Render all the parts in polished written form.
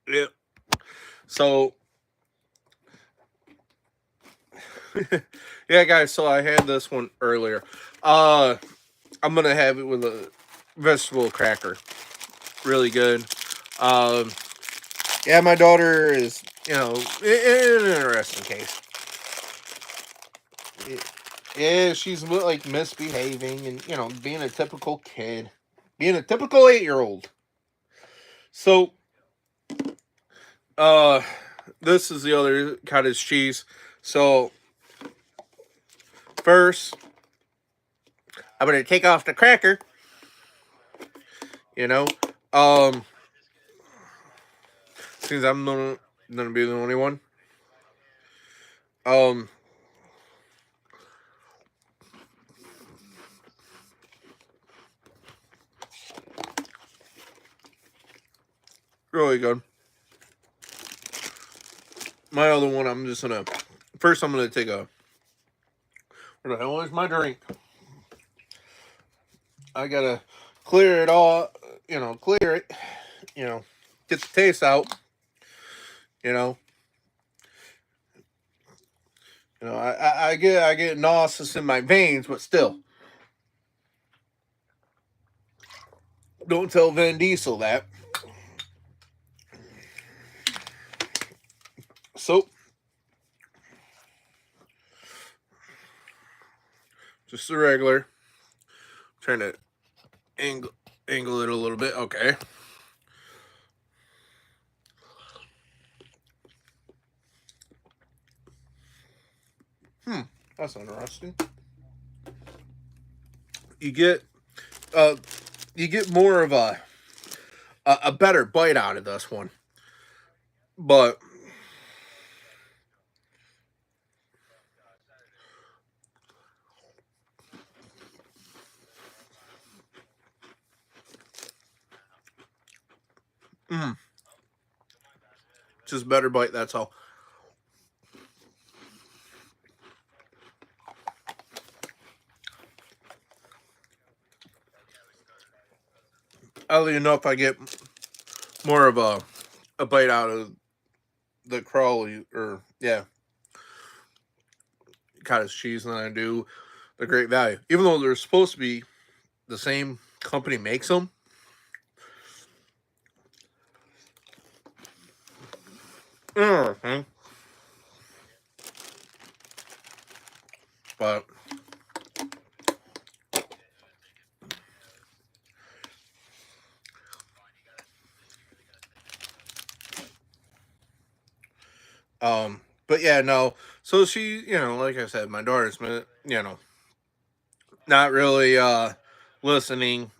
Yeah. So, yeah, guys. So I had this one earlier. Uh, I'm gonna have it with a vegetable cracker. Really good. Um, yeah, my daughter is, an interesting case. Yeah, she's like misbehaving and being a typical kid, being a typical 8-year-old. So, uh, this is the other cottage cheese. So first, I'm gonna take off the cracker. You know, um, since I'm gonna be the only one. Um, really good. My other one, I'm just gonna first. I'm gonna take a. Where the hell is my drink? I gotta clear it all. Clear it. Get the taste out. You know, I get nauseous in my veins, but still, don't tell Vin Diesel that. So, just the regular. Trying to angle angle it a little bit. Okay. That's interesting. You get uh you get more of a better bite out of this one, but mm, just better bite. That's all. Oddly enough, I get more of a bite out of the crawly or yeah cottage cheese than I do the Great Value. Even though they're supposed to be the same company makes them. Mm-hmm. But but yeah, no. So she, like I said, my daughter's, not really listening,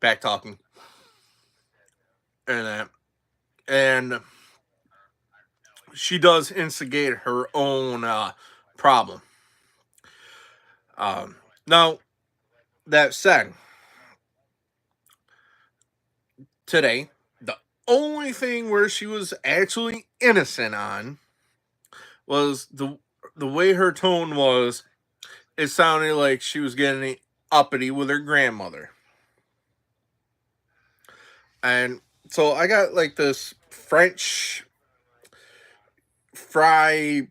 back talking and that. And she does instigate her own problem. Um, Now, that said, today, the only thing where she was actually innocent on was the way her tone was. It sounded like she was getting uppity with her grandmother. And so I got like this French fry.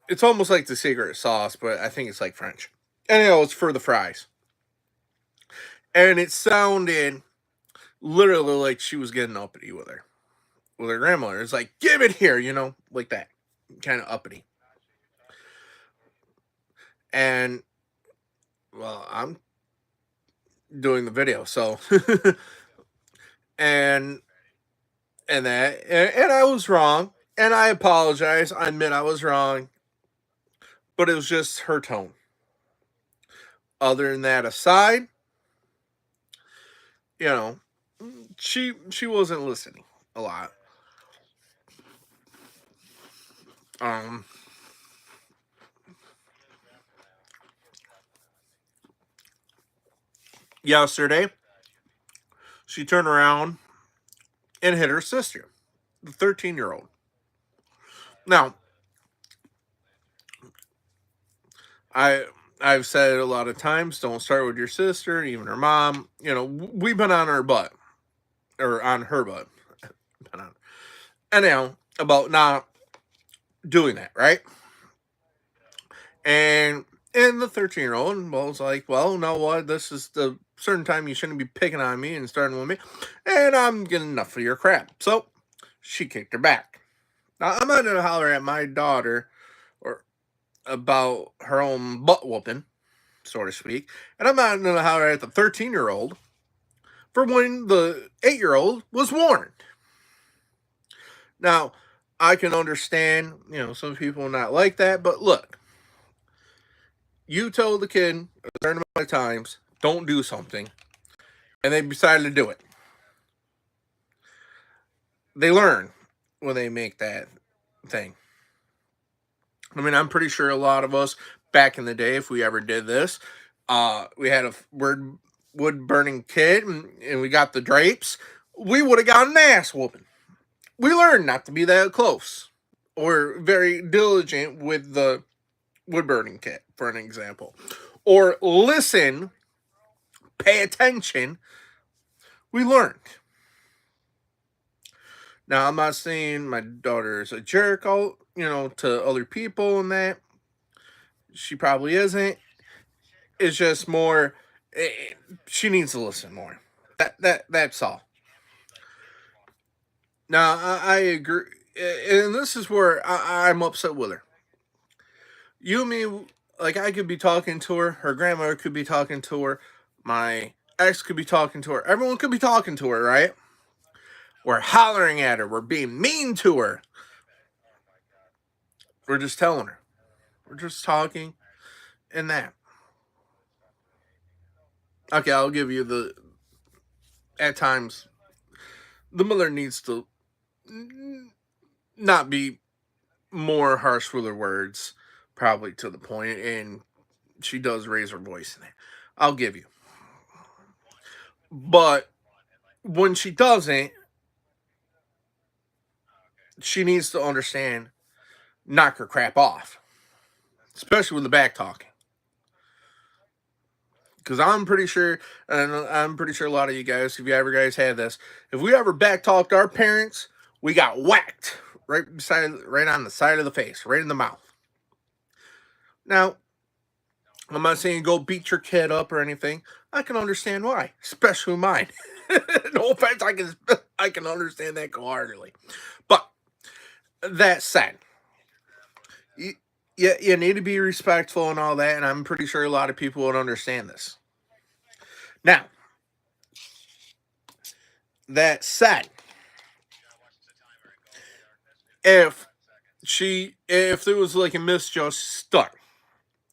It's almost like the secret sauce, but I think it's like French. Anyhow, it's for the fries. And it sounded literally like she was getting uppity with her grandmother. It's like, give it here, like that. Kind of uppity. And well, I'm doing the video, so and and I was wrong. And I apologize. I admit I was wrong. But it was just her tone. Other than that aside, you know, she wasn't listening a lot. Um, Yesterday, she turned around and hit her sister, the 13-year-old. Now, I I've said it a lot of times. Don't start with your sister, even her mom. We've been on her butt or on her butt. Anyhow, about not doing that, right? And the 13-year-old was like, well, you know what? This is the certain time you shouldn't be picking on me and starting with me, and I'm getting enough of your crap. So she kicked her back. Now I'm not gonna holler at my daughter or about her own butt whooping, so to speak, and I'm not gonna holler at the 13-year-old for when the 8-year-old was warned. Now I can understand, some people not like that, but look, you told the kid a certain amount of times, don't do something, and they decided to do it. They learn when they make that thing. I mean, I'm pretty sure a lot of us back in the day, if we ever did this, we had a wood burning kid and we got the drapes, we would have gotten an ass whooping. We learned not to be that close or very diligent with the wood burning kit, for an example. Or listen, pay attention. We learned. Now, I'm not saying my daughter is a jerk, to other people and that. She probably isn't. It's just more. She needs to listen more. That's all. Now, I agree, and this is where I'm upset with her. You and me, like I could be talking to her. Her grandmother could be talking to her. My ex could be talking to her. Everyone could be talking to her, right? We're hollering at her. We're being mean to her. We're just telling her. We're just talking and that. Okay, I'll give you the. At times, the mother needs to not be more harsh with her words, probably to the point, and she does raise her voice in it. I'll give you. But when she doesn't, she needs to understand, knock her crap off, especially with the back talking. Because I'm pretty sure, and I'm pretty sure a lot of you guys, if you ever guys had this, if we ever back talked our parents, we got whacked right on the side of the face, right in the mouth. Now, I'm not saying go beat your kid up or anything. I can understand why, especially mine. No offense, I can understand that wholeheartedly. But that said, you, you need to be respectful and all that, and I'm pretty sure a lot of people would understand this. Now, that said, if if there was like a misjudged stuck,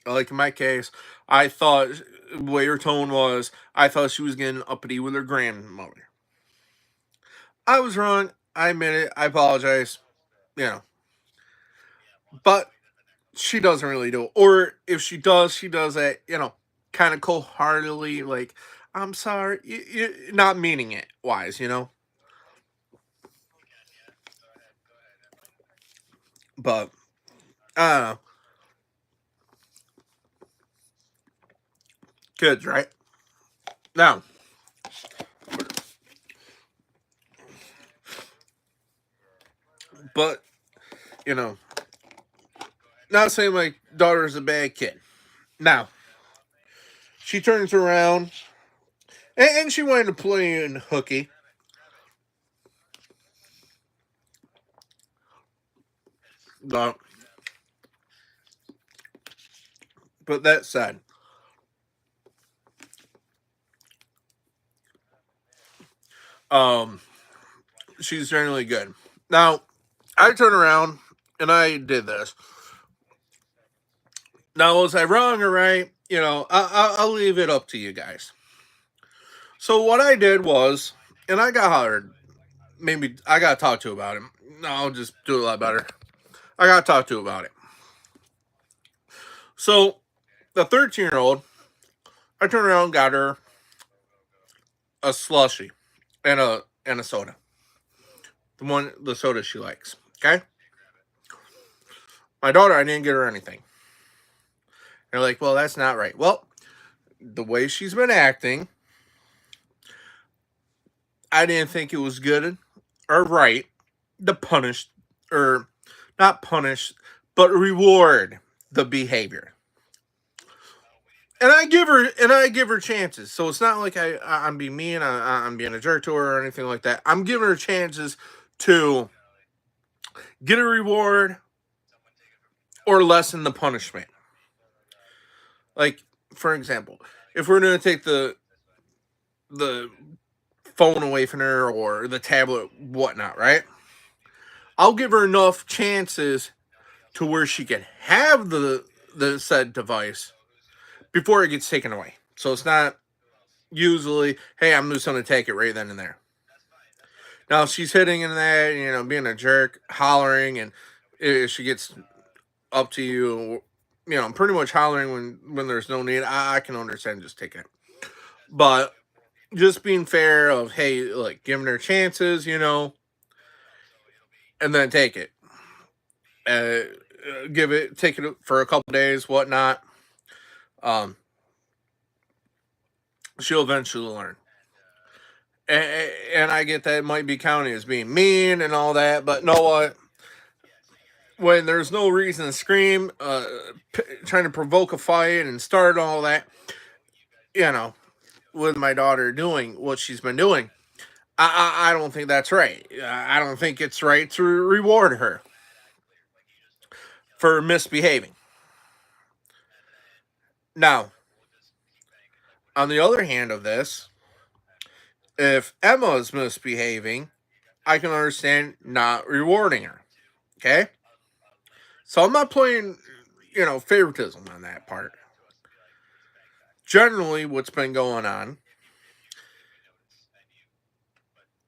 like in my case, I thought the way her tone was, I thought she was getting uppity with her grandmother. I was wrong. I admit it. I apologize. You know, but she doesn't really do it. Or if she does it, kind of cold heartedly, like, I'm sorry, not meaning it wise. But, I don't know. Kids, right? Now, but, you know, not saying my daughter's a bad kid. Now, she turns around and she wanted to play in hooky. But, but that said, um, she's generally good. Now, I turn around and I did this. Now, was I wrong or right? I'll leave it up to you guys. So what I did was, and I got hollered. Maybe I got to talk to about it. No, I'll just do it a lot better. I got to talk to about it. So the 13-year-old, I turned around, and got her a slushy and a soda. The soda she likes. Okay. My daughter, I didn't get her anything. They're like, well, that's not right. Well, the way she's been acting, I didn't think it was good or right to punish, or not punish, but reward the behavior. And I give her chances. So it's not like I'm being mean. I'm being a jerk to her or anything like that. I'm giving her chances to get a reward or lessen the punishment. Like, for example, if we're going to take the phone away from her or the tablet, whatnot, right? I'll give her enough chances to where she can have the said device before it gets taken away. So it's not usually, hey, I'm just going to take it right then and there. Now, if she's hitting in that, being a jerk, hollering, and if she gets up to you, pretty much hollering when there's no need, I can understand just take it. But just being fair of, hey, like giving her chances, and then take it. Take it for a couple days, whatnot. Um, she'll eventually learn. And I get that it might be counted as being mean and all that, but know what? When there's no reason to scream, trying to provoke a fight and start all that, you know, with my daughter doing what she's been doing, I don't think that's right. I don't think it's right to reward her for misbehaving. Now, on the other hand of this, if Emma is misbehaving, I can understand not rewarding her. Okay? So I'm not playing, favoritism on that part. Generally, what's been going on,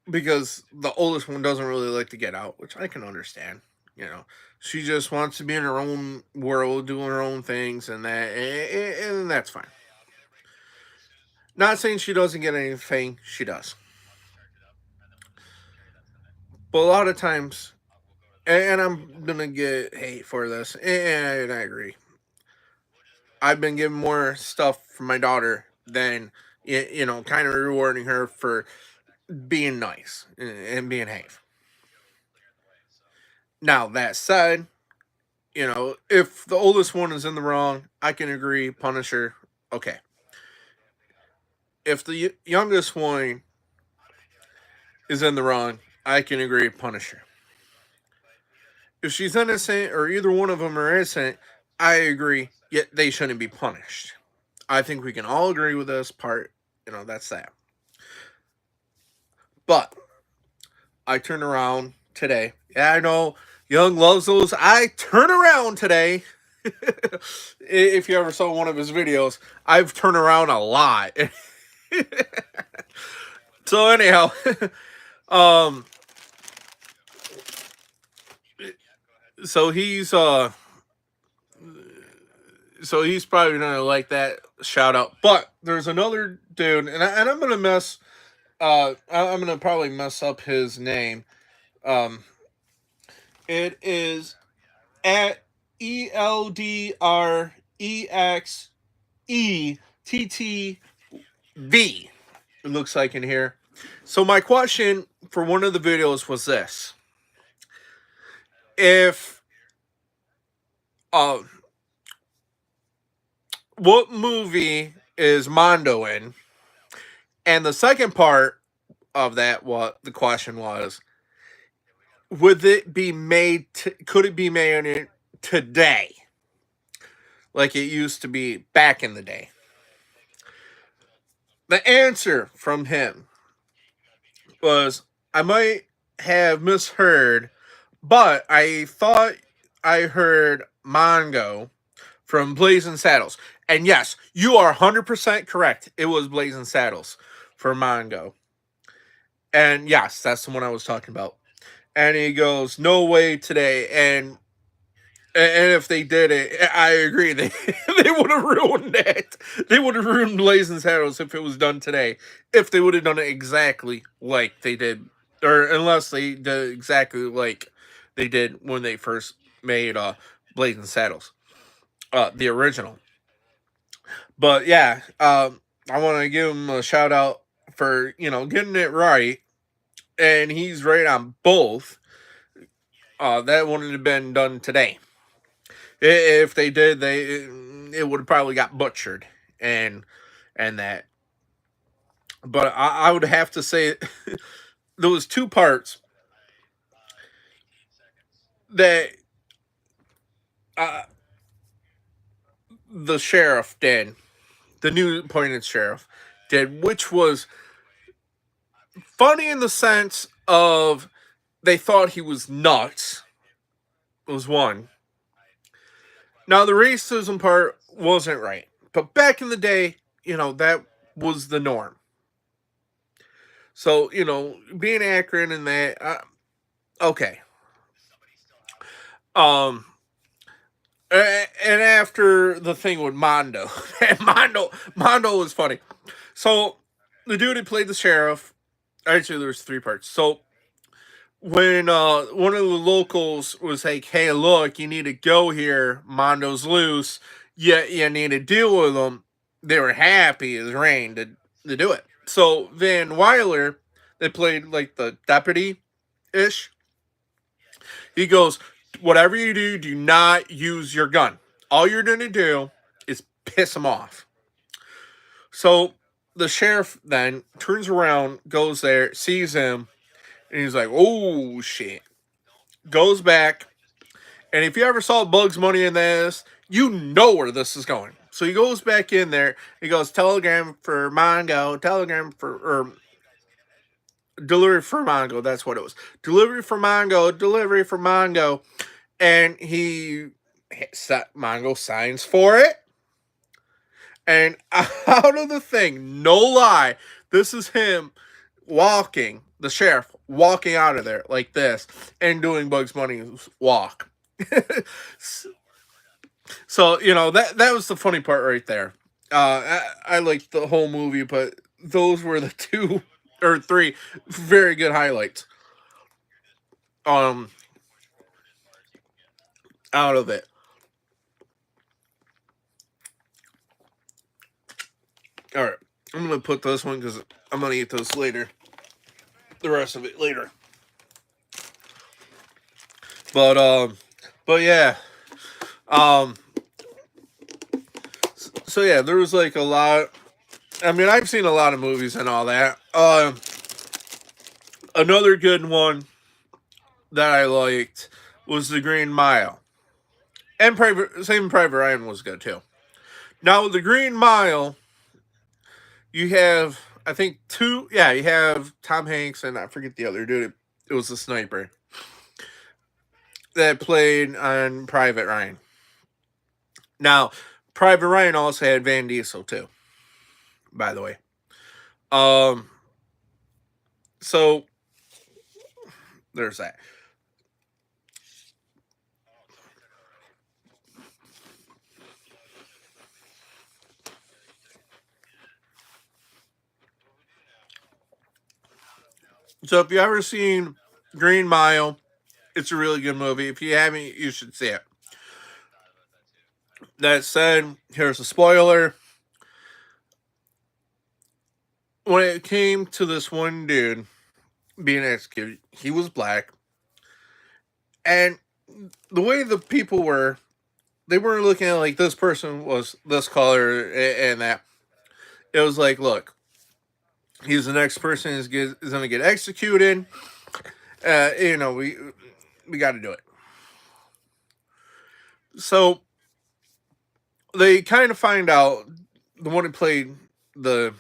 because the oldest one doesn't really like to get out, which I can understand. She just wants to be in her own world, doing her own things, and that's fine. Not saying she doesn't get anything, she does. But a lot of times, and I'm gonna get hate for this, and I agree. I've been given more stuff from my daughter than kind of rewarding her for being nice and being safe. Now that said, if the oldest one is in the wrong, I can agree, punish her. Okay. If the youngest one is in the wrong, I can agree, punish her. If she's innocent or either one of them are innocent, I agree, yet they shouldn't be punished. I think we can all agree with this part. That's that. But I turned around today. Yeah, I know Young loves those. I turn around today. If you ever saw one of his videos, I've turned around a lot. So anyhow, um, so he's probably gonna like that shout out. But there's another dude, and I'm gonna I'm gonna probably mess up his name. Um, it is at ELDREXETTV. It looks like in here. So my question for one of the videos was this: If uh, what movie is Mondo in? And the second part of that, what the question was, would it be made? Could it be made today, like it used to be back in the day? The answer from him was, I might have misheard, but I thought I heard Mongo from Blazing Saddles. And yes, you are 100% correct. It was Blazing Saddles for Mongo. And yes, that's the one I was talking about. And he goes, no way today. And if they did it, I agree. They would have ruined it. They would have ruined Blazing Saddles if it was done today. If they would have done it exactly like they did, or unless they did exactly like they did when they first made Blazing Saddles, the original. But yeah, I want to give them a shout out for getting it right. and he's right on both. That wouldn't have been done today. If they did, it would have probably got butchered and that. But I would have to say those two parts that uh, the sheriff did, the new appointed sheriff did, which was funny in the sense of they thought he was nuts, was one. Now, the racism part wasn't right. But back in the day, that was the norm. So, being accurate in that, okay. Um, and after the thing with Mondo, Mondo was funny. So, the dude who played the sheriff, actually, there was three parts. So, when one of the locals was like, "Hey, look, you need to go here. Mondo's loose. You need to deal with him." They were happy as rain to do it. So Van Weiler, they played like the deputy ish. He goes, "Whatever you do, do not use your gun. All you're going to do is piss him off." So the sheriff then turns around, goes there, sees him, and he's like, "Oh shit!" Goes back. And if you ever saw Bugs Money in this, you know where this is going. So he goes back in there. He goes, "Telegram for Mongo, telegram for, or delivery for Mongo." That's what it was. Delivery for Mongo, delivery for Mongo. And Mongo signs for it. And out of the thing, no lie, this is him walking, the sheriff walking out of there like this and doing Bugs Bunny's walk. So that was the funny part right there. I liked the whole movie, but those were the two or three very good highlights. Um, out of it. All right, I'm gonna put this one because I'm gonna eat this later. The rest of it later. But but yeah. Um, so yeah, there was like a lot. I mean, I've seen a lot of movies and all that. Another good one that I liked was The Green Mile. And Private Ryan was good too. Now with The Green Mile, you have I think two. Yeah, you have Tom Hanks and I forget the other dude. It was the sniper that played on Private Ryan. Now, Private Ryan also had Van Diesel too. By the way, um, so there's that. So if you ever seen Green Mile, it's a really good movie. If you haven't, you should see it. That said, here's a spoiler. When it came to this one dude being executed, he was black. And the way the people were, they weren't looking at like this person was this color and that. It was like, look, he's the next person is going to get executed. We got to do it. So they kind of find out the one who played the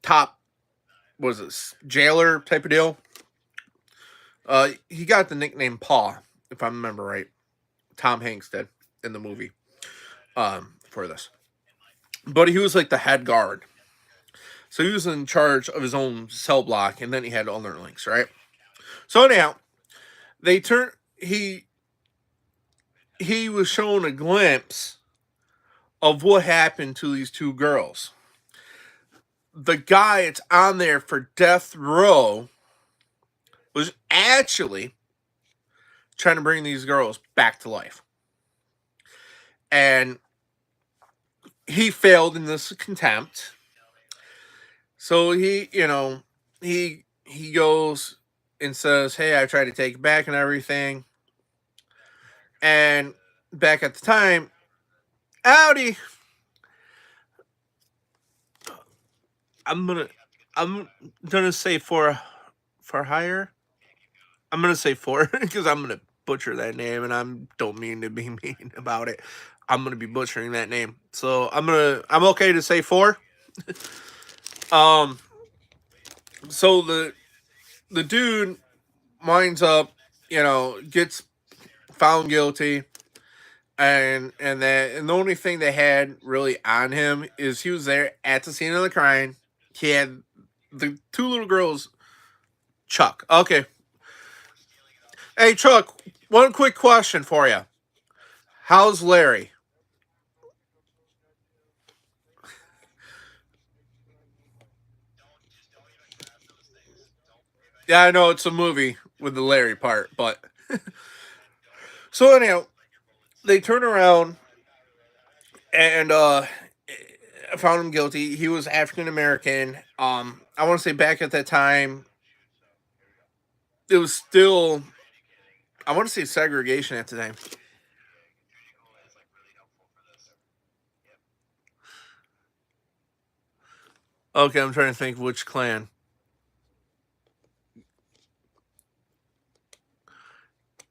top was it jailer type of deal. He got the nickname Paw, if I remember right. Tom Hanks did in the movie for this, but he was like the head guard, so he was in charge of his own cell block, and then he had underlings, right? So anyhow, they turn he was shown a glimpse of what happened to these two girls. The guy that's on there for death row was actually trying to bring these girls back to life. And he failed in this contempt. So he goes. and says, "Hey, I tried to take it back and everything." And back at the time, Audi, I'm gonna, I'm gonna say for hire. I'm gonna say four because I'm gonna butcher that name, and I don't mean to be mean about it. I'm gonna be butchering that name, so I'm okay to say four. Um, so the dude winds up, gets found guilty, and the only thing they had really on him is he was there at the scene of the crime. He had the two little girls. Chuck. Okay. Hey Chuck, one quick question for you. How's Larry? Yeah, I know it's a movie with the Larry part, but so anyhow, they turn around and found him guilty. He was African American. I want to say back at that time, it was still, I want to say segregation at the time. Okay, I'm trying to think which clan.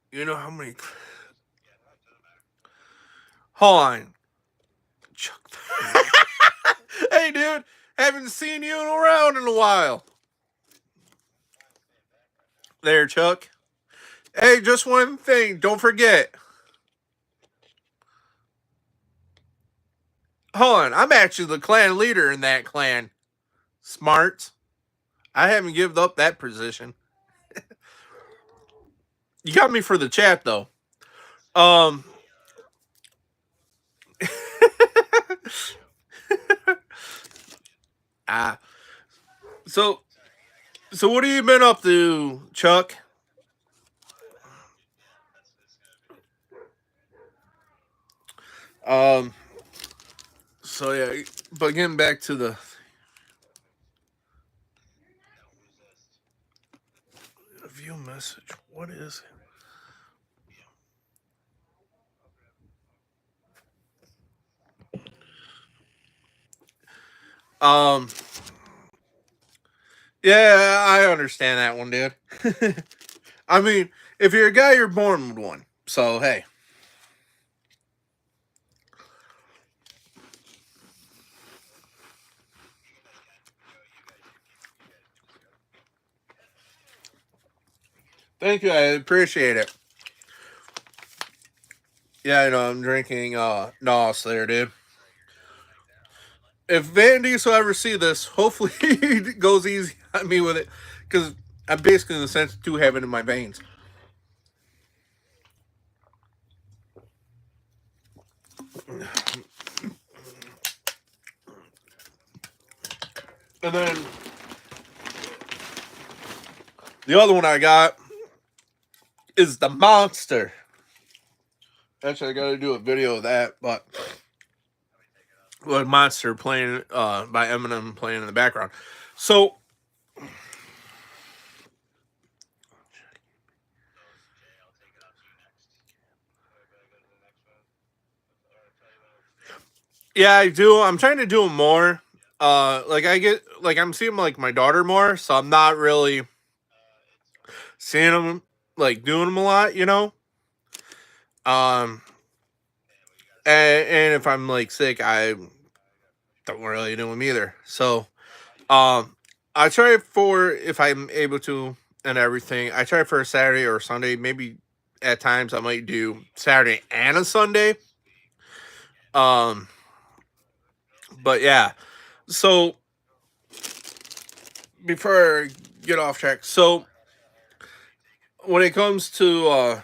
You know how many? Hold on, Chuck. Hey, dude, haven't seen you around in a while. There, Chuck. Hey, just one thing. Don't forget. Hold on, I'm actually the clan leader in that clan. Smart. I haven't given up that position. You got me for the chat though. Um. ah. So so what have you been up to, Chuck? Um. So yeah, but getting back to the view message. What is it? Um. Yeah, I understand that one, dude. I mean, if you're a guy, you're born with one. So hey. Thank you. I appreciate it. Yeah, I know. I'm drinking Nos there, dude. If Van Diesel ever see this, hopefully he goes easy on me with it, because I'm basically in the sense to have it in my veins. And then the other one I got is the Monster. Actually, I got to do a video of that, but with Monster playing by Eminem playing in the background. So yeah, I do. I'm trying to do them more. Like I'm seeing like my daughter more, so I'm not really seeing them like doing them a lot, you know. Um, and if I'm like sick, I don't really do them either. So, um, I try for if I'm able to and everything. I try for a Saturday or Sunday. Maybe at times I might do Saturday and a Sunday. Um, but yeah. So before I get off track, so when it comes to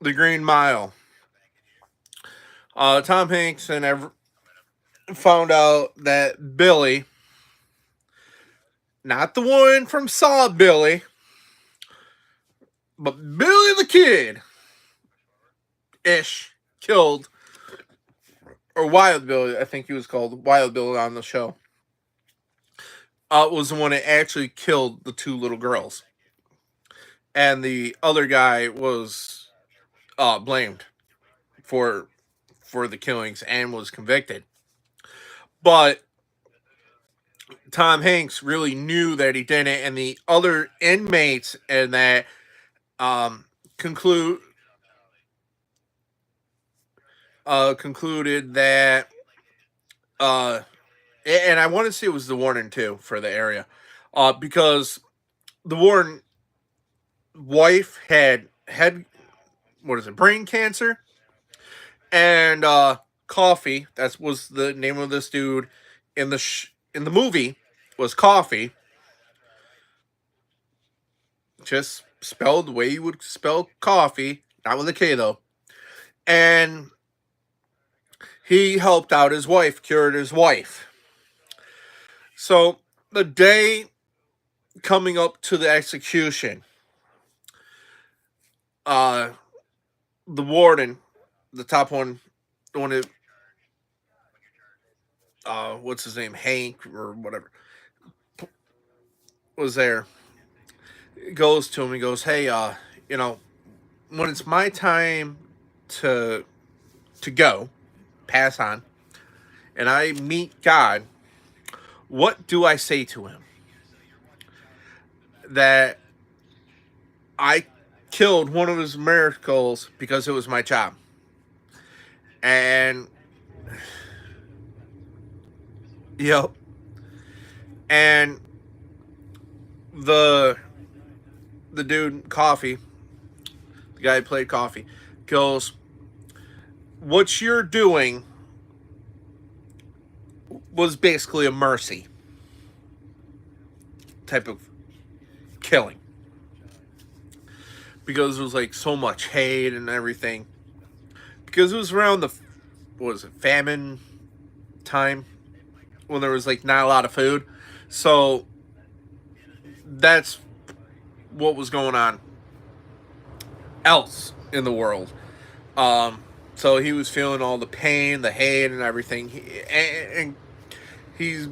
the Green Mile, Tom Hanks and found out that Billy, not the one from Saw Billy, but Billy the Kid, ish, killed, or Wild Billy, I think he was called Wild Billy on the show, was the one that actually killed the two little girls. and the other guy was blamed for the killings and was convicted. But Tom Hanks really knew that he didn't, and the other inmates and that um, conclude concluded that uh, and I want to say it was the warden too for the area, because the warden wife had what is it, brain cancer, and Coffee, that was the name of this dude in the movie, was Coffee, just spelled the way you would spell coffee, not with a K though. And he helped out his wife, cured his wife. So the day coming up to the execution, uh, the warden, the top one, the one that, what's his name, Hank or whatever, was there. Goes to him. He goes, "Hey, you know, when it's my time to go, pass on, and I meet God, what do I say to him? That I killed one of his miracles because it was my job." And yep. And the dude Coffee, the guy who played Coffee, goes, "What you're doing was basically a mercy type of killing, because it was like so much hate and everything, because it was around the, what was it, famine time, when there was like not a lot of food, so that's what was going on else in the world. um so he was feeling all the pain, the hate, and everything. And he's,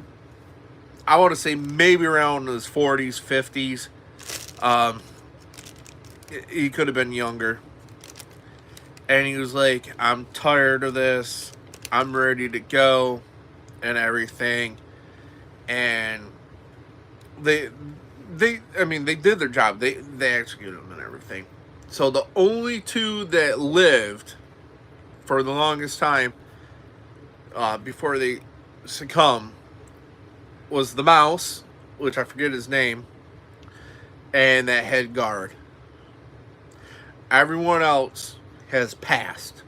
I want to say maybe around his 40s, 50s. um he could have been younger. And he was like, "I'm tired of this. I'm ready to go," and everything. And they I mean, they did their job. They executed them and everything. So the only two that lived for the longest time, before they succumb, was the mouse, which I forget his name, and that head guard. Everyone else has passed.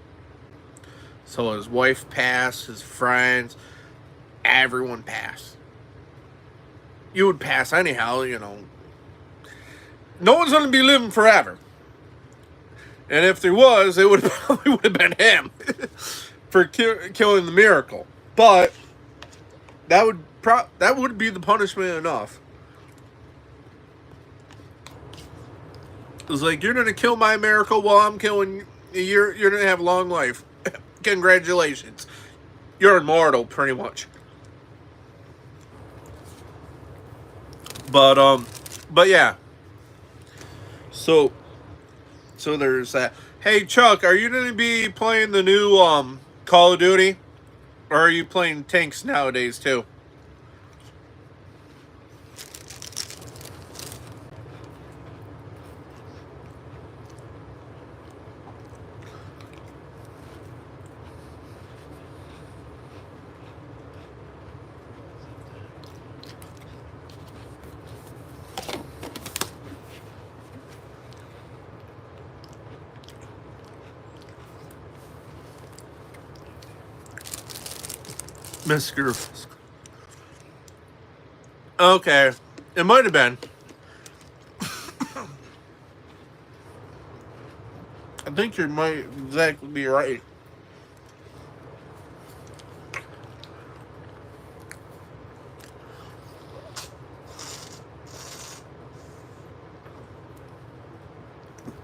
So his wife passed, his friends, everyone passed. You would pass anyhow, you know. No one's going to be living forever. And if there was, it would probably would have been him for killing the miracle. But that would be the punishment enough. It was like, "You're going to kill my miracle while I'm killing you. You're going to have a long life. Congratulations. You're immortal, pretty much." But yeah. So there's that. Hey Chuck, are you going to be playing the new Call of Duty, or are you playing tanks nowadays too? Mr. Okay, it might have been. I think you might exactly be right.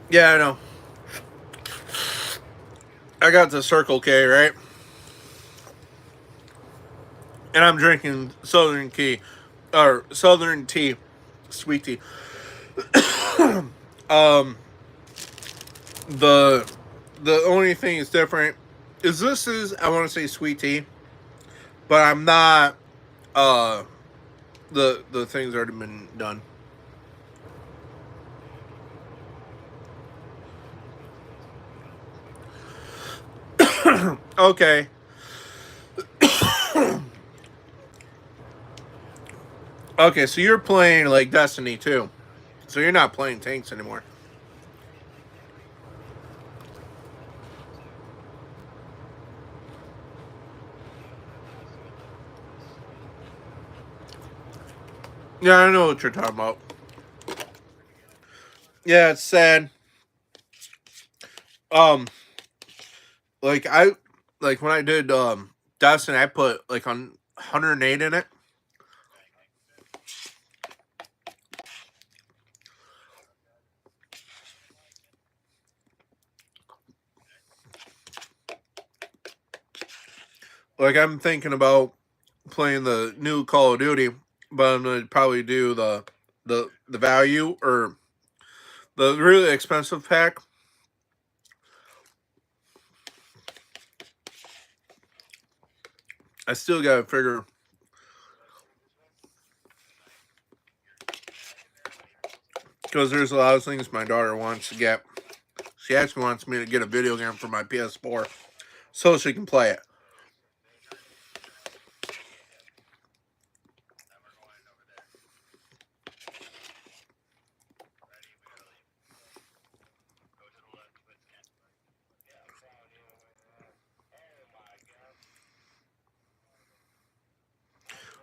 Yeah, I know. I got the Circle K, right? And I'm drinking Southern tea, sweet tea. Um, the only thing is different is this is, I want to say, sweet tea, but I'm not. Uh, the thing's already been done. Okay. Okay, so you're playing like Destiny too. So you're not playing tanks anymore. Yeah, I know what you're talking about. Yeah, it's sad. Um, like I like when I did Destiny, I put like on 108 in it. Like I'm thinking about playing the new Call of Duty, but I'm gonna probably do the value or the really expensive pack. I still gotta figure because there's a lot of things my daughter wants to get. She actually wants me to get a video game for my PS4 so she can play it.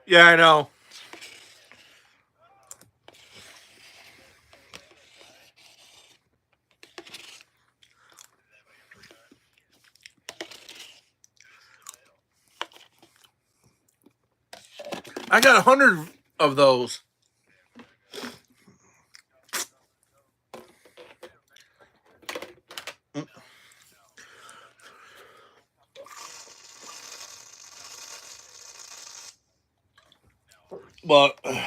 Yeah, I know. I got 100 of those. But I'm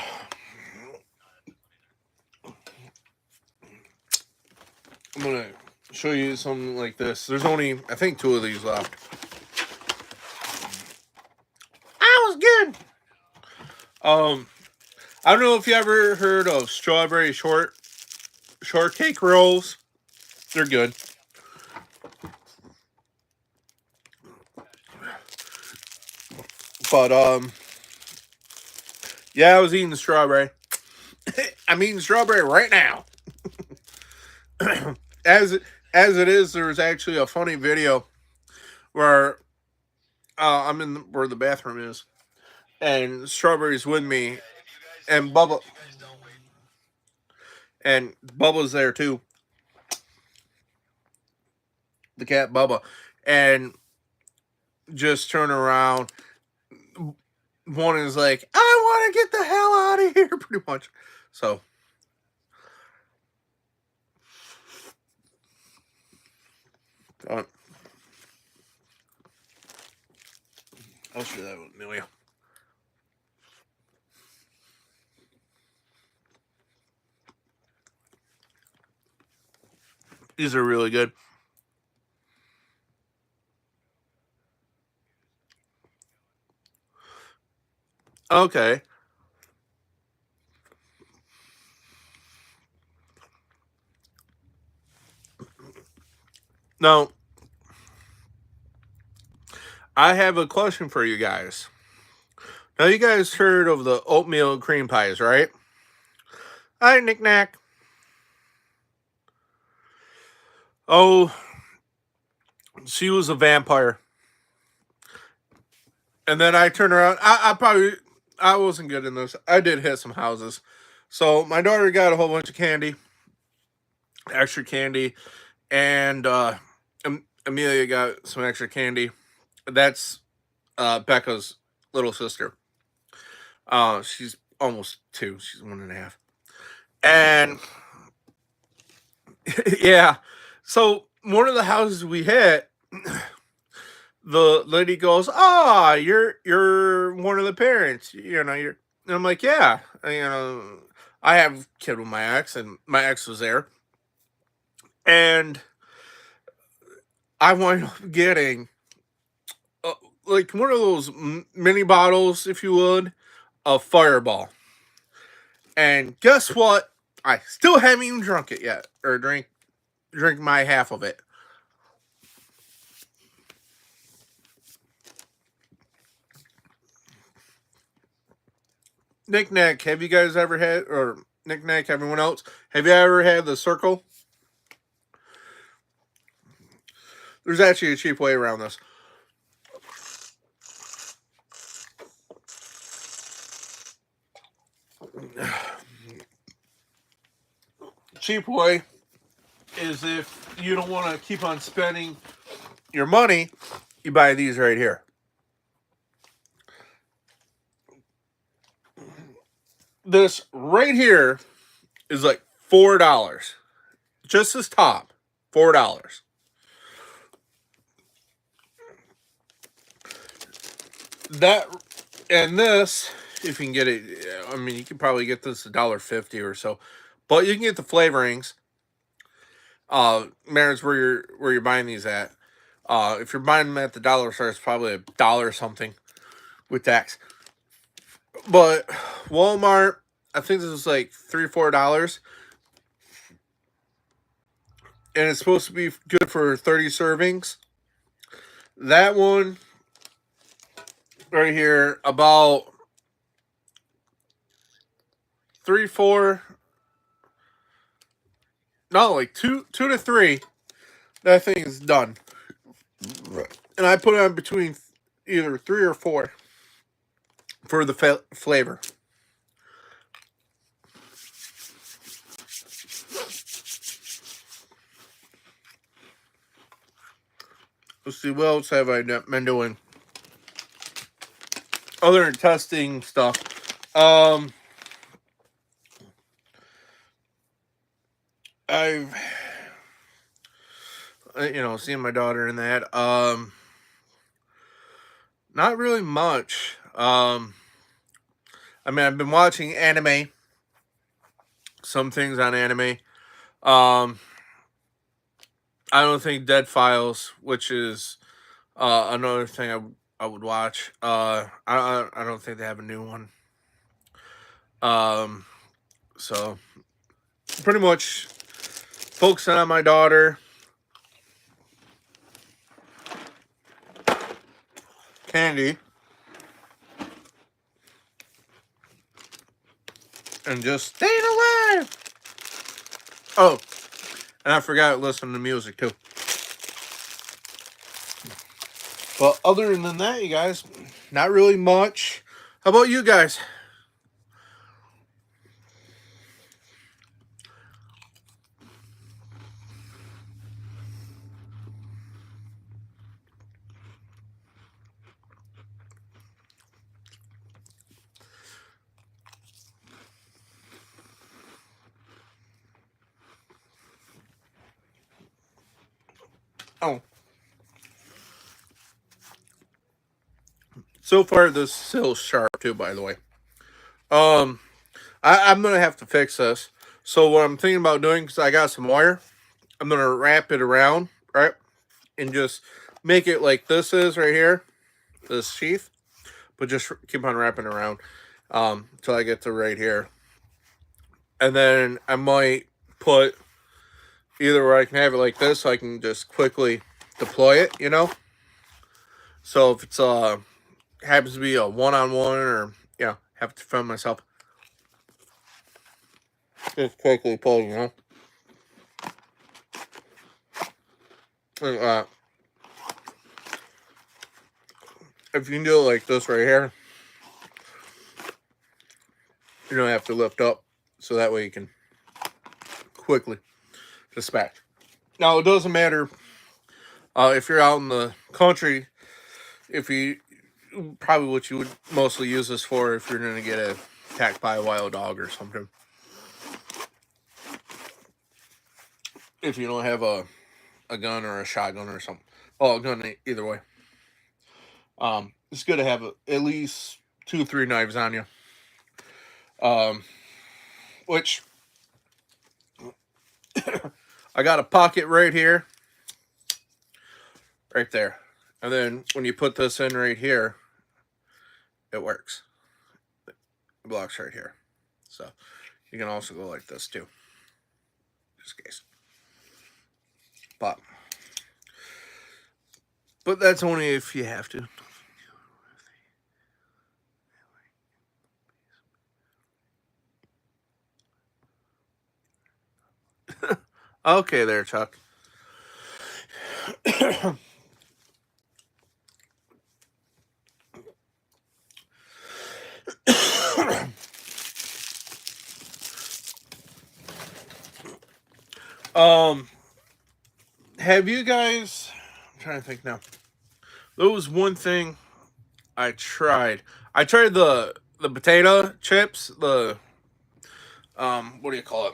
gonna show you something like this. There's only, I think, 2 of these left. I was good. I don't know if you ever heard of strawberry shortcake rolls. They're good. But yeah, I was eating the strawberry. I'm eating strawberry right now. as as it is, there's actually a funny video where I'm in where the bathroom is, and Strawberry's with me, and Bubba's there too, the cat Bubba, and just turn around. One is like, "I want to get the hell out of here," pretty much. So uh, I'll share that with Amelia. These are really good. Okay. Now, I have a question for you guys. Now, you guys heard of the oatmeal cream pies, right? Hi, Knick Knack. Oh, she was a vampire. And then I turned around. I wasn't good in this. I did hit some houses. So my daughter got a whole bunch of candy, extra candy, and Amelia got some extra candy. That's Becca's little sister. She's almost 2. She's 1.5. And yeah, so one of the houses we hit, the lady goes, "Ah, you're one of the parents. You know, you're." And I'm like, "Yeah, you know, I have a kid with my ex, and my ex was there." And I wound up getting uh, like one of those mini bottles, if you would, of Fireball. And guess what? I still haven't even drunk it yet, or drink my half of it. Nick Nack, have you guys ever had, or Nick Nack, everyone else, have you ever had the Circle? There's actually a cheap way around this. Cheap way is if you don't want to keep on spending your money, you buy these right here. This right here is like $4. Just this top, $4. That and this, if you can get it, I mean, you can probably get this $1.50 or so, but you can get the flavorings. Matters where you're buying these at. If you're buying them at the dollar store, it's probably $1 something with tax. But Walmart, I think this is like $3 or $4, and it's supposed to be good for 30 servings. That one right here, about 3, 4, no, like two to three. That thing is done, and I put it on between either 3 or 4 for the flavor. Let's see, what else have I been doing? Other than testing stuff. I've, seen my daughter in that. Not really much. I mean, I've been watching anime. Some things on anime. Um, I don't think Dead Files, which is another thing I would watch. I don't think they have a new one. So pretty much focusing on my daughter. Candy. And just staying alive. Oh, and I forgot to listen to music too. But other than that, you guys, not really much. How about you guys? Oh, so far this is still sharp too. By the way, um, I'm gonna have to fix this. So what I'm thinking about doing, because I got some wire, I'm gonna wrap it around, right, and just make it like this is right here, this sheath, but just keep on wrapping around until I get to right here, and then I might put either where I can have it like this, so I can just quickly deploy it, So if it's happens to be a one-on-one, or have to film myself, just quickly pull. Uh, if you can do it like this right here, you don't have to lift up, so that way you can quickly dispatch. Now it doesn't matter if you're out in the country. If you probably what you would mostly use this for if you're going to get attacked by a wild dog or something. If you don't have a gun or a shotgun or something. Well, a gun either way. It's good to have at least 2 or 3 knives on you. Which I got a pocket right here, right there. And then when you put this in right here, it works. It blocks right here. So you can also go like this too, just in case. But that's only if you have to. Okay, there, Chuck. um, have you guys? I'm trying to think now. There was one thing I tried. I tried the potato chips. The what do you call it?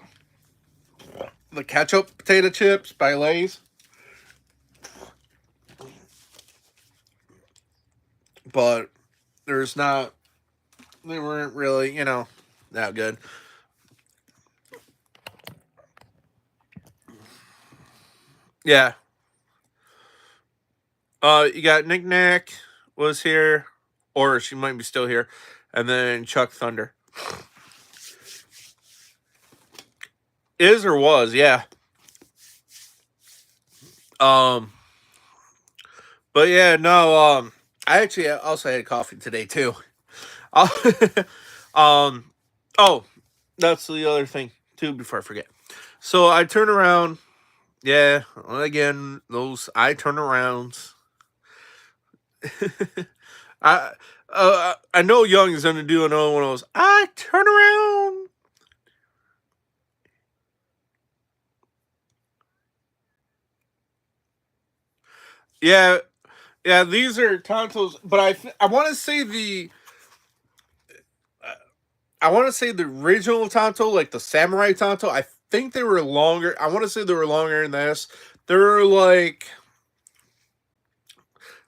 The ketchup potato chips by Lay's. But there's not. They weren't really, that good. Yeah. You got Nick Nack was here, or she might be still here, and then Chuck Thunder. Is or was, yeah. Um, but yeah, no. I actually also had coffee today too. um, oh, that's the other thing too. Before I forget, so I turn around. Yeah, again, those I turn arounds. I know Young is gonna do another one of those. I turn around. Yeah, yeah. These are tonsils, but I want to say I want to say the original tonto, like the samurai tonto. I think they were longer. I want to say they were longer than this. They're like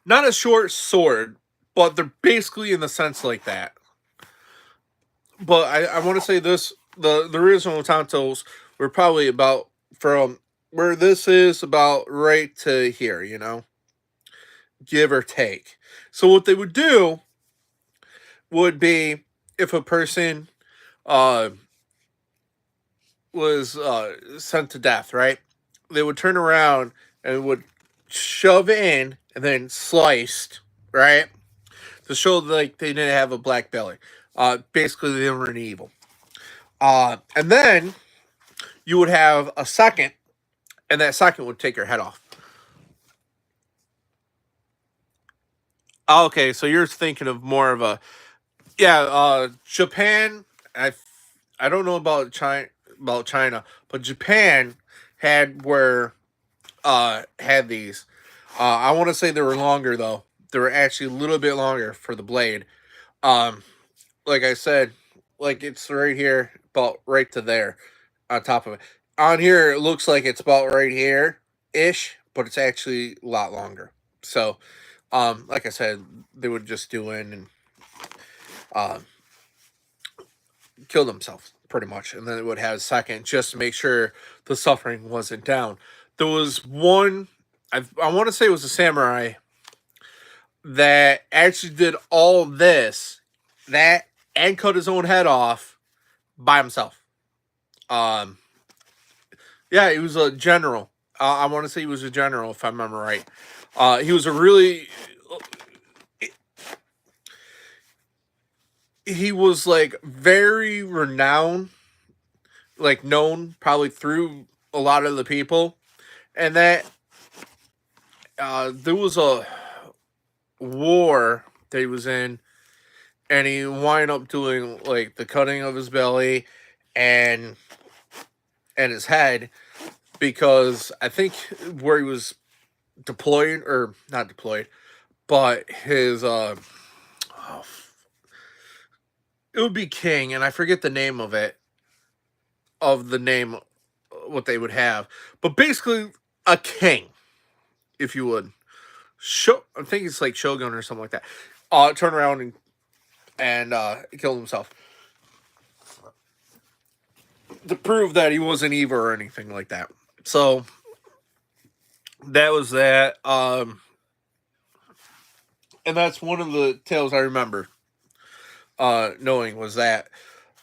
not a short sword, but they're basically in the sense like that. But I want to say this the original tontos were probably about from where this is about right to here, give or take. So what they would do would be if a person uh, was sent to death, right? They would turn around and would shove in and then sliced, right? To show like they didn't have a black belly. Basically, they weren't evil. And then you would have a second, and that second would take your head off. Okay, so you're thinking of more of a yeah, Japan. I don't know about China, but Japan had these. I want to say they were longer though. They were actually a little bit longer for the blade. Um, like I said, like it's right here, about right to there, on top of it. On here, it looks like it's about right here ish, but it's actually a lot longer. So, like I said, they would just do in and uh, kill themselves pretty much, and then it would have a second just to make sure the suffering wasn't down. There was one, I want to say it was a samurai that actually did all this, that and cut his own head off by himself. Um, yeah, he was a general. I want to say he was a general if I remember right. He was a really he was like very renowned, like known probably through a lot of the people, and that there was a war that he was in, and he wind up doing like the cutting of his belly and his head because I think where he was deployed or not deployed, but his oh, it would be King, and I forget the name of the name what they would have, but basically a king, if you would. I think it's like Shogun or something like that. Turn around and killed himself to prove that he wasn't evil or anything like that. So that was that. And that's one of the tales I remember knowing was that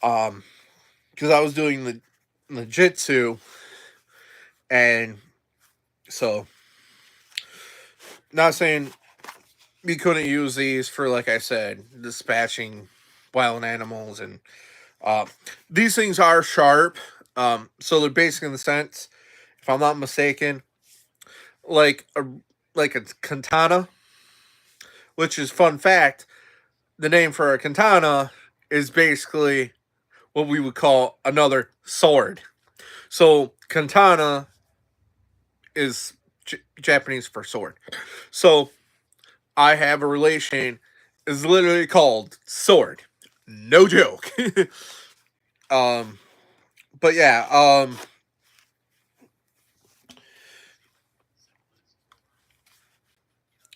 because I was doing the jitsu, and so not saying you couldn't use these for, like I said, dispatching wild animals, and uh, these things are sharp. So they're basically in the sense, if I'm not mistaken, like a katana, which is fun fact. The name for a katana is basically what we would call another sword. So katana is Japanese for sword. So I have a relation is literally called sword. No joke. um, but yeah,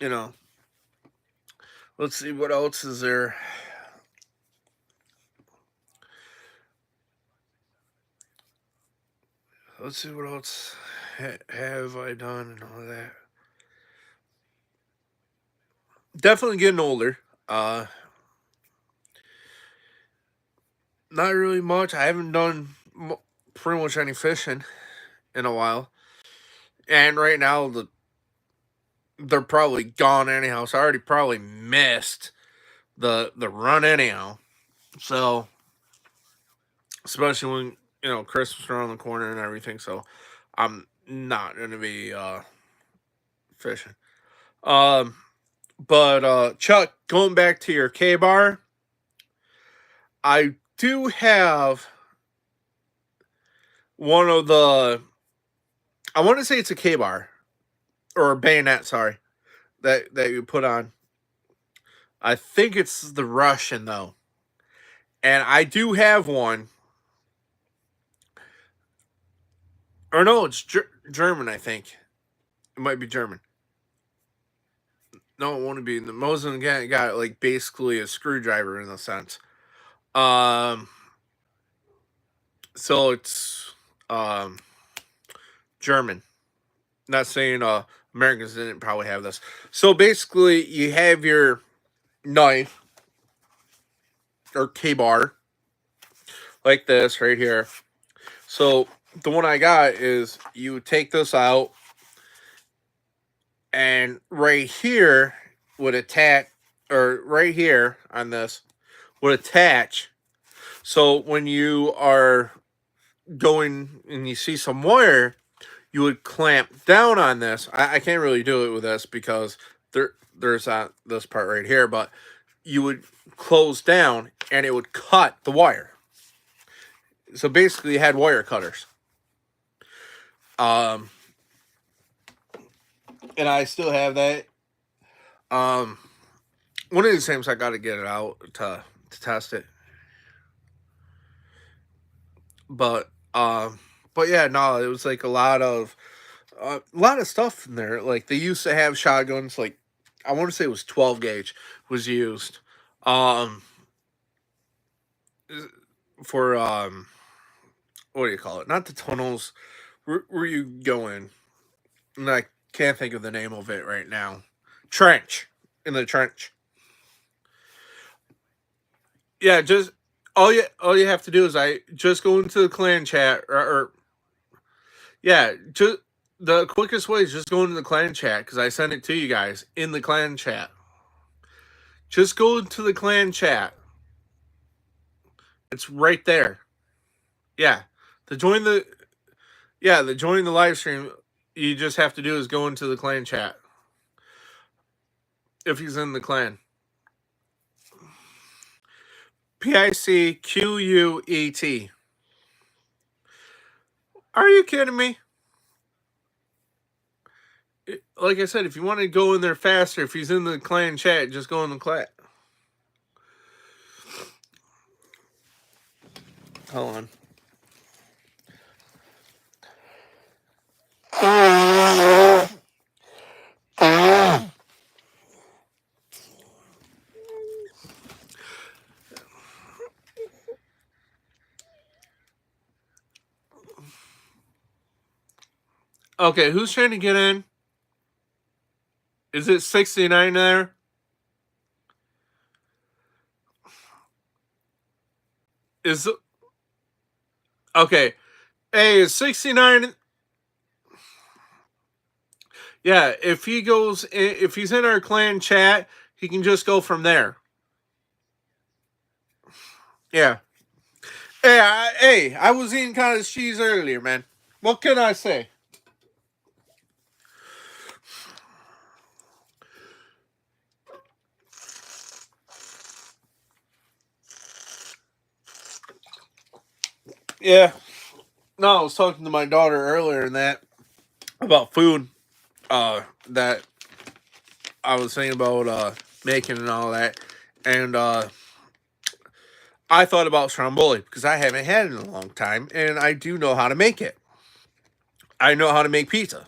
you know, let's see what else is there. Let's see what else have I done and all that. Definitely getting older. Uh, not really much. I haven't done pretty much any fishing in a while, and right now they're probably gone anyhow. So I already probably missed the run anyhow. So especially when Christmas around the corner and everything. So I'm not gonna be fishing. Um, but Chuck, going back to your K bar, I do have one of the. I want to say it's a K bar or a bayonet. Sorry, that you put on. I think it's the Russian though, and I do have one. Or no, it's German. I think it might be German. No, it won't be. The Mosin got like basically a screwdriver in a sense. Um, so it's um German. Not saying Americans didn't probably have this. So basically, you have your knife or K bar like this right here. So the one I got is you take this out, and right here would attach, or right here on this would attach. So when you are going and you see some wire, you would clamp down on this. I can't really do it with this because there's this part right here, but you would close down and it would cut the wire. So basically, you had wire cutters. Um, and I still have that. Um, one of these times I got to get it out to test it. But but yeah, no, it was like a lot of stuff in there. Like they used to have shotguns. Like I want to say it was 12 gauge was used. Um, for what do you call it? Not the tunnels. Where you go in? And I can't think of the name of it right now. Trench, in the trench. Yeah, just all you have to do is I just go into the clan chat, or yeah, just the quickest way is just go into the clan chat because I sent it to you guys in the clan chat. Just go into the clan chat. It's right there. Yeah, to join the to join the live stream, you just have to do is go into the clan chat if he's in the clan. PICQUET. Are you kidding me? Like I said, if you want to go in there faster, if he's in the clan chat, just go in the clan. Hold on. Okay, who's trying to get in? Is it 69 there? Is okay. Hey, is 69? Yeah, if he goes, if he's in our clan chat, he can just go from there. Yeah. Hey, I was eating cottage cheese earlier, man. What can I say? Yeah. No, I was talking to my daughter earlier and that about food. That I was thinking about making and all that, and I thought about stromboli because I haven't had it in a long time, and I do know how to make it. I know how to make pizza.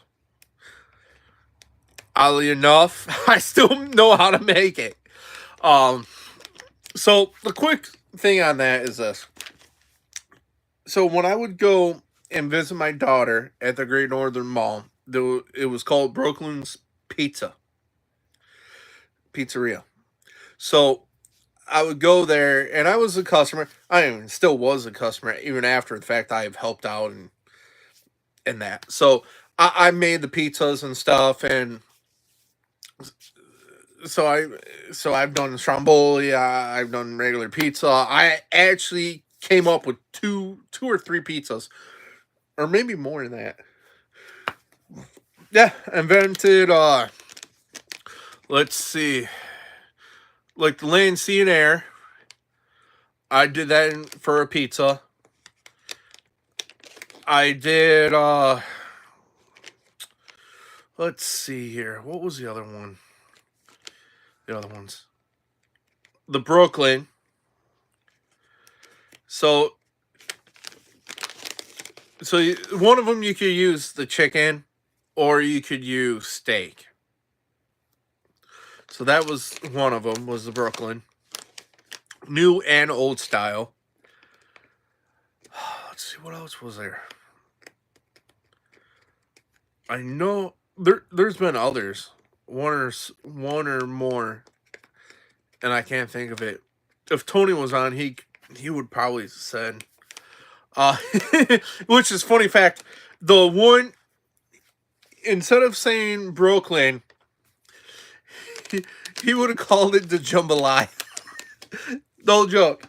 Oddly enough, I still know how to make it. Um, so the quick thing on that is this. So when I would go and visit my daughter at the Great Northern Mall, it was called Brooklyn's Pizzeria. So I would go there, and I was a customer. I even still was a customer, even after the fact I have helped out and that. So I made the pizzas and stuff, and so I so I've done stromboli. I've done regular pizza. I actually came up with two or three pizzas, or maybe more than that. Yeah, invented. Let's see, like the land, sea, and air. I did that for a pizza. I did. Let's see here. What was the other one? The other ones. The Brooklyn. So one of them you could use the chicken, or you could use steak. So that was one of them. Was the Brooklyn, new and old style. Let's see what else was there. I know there's been others, one or more, and I can't think of it. If Tony was on, he would probably said. Uh, which is funny fact. The one, instead of saying Brooklyn, he, he would have called it the jambalaya. No joke.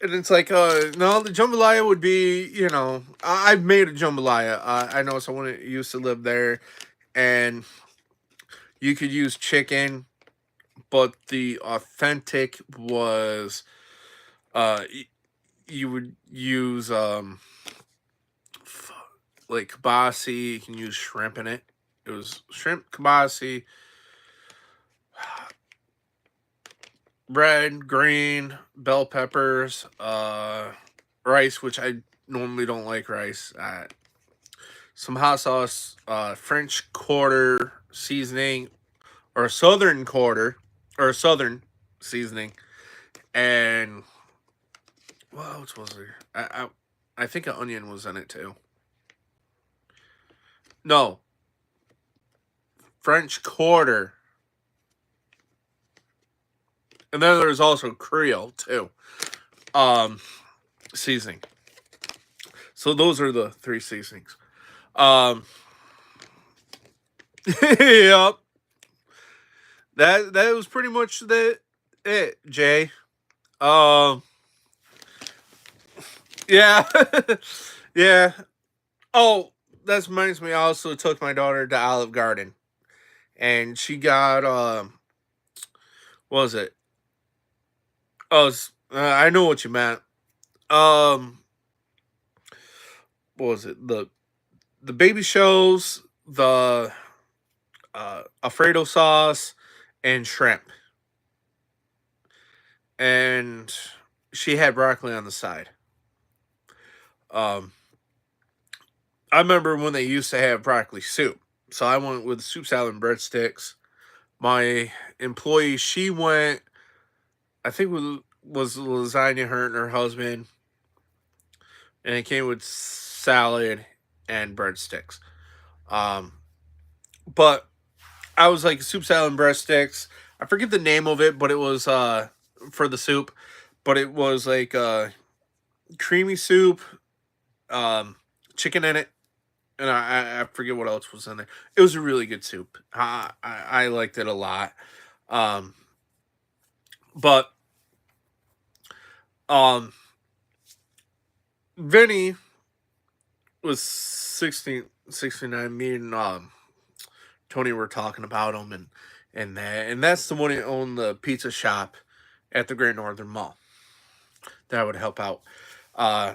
And it's like, no, the jambalaya would be, I've made a jambalaya. I know someone that used to live there, and you could use chicken, but the authentic was, you would use, like kibasi. You can use shrimp in it. It was shrimp, kibasi, red, green, bell peppers, rice, which I normally don't like rice. Some hot sauce, French quarter seasoning, or a southern quarter, or a southern seasoning, and what else was there? I think an onion was in it too. No, French quarter, and then there's also Creole too. Um, seasoning. So those are the three seasonings. Um, yep. That was pretty much it, Jay. Um, yeah, yeah. Oh, that reminds me. I also took my daughter to Olive Garden, and she got what was it? Oh, I know what you meant. Um, what was it? The baby shows, the Alfredo sauce, and shrimp, and she had broccoli on the side. Um, I remember when they used to have broccoli soup. So I went with soup salad and breadsticks. My employee, she went, I think was lasagna, her and her husband, and it came with salad and breadsticks. Um, but I was like soup salad and breadsticks. I forget the name of it, but it was for the soup, but it was like creamy soup, um, chicken in it, and I forget what else was in there. It was a really good soup. I liked it a lot. Um, but um, Vinny was 69. Me and Tony were talking about him and that's the one who owned the pizza shop at the Great Northern Mall. That would help out. Uh,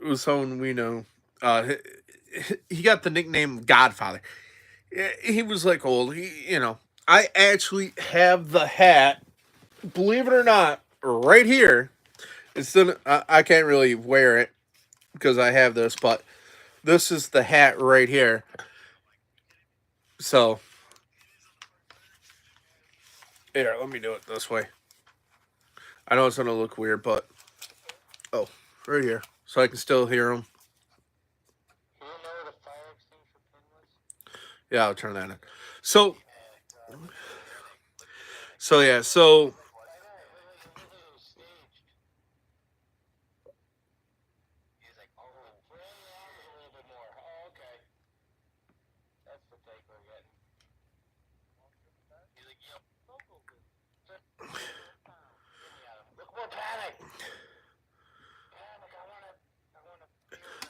it was someone we know. He got the nickname Godfather. He was like old. I actually have the hat. Believe it or not, right here. It's still, I can't really wear it because I have this, but this is the hat right here. So here, let me do it this way. I know it's gonna look weird, but oh, right here, so I can still hear him. Yeah, I'll turn that in. So, so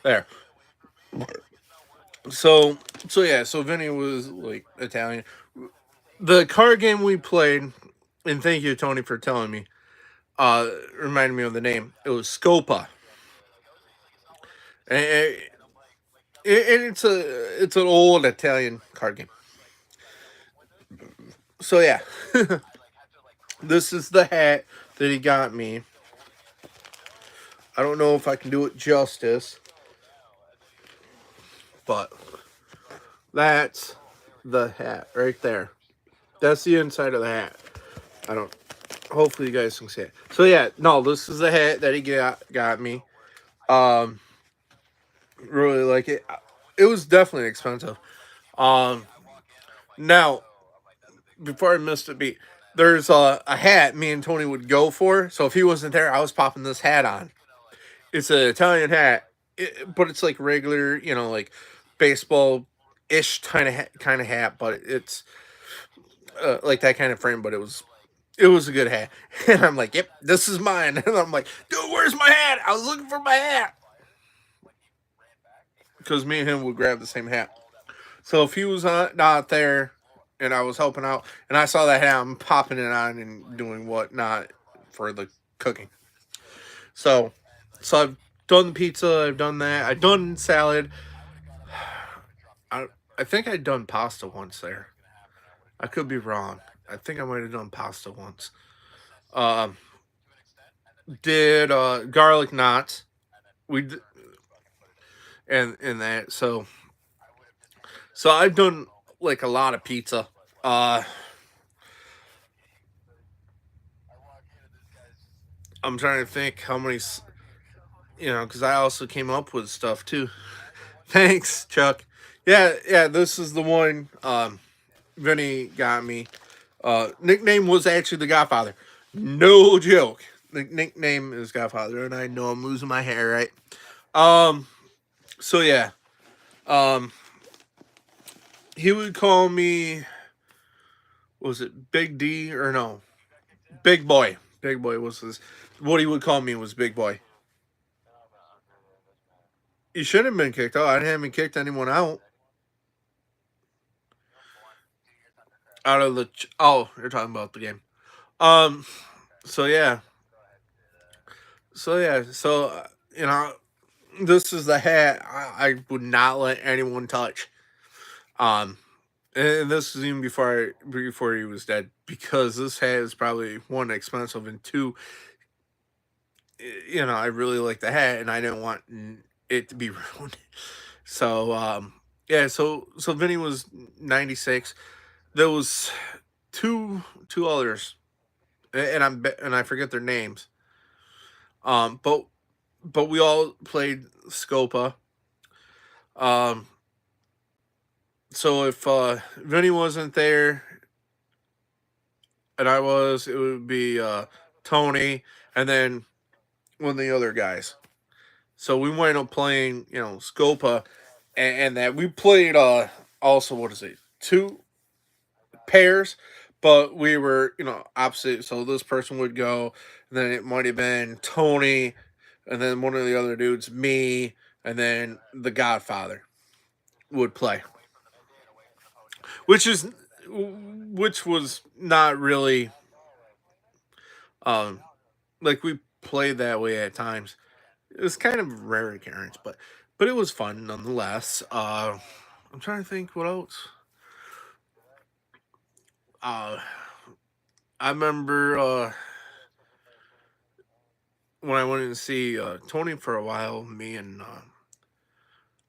there. So so Vinny was like Italian. The card game we played, and thank you Tony for telling me. Reminded me of the name. It was Scopa, and it's an old Italian card game. So yeah, this is the hat that he got me. I don't know if I can do it justice, but that's the hat right there. That's the inside of the hat. I don't. Hopefully you guys can see it. So yeah, no, this is the hat that he got me. Um, really like it. It was definitely expensive. Um, now before I missed a beat, there's a hat me and Tony would go for. So if he wasn't there, I was popping this hat on. It's an Italian hat, but it's like regular, like baseball ish kind of hat, but it's like that kind of frame. But it was a good hat, and I'm like, yep, this is mine. And I'm like, dude, where's my hat? I was looking for my hat because me and him would grab the same hat. So if he was not there, and I was helping out, and I saw that hat, I'm popping it on and doing whatnot for the cooking. So, so I've done pizza. I've done that. I've done salad. I I think I'd done pasta once there. I could be wrong. I think I might have done pasta once. Um, did garlic knots. We d- and that. So I've done like a lot of pizza. Uh, I'm trying to think how many. Because I also came up with stuff too. Thanks, Chuck. Yeah. This is the one. Vinny got me. Nickname was actually the Godfather. No joke. The nickname is Godfather, and I know I'm losing my hair, right? Um. So yeah. Um. He would call me. Was it Big D or no? Big Boy. Big Boy was his. What he would call me was Big Boy. He should have been kicked out. I haven't kicked anyone out of the. Oh, you're talking about the game. Um. So yeah. So this is the hat I would not let anyone touch. Um, and this is even before he was dead because this hat is probably one expensive and two, I really like the hat and I didn't want it to be ruined. So yeah, so Vinny was 96. There was two others, and I forget their names. But we all played Scopa. Um, So if Vinny wasn't there and I was, it would be Tony, and then one of the other guys. So we wind up playing, Scopa, and that we played also, what is it, two pairs, but we were, opposite. So this person would go, and then it might have been Tony, and then one of the other dudes, me, and then the Godfather would play, which is which was not really um like we played that way at times. It was kind of rare occurrence, but it was fun nonetheless. I'm trying to think what else. Uh, I remember when I went to see Tony for a while. Me and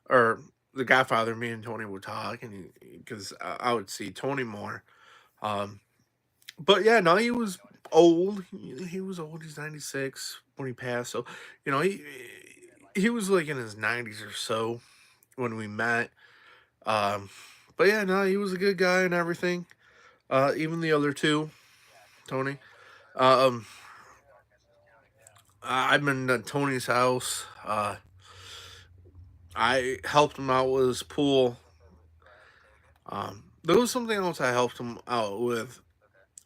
or the Godfather, me and Tony would talk, and because I would see Tony more. Um, but yeah, no, he was old. He was old. He's 96 when he passed. So, you know, he was like in his 90s or so when we met. Um, but yeah, no, he was a good guy and everything. Even the other two, Tony. Um, I've been to Tony's house. I helped him out with his pool. There was something else I helped him out with.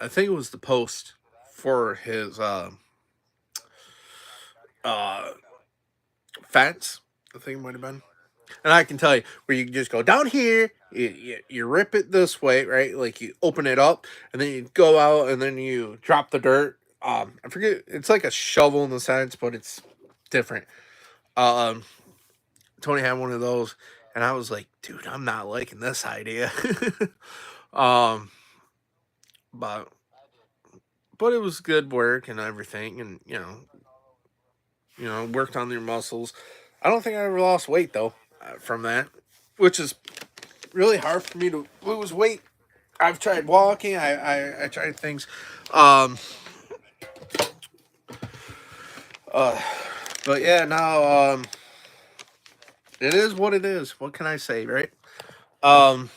I think it was the post for his uh, fence. I think it might have been. And I can tell you where you can just go down here, you rip it this way, right? Like you open it up, and then you go out, and then you drop the dirt. I forget. It's like a shovel in the sense, but it's different. Um, Tony had one of those, and I was like, dude, I'm not liking this idea. um, but but it was good work and everything, and worked on your muscles. I don't think I ever lost weight though from that, which is really hard for me to lose weight. I've tried walking. I tried things, um, uh, but yeah, now it is what it is. What can I say, right? Um,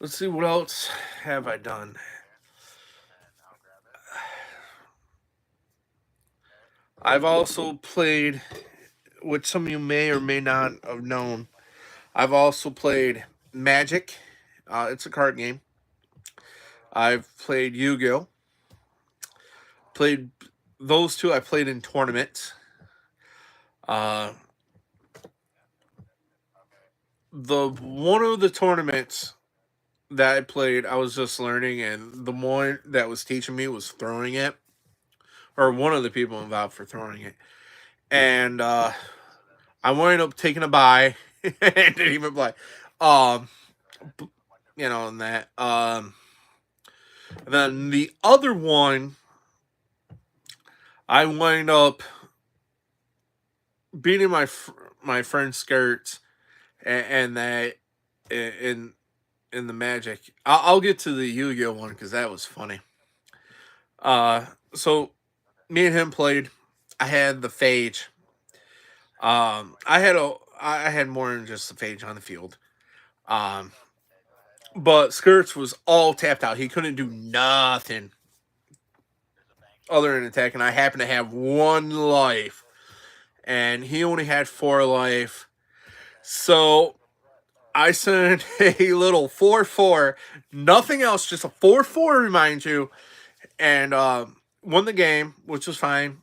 let's see what else have I done. I've also played, which some of you may or may not have known. I've also played Magic. It's a card game. I've played Yu-Gi-Oh. Played those two. I played in tournaments. Uh, the one of the tournaments that I played, I was just learning, and the one that was teaching me was throwing it, or one of the people involved for throwing it, and I wound up taking a buy and didn't even play. Um, and that. And then the other one, I wind up beating my friend's skirts, and that in in the Magic. I'll get to the Yu-Gi-Oh one because that was funny. So me and him played. I had the Phage. I had more than just the Phage on the field. Um, but Skirts was all tapped out. He couldn't do nothing other than attack, and I happened to have one life, and he only had four life. So I sent a little 4-4, nothing else, just a 4-4, remind you, and won the game, which was fine.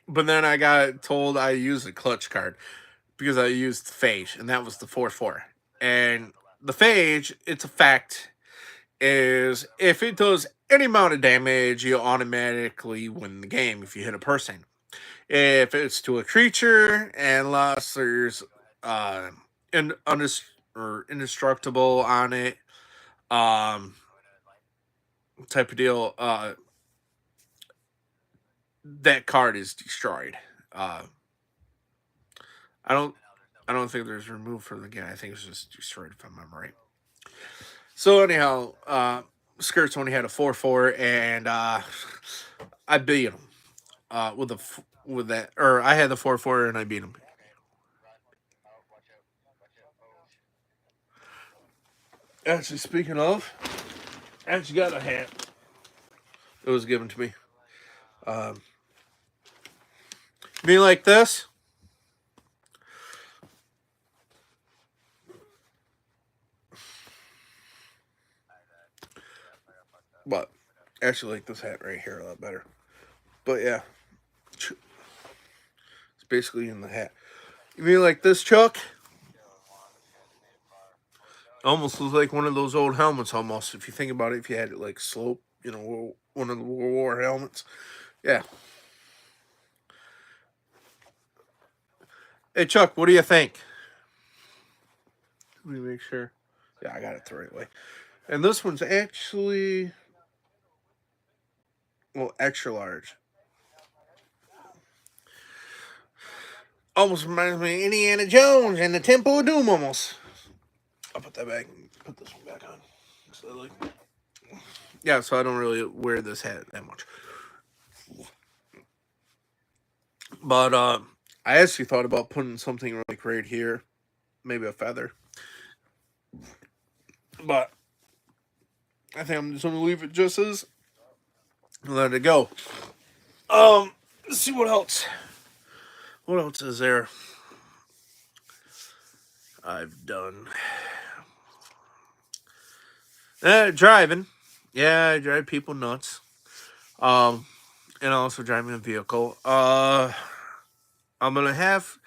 But then I got told I used a clutch card because I used Phage, and that was the 4-4. And the Phage, its effect is if it does any amount of damage, you automatically win the game if you hit a person. If it's to a creature, unless there's uh, or indestructible on it, um, type of deal, that card is destroyed. Uh, I don't I don't think there's removed from the game. I think it's just destroyed if I'm right. So anyhow, Skirts only had a 4-4, and I beat him with that, or I had the 4-4 and I beat him. Actually, speaking of, I actually got a hat. It was given to me. Um, Me like this. But I actually like this hat right here a lot better. But yeah, it's basically in the hat. You mean like this, Chuck? Almost looks like one of those old helmets. Almost, if you think about it, if you had it like slope, one of the World War helmets. Yeah. Hey, Chuck, what do you think? Let me make sure. Yeah, I got it the right way. And this one's actually, well, extra large. Almost reminds me of Indiana Jones and the Temple of Doom almost. I'll put that back. Put this one back on. Slowly. Yeah, so I don't really wear this hat that much. But I actually thought about putting something like right here, maybe a feather. But I think I'm just gonna leave it just as and let it go. Let's see what else. What else is there? I've done driving. Yeah, I drive people nuts. Um, and also driving a vehicle. I'm gonna have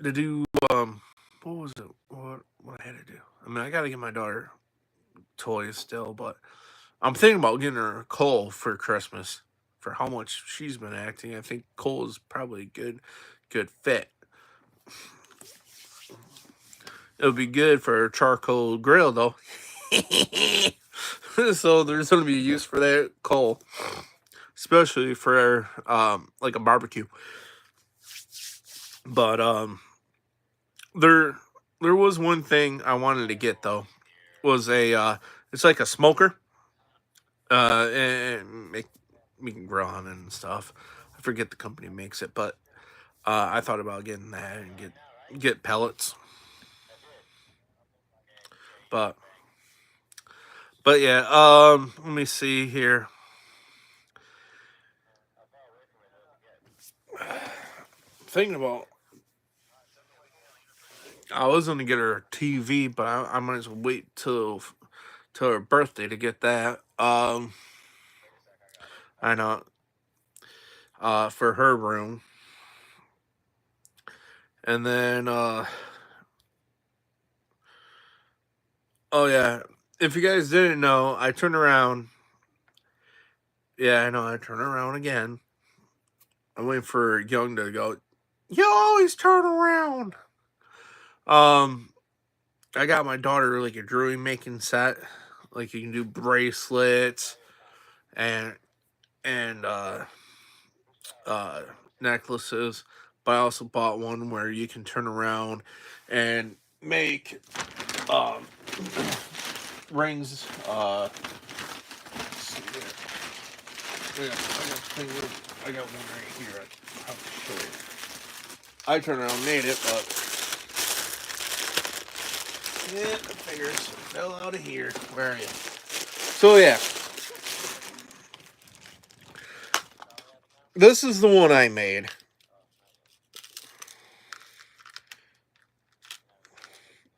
to do what was it? What I had to do? I mean, I gotta get my daughter toys still, but I'm thinking about getting her Cole for Christmas. For how much she's been acting, I think Cole is probably a good fit. It would be good for a charcoal grill though. So there's gonna be use for that coal, especially for like a barbecue. But there there was one thing I wanted to get though, was a it's like a smoker, and we can grill on it and stuff. I forget the company makes it, but I thought about getting that and get pellets. But yeah, let me see here. Thinking about, I was gonna get her a TV, but I might as well wait till her birthday to get that. I know, for her room, and then oh yeah, if you guys didn't know, I turned around. Yeah, I know, I turned around again. I'm waiting for Young to go. You always turn around. Um, I got my daughter like a jewelry making set. Like you can do bracelets and and uh necklaces. But I also bought one where you can turn around and make um rings. Let's see here. I got one right here. I'll show you. I turned around and made it, but yeah, the figures fell out of here. Where are you? So yeah, this is the one I made.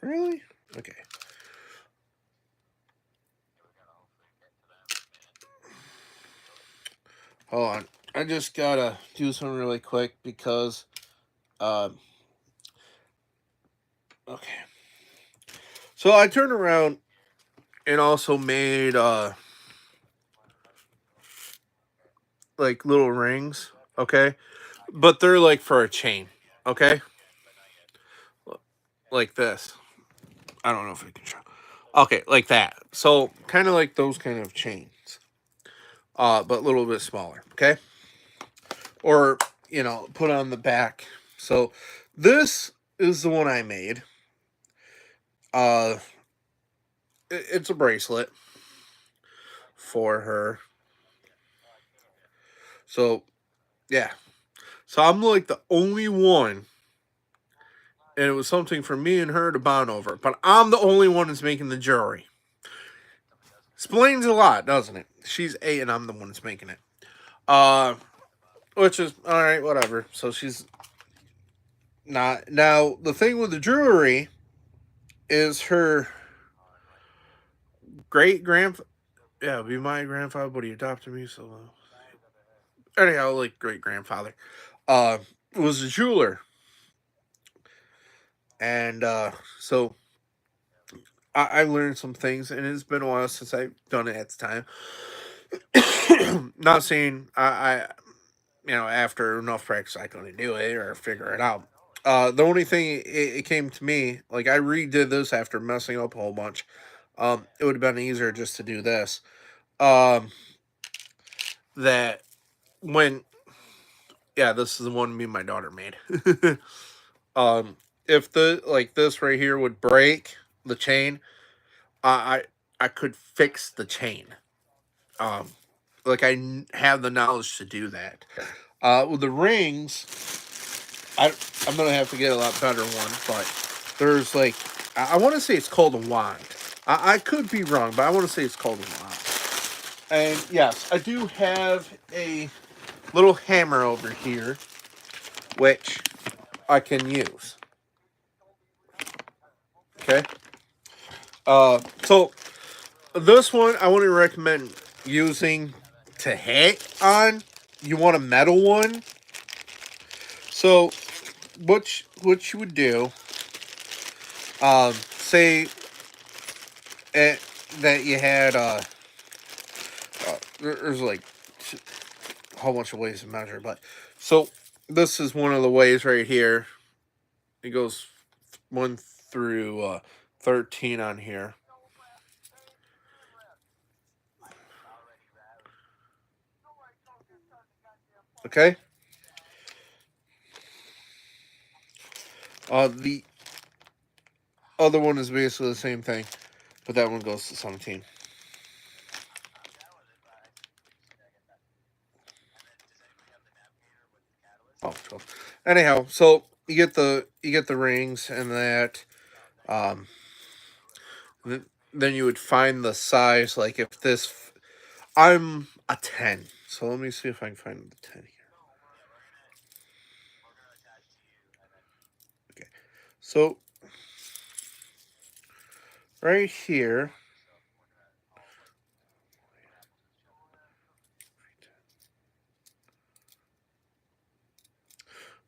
Really? Okay. Hold on. I just gotta do something really quick because um okay. So I turned around and also made like little rings, okay? But they're like for a chain, okay? Like this. I don't know if I can show. Okay, like that. So kind of like those kind of chains. But a little bit smaller, okay? Or, put on the back. So this is the one I made. Uh it's a bracelet for her. So, yeah. So I'm like the only one and it was something for me and her to bond over. But I'm the only one that's making the jewelry. Explains a lot, doesn't it? She's 8 and I'm the one that's making it. Uh, which is all right, whatever. So she's not now. The thing with the jewelry is her great grandfather. Yeah, be my grandfather, but he adopted me. So anyhow, like great grandfather, uh, was a jeweler, and so I learned some things, and it's been a while since I've done it at the time. Not saying after enough practice I couldn't do it or figure it out. The only thing it came to me, like I redid this after messing up a whole bunch. It would have been easier just to do this. Um, that when this is the one me and my daughter made. um, if the like this right here would break the chain, I I could fix the chain. Um, like have the knowledge to do that. With the rings, I I'm gonna have to get a lot better one, but there's like I want to say it's called a wand. I could be wrong, but I want to say it's called a wand. And yes, I do have a little hammer over here, which I can use. Okay. So this one I wouldn't recommend using to hit on. You want a metal one. So what you would do, say that you had there's like a whole bunch of ways to measure, but so this is one of the ways right here. It goes 1 through 13 on here. Okay. The other one is basically the same thing, but that one goes to 17. Oh, 12. Anyhow, so you get the rings and that. Um, then you would find the size. Like if this, I'm a 10. So let me see if I can find the 10 here. Okay. So right here.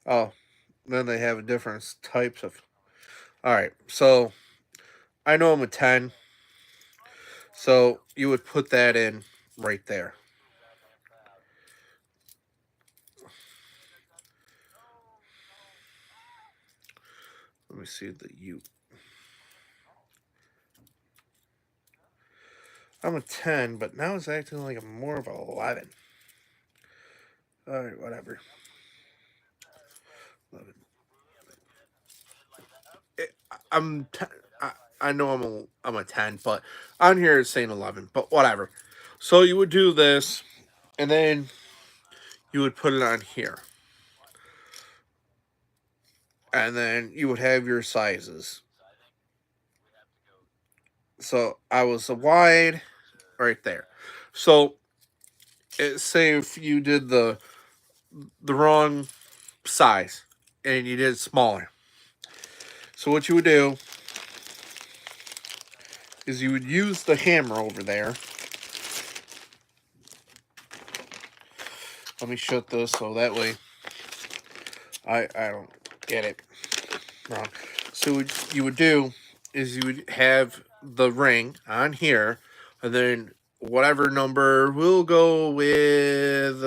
Oh, then they have different types of. All right. So I know I'm a 10. So you would put that in right there. Let me see the U. I'm a 10, but now it's acting like I'm more of a 11. All right, whatever. 11. It, I'm. I know I'm a 10, but on here it's saying 11. But whatever. So you would do this, and then you would put it on here, and then you would have your sizes. So I was a wide right there. So say if you did the wrong size and you did it smaller. So what you would do is you would use the hammer over there. Let me shut this so that way I don't get it wrong. So what you would do is you would have the ring on here, and then whatever number we'll go with.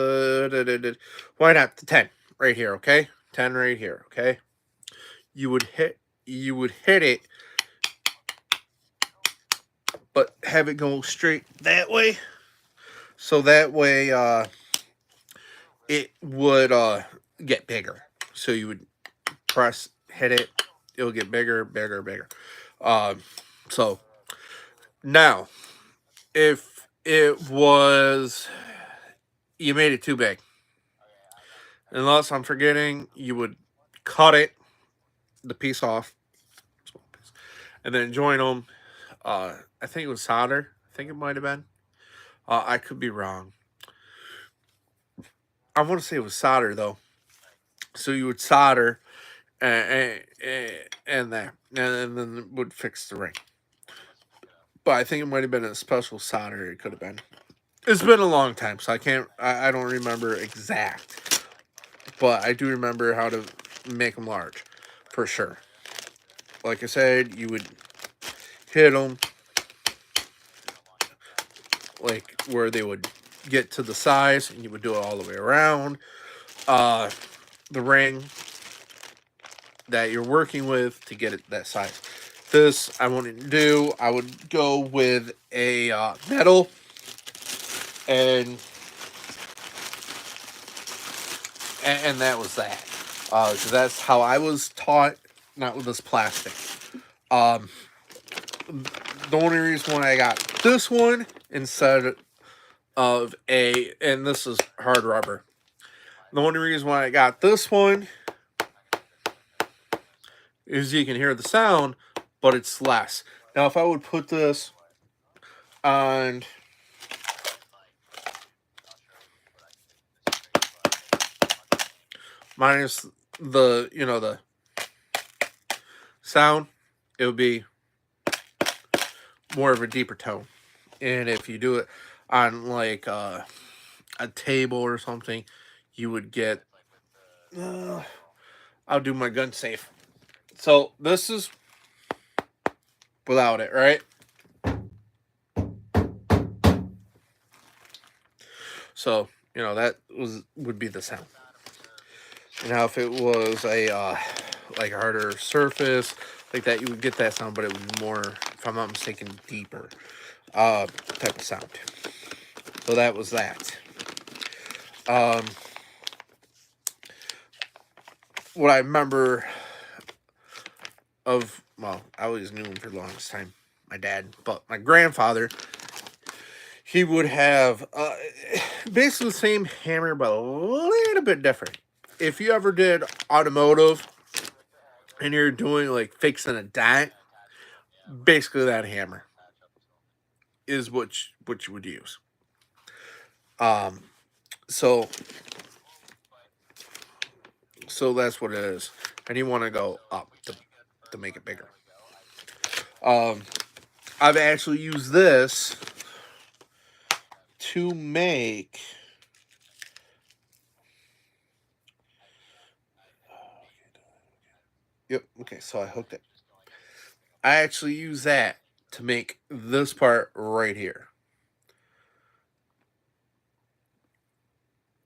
Why not the 10 right here? Okay, 10 right here. Okay, you would hit it, but have it go straight that way. So that way, it would get bigger. So you would hit it, it'll get bigger, bigger, bigger. Um, so now, if it was you made it too big, unless I'm forgetting, you would cut it the piece off, and then join them. I think it was solder. I think it might have been. I could be wrong. I want to say it was solder though. So you would solder and that, and then it would fix the ring. But I think it might have been a special solder. It could have been. It's been a long time, so I can't. I don't remember exact, but I do remember how to make them large, for sure. Like I said, you would hit them like where they would get to the size, and you would do it all the way around. The ring that you're working with to get it that size. This I wouldn't do. I would go with a metal, and that was that. So that's how I was taught, not with this plastic. Um, the only reason why I got this one instead of and this is hard rubber. The only reason why I got this one is you can hear the sound, but it's less. Now, if I would put this on minus the the sound, it would be more of a deeper tone. And if you do it on like a table or something, you would get. I'll do my gun safe. So this is without it, right? So that would be the sound. Now, if it was a like a harder surface like that, you would get that sound, but it would be more, if I'm not mistaken, deeper type of sound. So that was that. What I remember of, well, I always knew him for the longest time, my dad, but my grandfather, he would have basically the same hammer, but a little bit different. If you ever did automotive and you're doing like fixing a dent, basically that hammer is what you would use. So that's what it is, and you want to go up to make it bigger. I've actually used this to make. Yep. Okay. So I hooked it. I actually use that to make this part right here.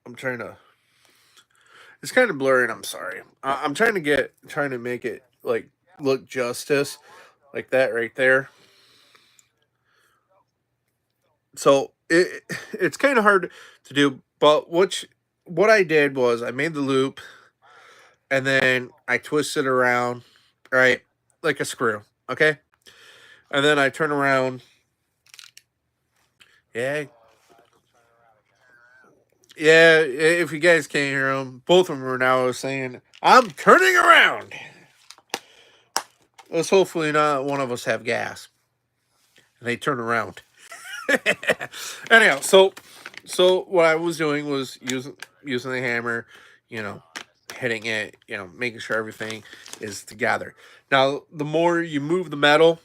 I'm trying to. It's kind of blurry, and I'm sorry. I'm trying to make it like look justice, like that right there. So it's kind of hard to do, but what I did was I made the loop, and then I twisted around, right, like a screw. Okay, and then I turn around. Yeah, yeah. If you guys can't hear them, both of them are now saying, "I'm turning around." Let's hopefully not one of us have gas, and they turn around. Anyhow, so what I was doing was using the hammer, you know, hitting it, making sure everything is together. Now, the more you move the metal,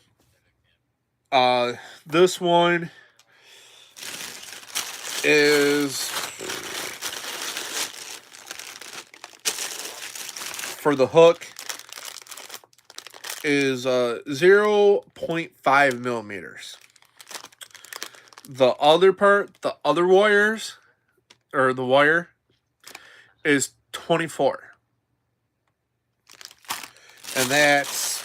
this one is for the hook is 0.5 millimeters. The other part, the other wires, or the wire, is 24. And that's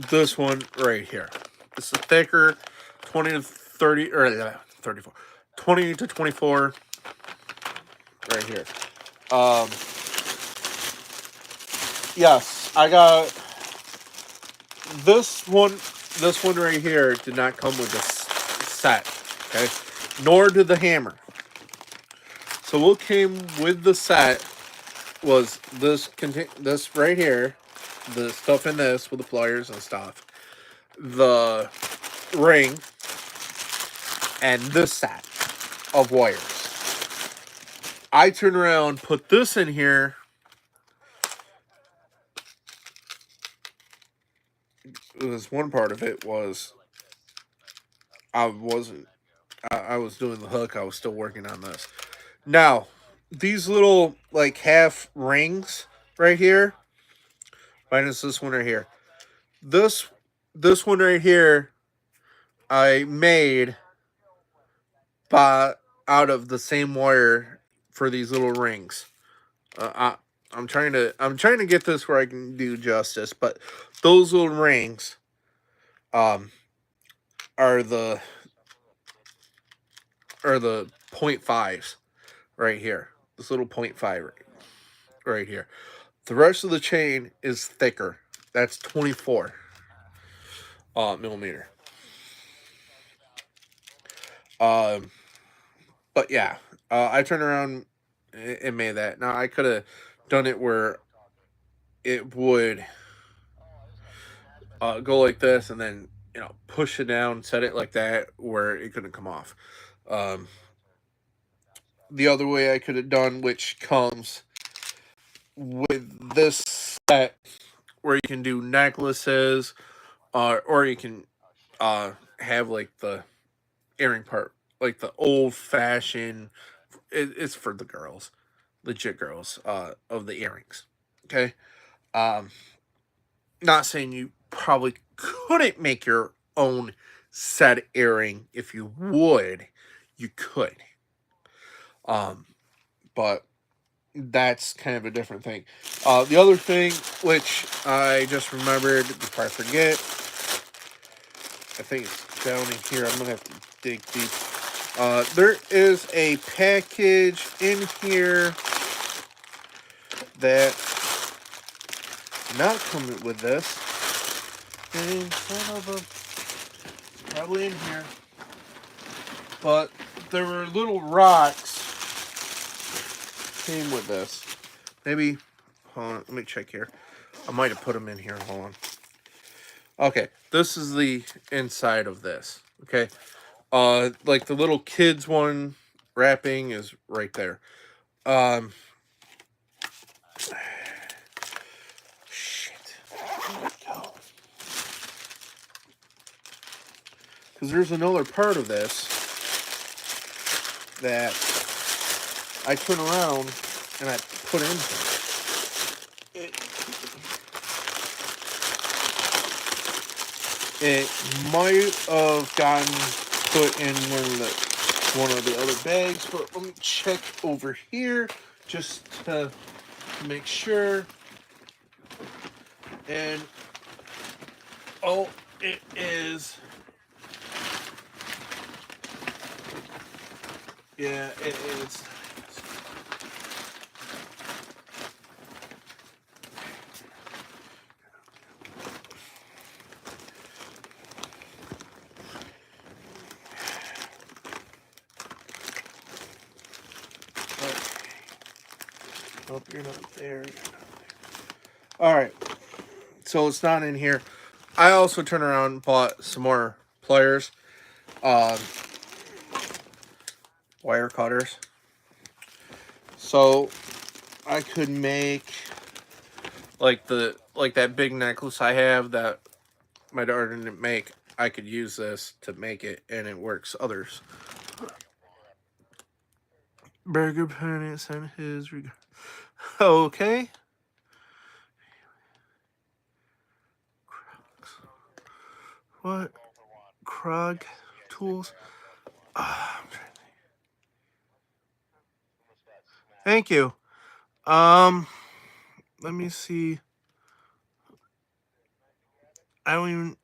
this one right here. It's a thicker 20 to 30, or 34, 20 to 24 right here. Yes, I got this one. This one right here did not come with this set, okay? Nor did the hammer. So what came with the set was this right here, the stuff in this with the pliers and stuff, the ring, and this set of wires. I turned around, put this in here. This one part of it was I wasn't. I was doing the hook. I was still working on this. Now, these little like half rings right here, minus this one right here. This this one right here, I made by out of the same wire for these little rings. I'm trying to get this where I can do justice, but those little rings, um, are the point fives right here. This little 0.5 right here. The rest of the chain is thicker. That's 24 millimeter. Um, but yeah, I turned around and made that. Now I could have done it where it would go like this, and then push it down, set it like that, where it couldn't come off. Um, the other way I could have done, which comes with this set, where you can do necklaces, or you can have like the earring part, like the old fashioned. It's for the girls, legit girls, of the earrings. Okay, um, not saying you probably couldn't make your own set earring. If you would, you could. Um, but that's kind of a different thing. The other thing, which I just remembered before I forget, I think it's down in here. I'm gonna have to dig deep. There is a package in here that not coming with this. And son of a, probably in here. But there were little rocks came with this. Maybe, hold on, let me check here. I might have put them in here. Hold on. Okay, this is the inside of this. Okay, like the little kids one wrapping is right there. Shit. There we go. Because there's another part of this that I turn around and I put in here. It might have gotten put in one of the other bags, but let me check over here just to make sure. And oh, it is. Yeah, it is. Oh, you're not there. All right, so it's not in here. I also turned around and bought some more pliers, wire cutters, so I could make like that big necklace I have that my daughter didn't make. I could use this to make it, and it works. Others. Burger Pants and his okay. What? Krog tools. Thank you. Let me see. I don't even.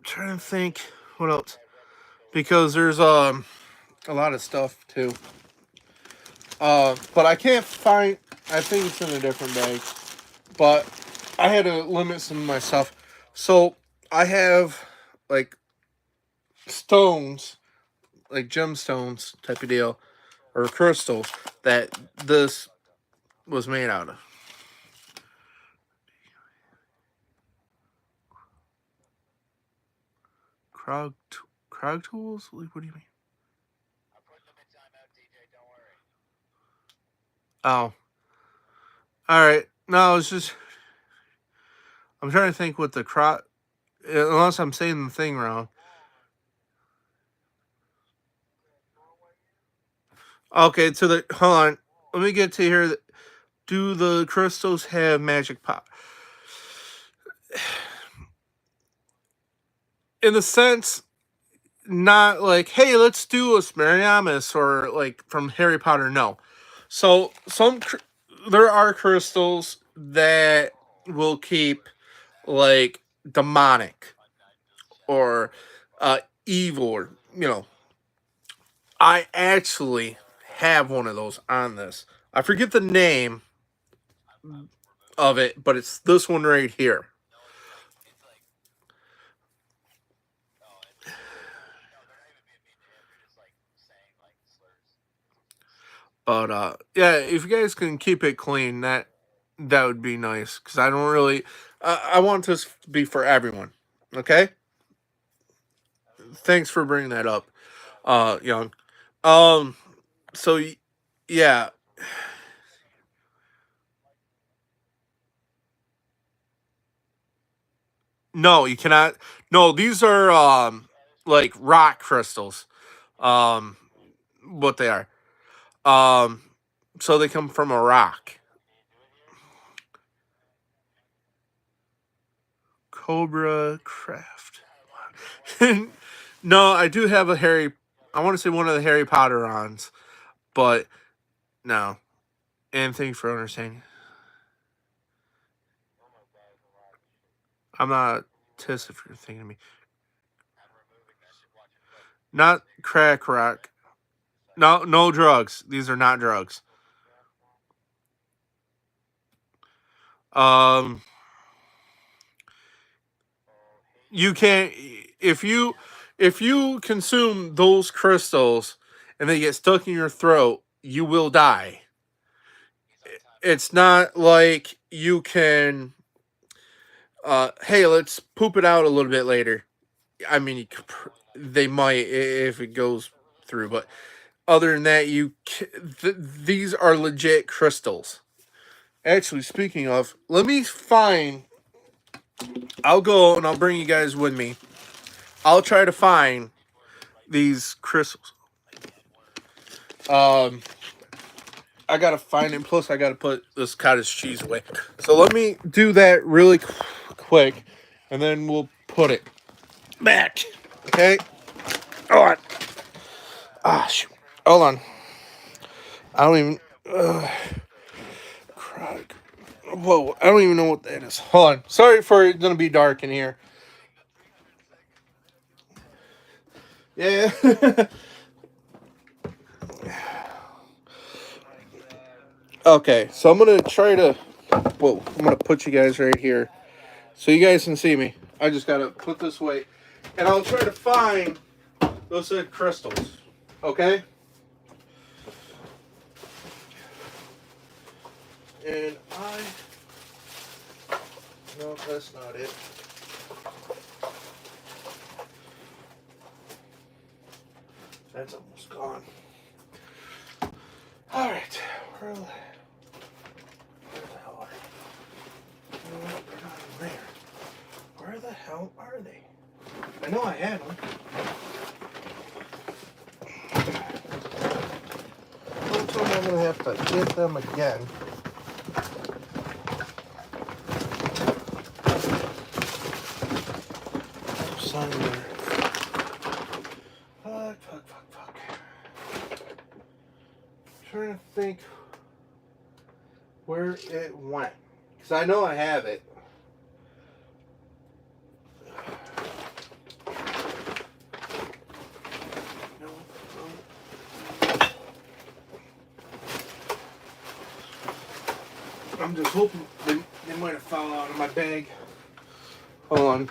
Trying to think what else, because there's a lot of stuff too. But I can't find. I think it's in a different bag. But I had to limit some of my stuff. So I have like stones, like gemstones type of deal, or crystals that this was made out of. Krog, Krog tools? Like, what do you mean? Oh, all right. No, it's just I'm trying to think what the Krog. Unless I'm saying the thing wrong. Okay, so the hold on. Let me get to here. Do the crystals have magic power? In the sense, not like, hey, let's do a Smeriamus or like from Harry Potter. No. So there are crystals that will keep like demonic or evil, or I actually have one of those on this. I forget the name of it, but it's this one right here. But yeah, if you guys can keep it clean, that would be nice because I don't really. I want this to be for everyone. Okay. Thanks for bringing that up, Young. Um. So yeah. No, you cannot. No, these are like rock crystals. Um, what they are. Um, so they come from a rock. Cobra Craft. No, I do have a Harry. I want to say one of the Harry Potter ons, but no. And thanks for understanding. I'm not tis if you're thinking of me. Not crack rock. No, no drugs. These are not drugs. Um, you can't if you consume those crystals and they get stuck in your throat, you will die. It's not like you can hey, let's poop it out a little bit later. I mean, they might if it goes through, but other than that, these are legit crystals. Actually, speaking of, let me find. I'll go and I'll bring you guys with me. I'll try to find these crystals. Um, I gotta find it. Plus, I gotta put this cottage cheese away. So let me do that really quick, and then we'll put it back. Okay. Hold on. Ah, shoot. Hold on. I don't even. Crud. Whoa! I don't even know what that is. Hold on. Sorry for it gonna be dark in here. Yeah. Okay, so I'm gonna try to. Whoa! I'm gonna put you guys right here so you guys can see me. I just gotta put this away, and I'll try to find those crystals. Okay. And no, that's not it. That's almost gone. All right. Where the hell are they? No, they're not in there. Where the hell are they? I know I had them. Don't tell me I'm gonna have to get them again. Somewhere. Fuck. I'm trying to think where it went. Because I know I have it. No. I'm just hoping They might have fallen out of my bag. Hold on.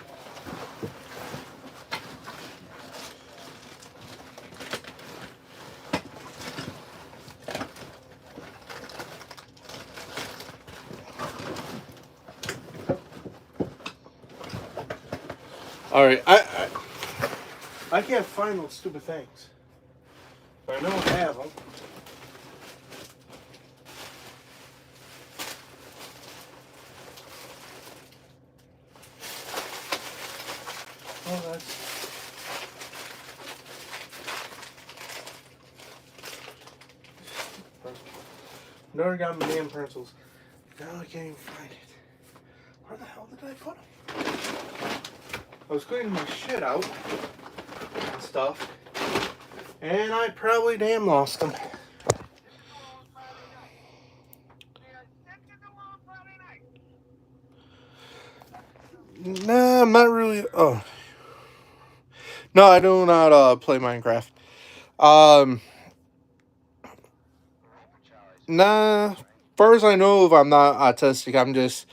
All right, I can't find those stupid things. But I know I have them. Oh, that's... Never got my damn pencils. Now I can't even find it. Where the hell did I put them? I was cleaning my shit out and stuff, and I probably damn lost them. Nah, I'm not really. Oh, no, I do not play Minecraft. Nah. First, I know if I'm not autistic, I'm just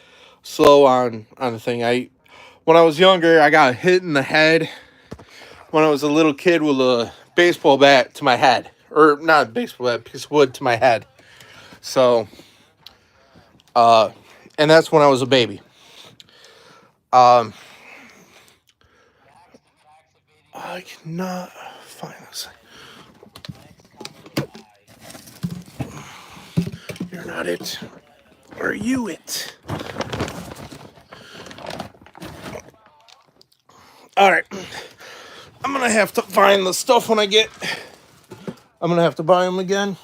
slow on the thing. When I was younger, I got hit in the head when I was a little kid with a baseball bat to my head, or not a baseball bat, piece of wood to my head. So, and that's when I was a baby. I cannot find this. You're not it. Are you it? Alright. I'm gonna have to find the stuff when I get... I'm gonna have to buy them again.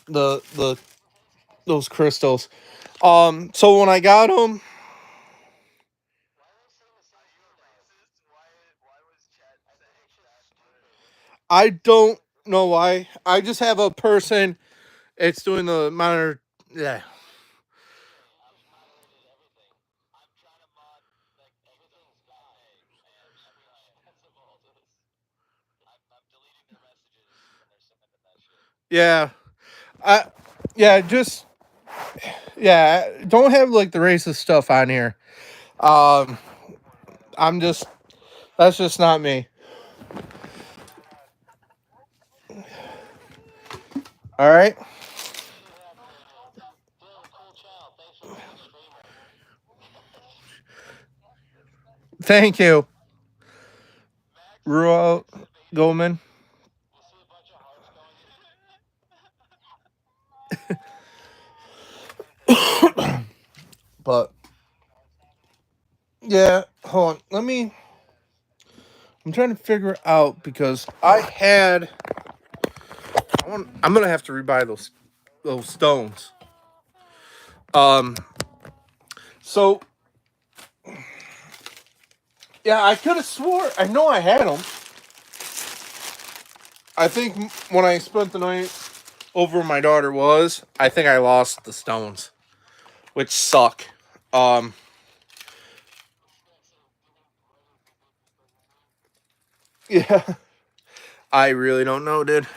Those crystals. So when I got them... I don't know why. I just have a person... It's doing the monitor... Yeah. Yeah. I... Yeah, just... Yeah, don't have like the racist stuff on here. Um, I'm just... That's just not me. Alright? Thank you, Ruel Goldman. But yeah, hold on. I'm trying to figure out because I'm gonna have to rebuy those stones. Um. So yeah, I could have swore I know I had them. I think when I spent the night over where my daughter was, I think I lost the stones, which suck. Um. Yeah. I really don't know, dude.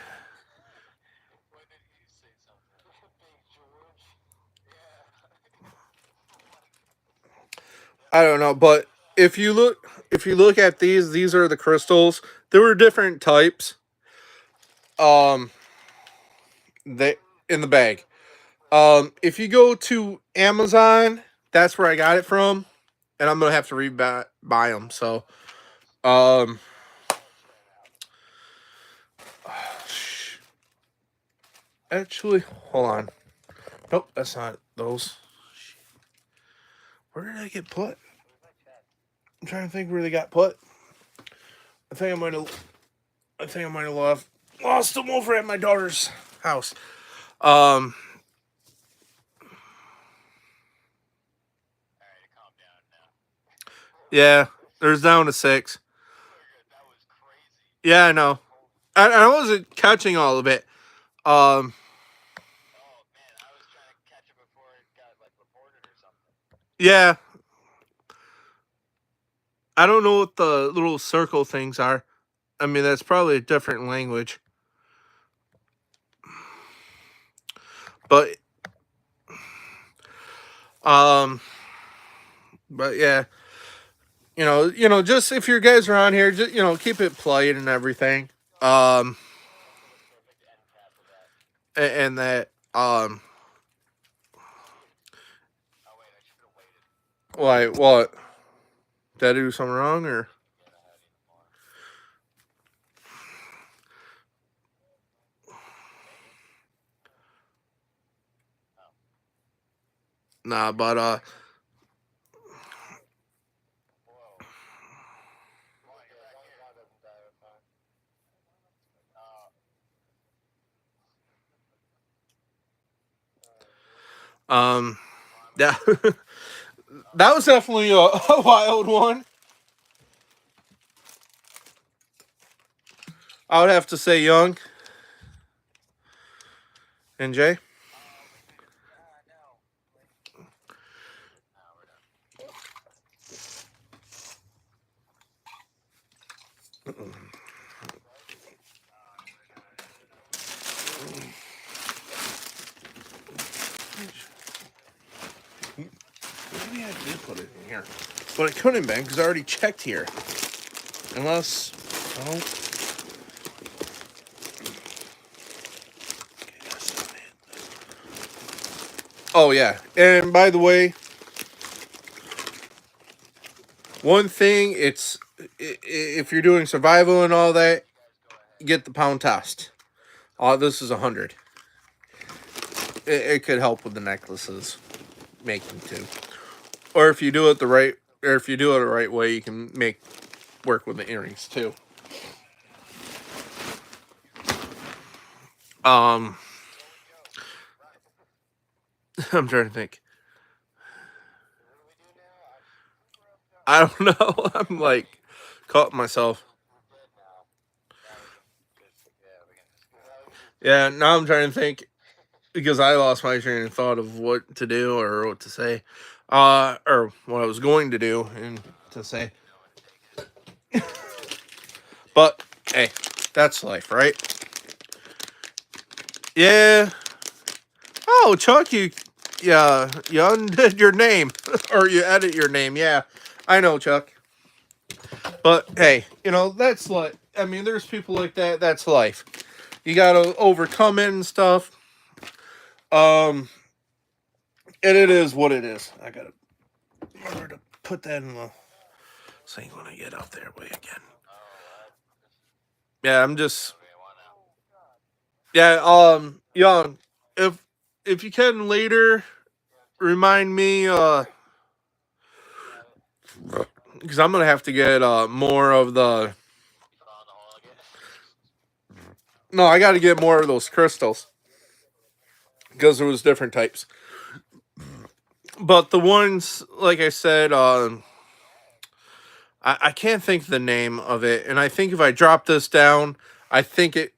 I don't know, but if you look at these are the crystals. There were different types. Um, they in the bag. If you go to Amazon, that's where I got it from, and I'm gonna have to buy them. So, um, actually, hold on. Nope, that's not those. Where did I get put? I'm trying to think where they got put. I think I might have. I think I might have lost them over at my daughter's house. Um, yeah, there's down to 6. Yeah, I know. I wasn't catching all of it. Um, yeah, I don't know what the little circle things are. I mean, that's probably a different language. But Um, but yeah, just if your guys are on here, just keep it polite and everything. Um, and that why what did I do something wrong or nah? But um, yeah, that was definitely a wild one. I would have to say Young and Jay. Maybe I did put it in here, but it couldn't have been because I already checked here. Unless, oh, oh yeah. And by the way, one thing it's if you're doing survival and all that, get the pound tossed. This is 100. It could help with the necklaces making too. Or if you do it the right, or if you do it the right way, you can make work with the earrings too. Um, I'm trying to think. I don't know. I'm like caught myself. Yeah, now I'm trying to think because I lost my train of thought of what to do or what to say, or what I was going to do and to say. But hey, that's life, right? Yeah. Oh, Chuck, you undid your name or you edit your name. Yeah, I know, Chuck. But hey, that's like. I mean, there's people like that. That's life. You gotta overcome it and stuff. Um, and it is what it is. I gotta remember to put that in the thing when I get up there way again. Yeah, I'm just. Yeah, young. If you can later remind me, because I'm gonna have to get more of the. No, I got to get more of those crystals because there was different types. But the ones, like I said, I can't think the name of it, and I think if I drop this down, I think it.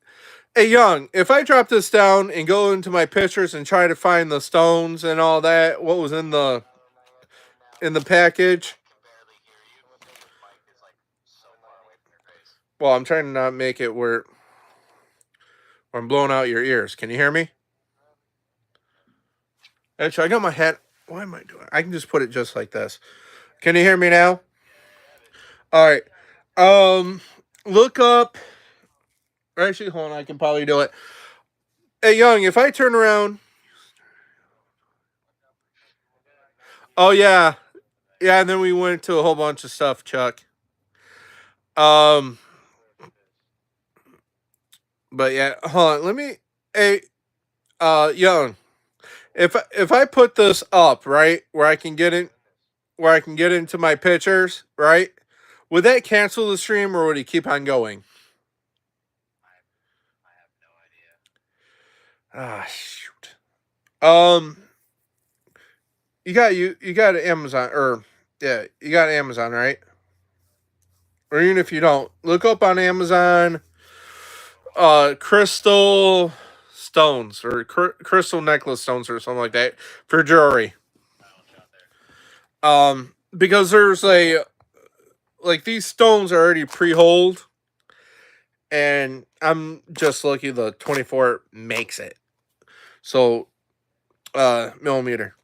Hey, Young, if I drop this down and go into my pictures and try to find the stones and all that, what was in the package? Well, I'm trying to not make it where I'm blowing out your ears. Can you hear me? Actually, I got my head. Why am I doing? I can just put it just like this. Can you hear me now? All right. Um, look up. Actually, hold on. I can probably do it. Hey, Young, if I turn around. Oh yeah, yeah. And then we went to a whole bunch of stuff, Chuck. Um, but yeah, hold on. Let me. Hey, Young. If I put this up right where I can get into my pictures, right? Would that cancel the stream or would it keep on going? Ah, shoot. Um, you got Amazon or yeah, you got Amazon, right? Or even if you don't, look up on Amazon, crystal stones or crystal necklace stones or something like that for jewelry. Because there's like these stones are already pre-holed, and I'm just lucky the 24 makes it. So, millimeter.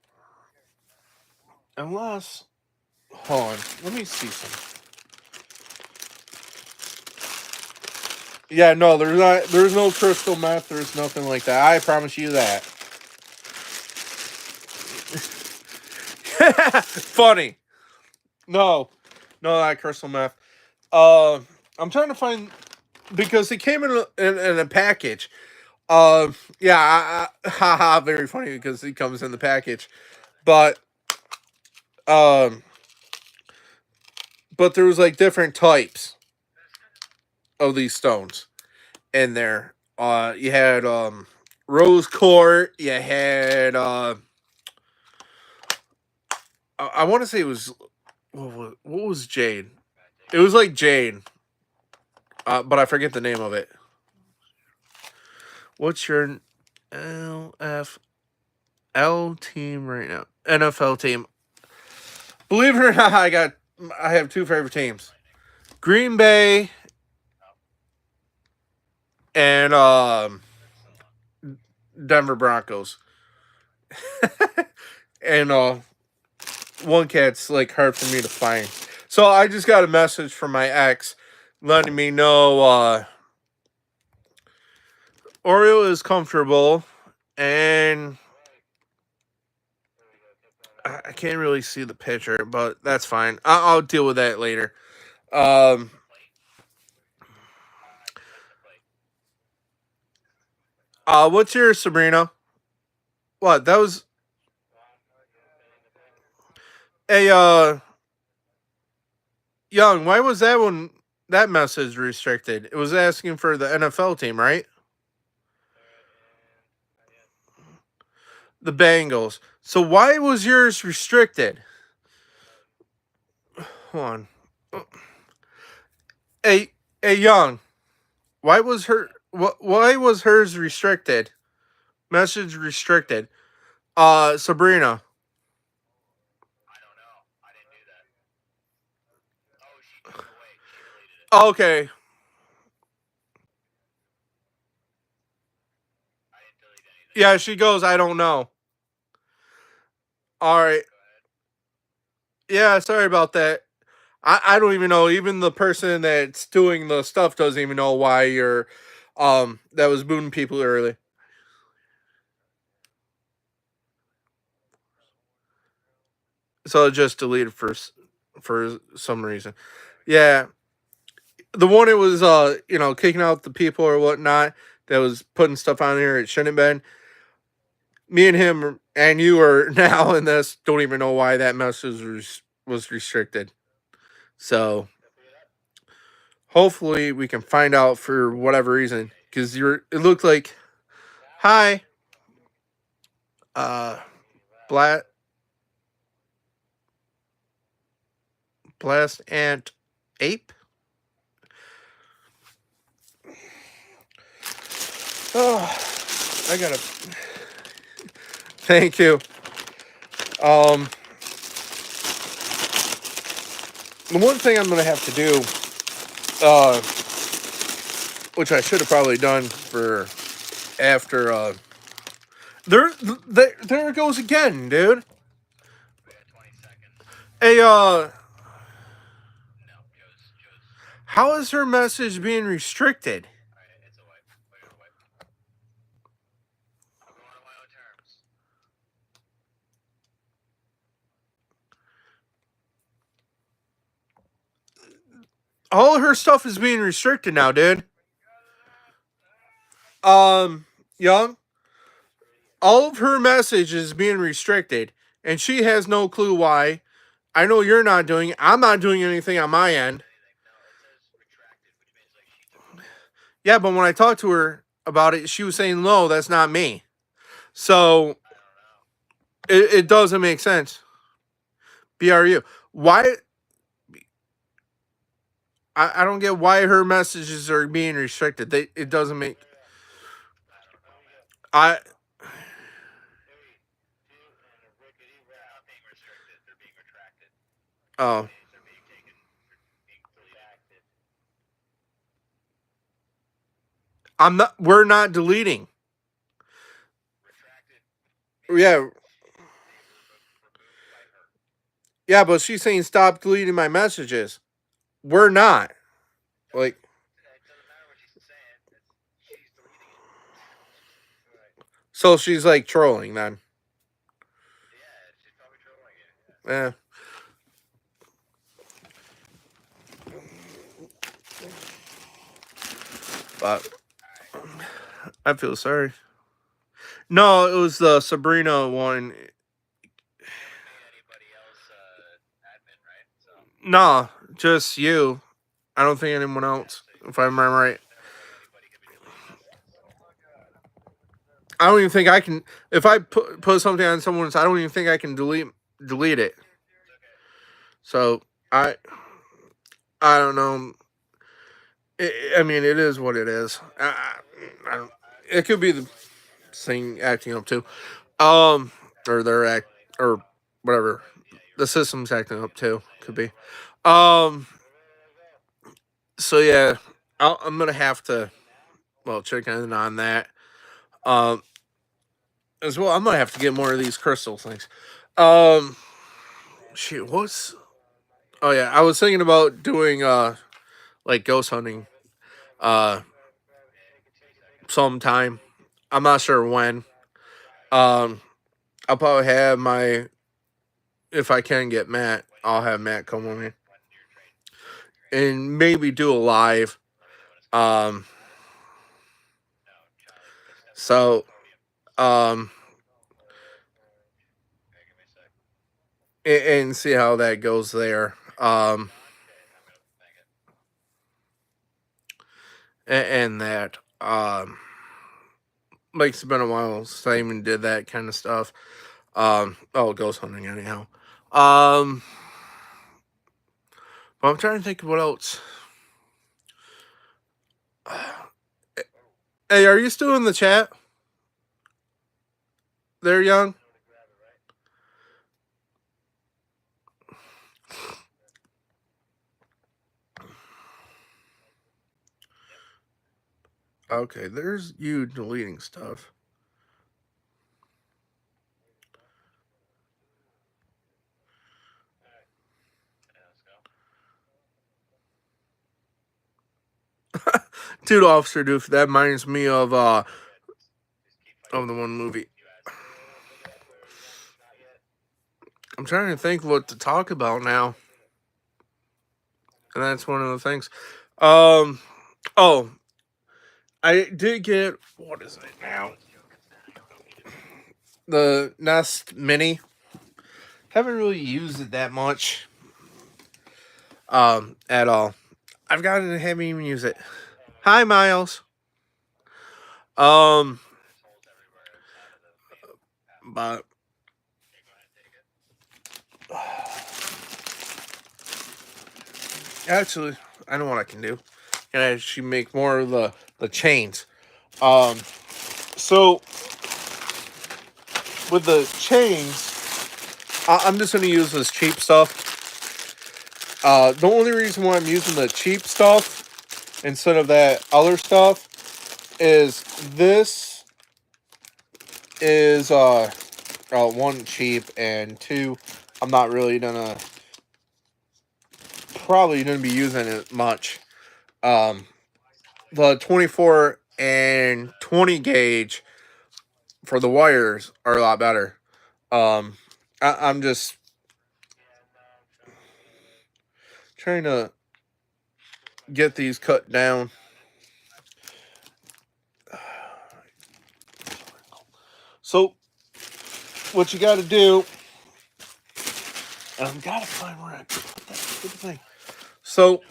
Unless, hold on, let me see some. Yeah, no, there's not. There's no crystal meth. There's nothing like that. I promise you that. Funny. No, no, not crystal meth. Uh, I'm trying to find because it came in a package. Yeah, haha, very funny because it comes in the package, but um, but there was like different types of these stones in there. You had rose court. You had I want to say it was what was jade. It was like jade, but I forget the name of it. What's your LFL team right now? NFL team. Believe it or not, I have two favorite teams: Green Bay and Denver Broncos. And one cat's like hard for me to find. So I just got a message from my ex letting me know Oreo is comfortable and I can't really see the picture, but that's fine. I'll deal with that later. Um, what's your Sabrina? What that was a young. Why was that one? That message restricted. It was asking for the NFL team, right? The Bengals. So why was yours restricted? Hold on. A young. Why was hers restricted? Message restricted. Sabrina. Okay. Yeah, she goes, I don't know. All right. Yeah, sorry about that. I don't even know. Even the person that's doing the stuff doesn't even know why you're that was booting people early. So it just deleted for some reason. Yeah. The one it was kicking out the people or whatnot that was putting stuff on here it shouldn't have been. Me and him and you are now in this don't even know why that message was restricted. So hopefully we can find out for whatever reason because it looked like hi uh blat blast ant ape. Oh, I gotta thank you. Um, the one thing I'm gonna have to do, uh, which I should have probably done for after there it goes again, dude. Hey, how is her message being restricted? All her stuff is being restricted now, dude. Um, young, all of her message is being restricted, and she has no clue why. I know you're not doing it. I'm not doing anything on my end. Yeah, but when I talked to her about it, she was saying, no, that's not me. So it doesn't make sense. BRU. Why? I don't get why her messages are being restricted. It doesn't make. I. Oh. I'm not. We're not deleting. Yeah. Yeah, but she's saying stop deleting my messages. We're not. Like, so she's like trolling then. Yeah. But I feel sorry. No, it was the Sabrina one. No, just you. I don't think anyone else, if I remember right. I don't even think I can. If I put something on someone's, I don't even think I can delete it. So I I don't know. I mean, it is what it is. I don't. It could be the thing acting up too. Um, or their act or whatever. The system's acting up too. Could be. Um. So yeah, I'm gonna have to check in on that. Um. As well, I'm gonna have to get more of these crystal things. Um. Shoot, what's? Oh yeah, I was thinking about doing like ghost hunting uh sometime. I'm not sure when. Um. I'll probably have my if I can get Matt, I'll have Matt come with me and maybe do a live. Um, so um, and see how that goes there. And that like it's been a while since I even did that kind of stuff. Ghost hunting anyhow. Um, but I'm trying to think of what else. Hey, are you still in the chat? There, young. Okay, there's you deleting stuff. Dude, Officer Doof. That reminds me of the one movie. I'm trying to think what to talk about now, and that's one of the things. Um, oh, I did get what is it now? The Nest Mini. Haven't really used it that much. At all. I've got it and haven't even used it. Hi, Miles. Um, but actually, I know what I can do. Can actually make more of the chains. Um, so with the chains, I'm just gonna use this cheap stuff. The only reason why I'm using the cheap stuff instead of that other stuff is this is one cheap and two I'm not really probably gonna be using it much. Um, the 24 and 20 gauge for the wires are a lot better. Um, I'm just trying to get these cut down. So what you got to do, and I've got to find where I put that stupid thing. So,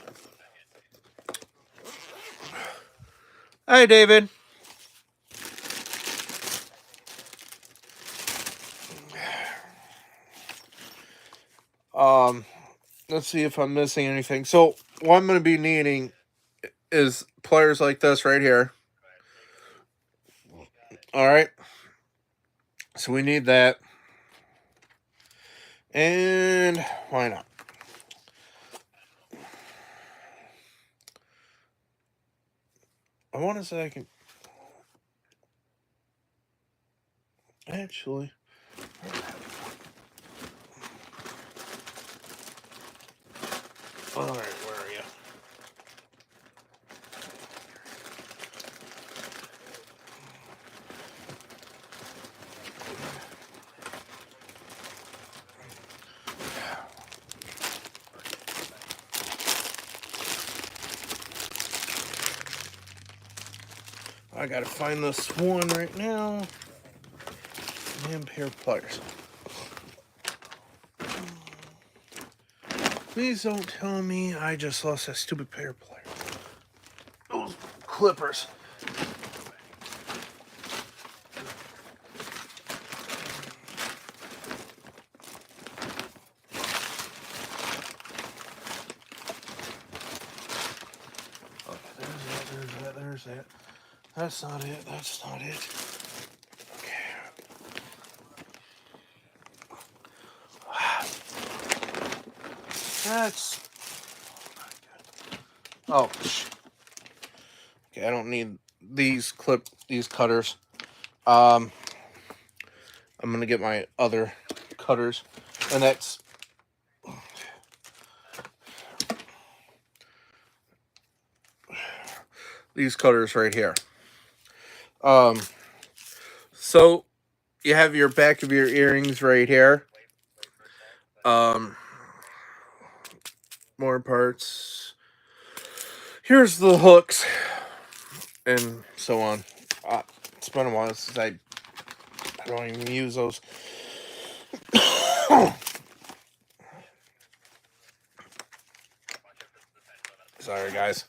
hey David. Um, let's see if I'm missing anything. So what I'm going to be needing is pliers like this right here. All right. So we need that. And why not? I want to say I can. Actually. All right, where are you? I gotta find this one right now. And pair of pliers. Please don't tell me I just lost that stupid pair of pliers. Those clippers. Okay, there's that. That's not it. That's not it. Okay. That's. Oh. Okay, I don't need these cutters. I'm gonna get my other cutters, and that's these cutters right here. So you have your back of your earrings right here. More parts. Here's the hooks, and so on. It's been a while since I don't even use those. Sorry, guys.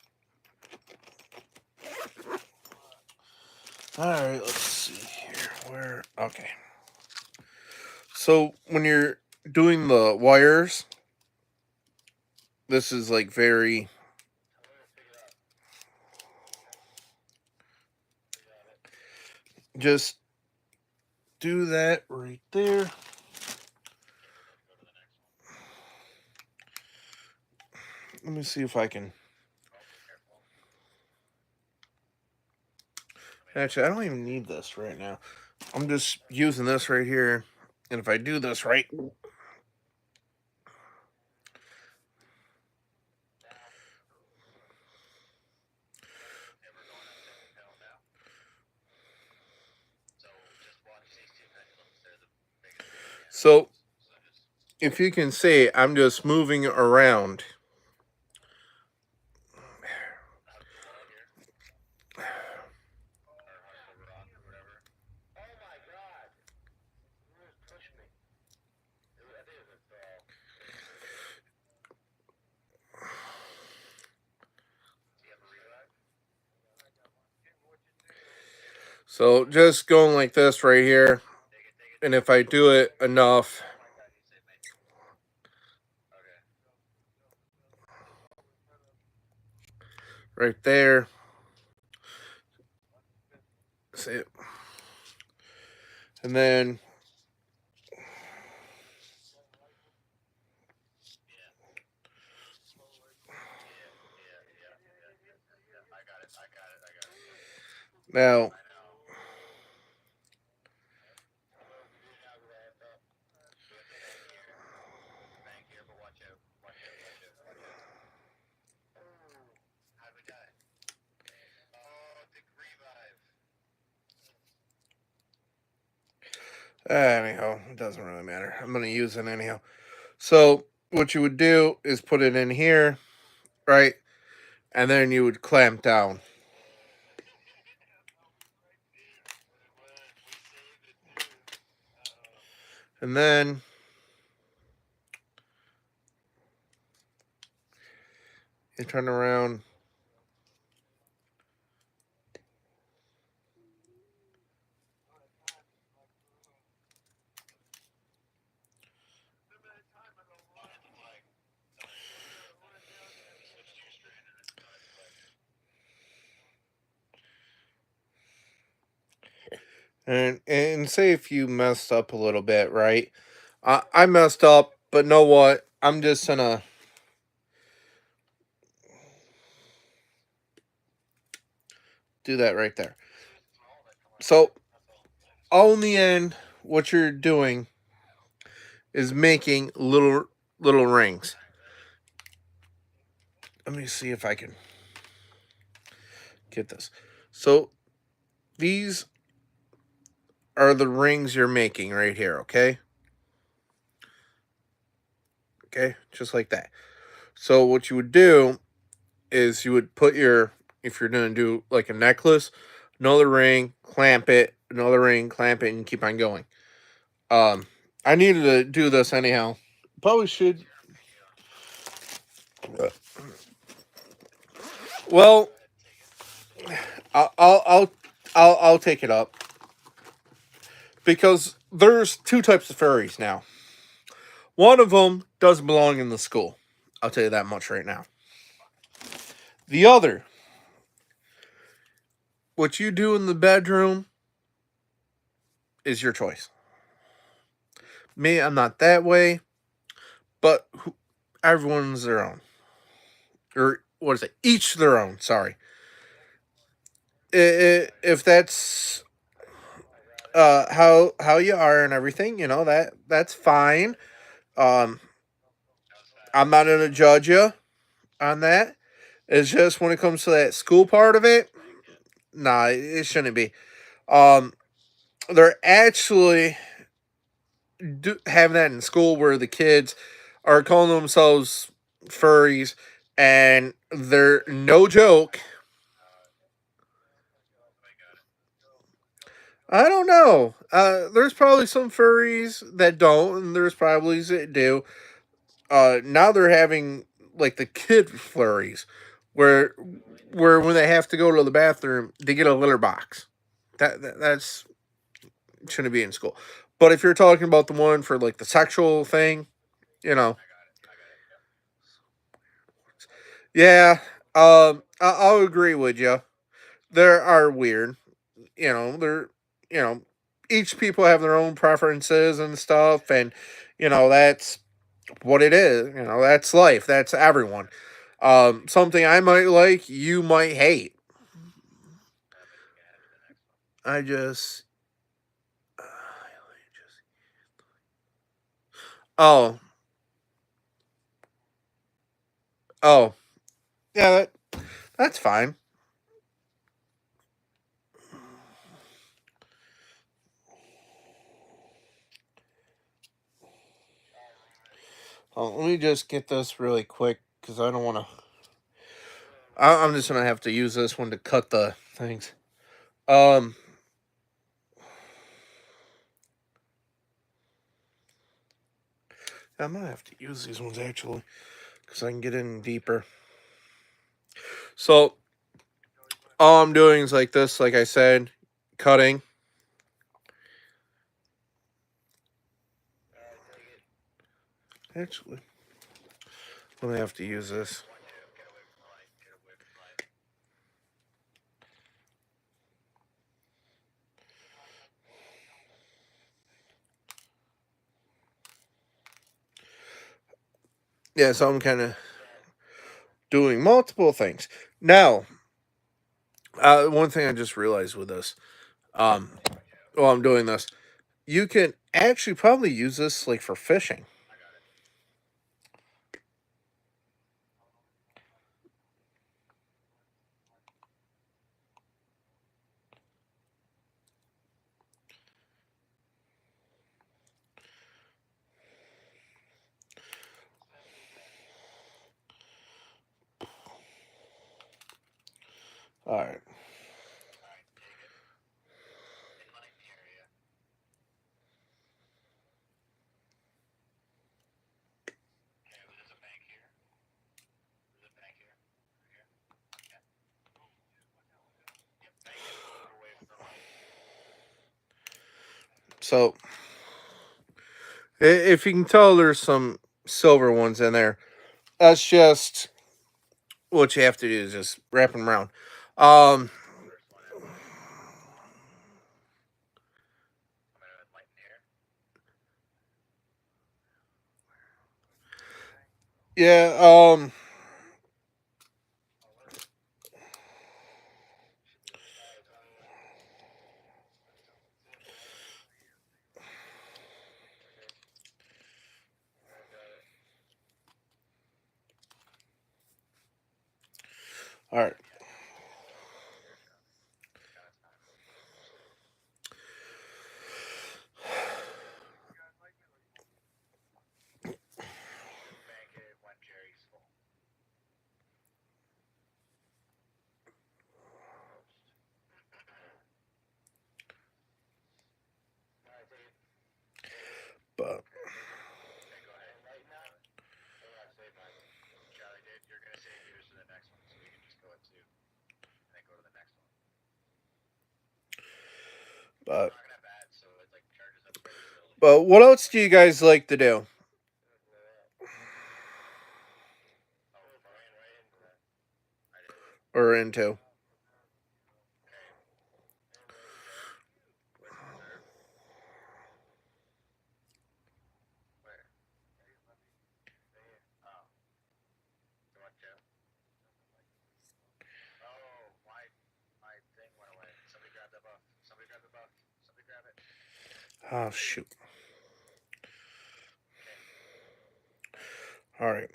All right, let's see here. Where? Okay. So when you're doing the wires, this is like very. Just do that right there. Let me see if I can. Actually, I don't even need this right now. I'm just using this right here. And if I do this right. So, if you can see, I'm just moving around. So, just going like this right here. And if I do it enough, right there. See it. And then now anyhow, it doesn't really matter. I'm gonna use it anyhow. So what you would do is put it in here, right? And then you would clamp down. And then you turn around. And say if you messed up a little bit, right? I messed up, but know what? I'm just gonna do that right there. So all in the end, what you're doing is making little rings. let me see if I can get this. So these are the rings you're making right here, okay? Okay, just like that. So what you would do is you would put your, if you're gonna do like a necklace, another ring, clamp it, another ring, clamp it, and keep on going. Um, I needed to do this anyhow. Probably should. Well, I'll I'll I'll I'll take it up because there's two types of furries now. One of them doesn't belong in the school. I'll tell you that much right now. The other, what you do in the bedroom is your choice. Me, I'm not that way, but everyone's their own. Or what is it? Each their own. Sorry. If that's how you are and everything, that's fine. Um, I'm not gonna judge you on that. It's just when it comes to that school part of it, nah, it shouldn't be. Um, they're actually having that in school where the kids are calling themselves furries, and they're no joke. I don't know. There's probably some furries that don't, and there's probably that do. Now they're having like the kid flurries, where when they have to go to the bathroom, they get a litter box. That's shouldn't be in school. But if you're talking about the one for like the sexual thing, you know, yeah, I'll agree with you. There are weird, they're you know, each people have their own preferences and stuff, and that's what it is. That's life. That's everyone. Something I might like, you might hate. I just, oh, oh, yeah, that's fine. Let me just get this really quick because I don't want to. I'm just gonna have to use this one to cut the things. Um, I'm gonna have to use these ones actually because I can get in deeper. So all I'm doing is like this, like I said, cutting. Actually, I'm gonna have to use this. Yeah, so I'm kind of doing multiple things now. One thing I just realized with this, um, while I'm doing this, you can actually probably use this like for fishing. All right. So if you can tell, there's some silver ones in there. That's just what you have to do is just wrap them around. Um, yeah. All right. But but but what else do you guys like to do or into? Oh shoot! All right.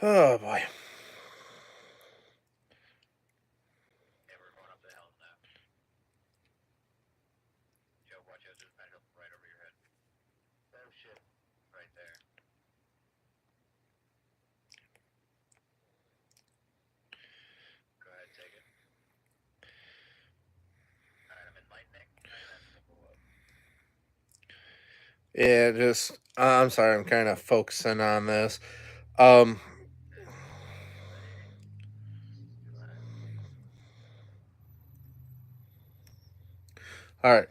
Oh boy. Yeah, just I'm sorry. I'm kind of focusing on this. Um. All right.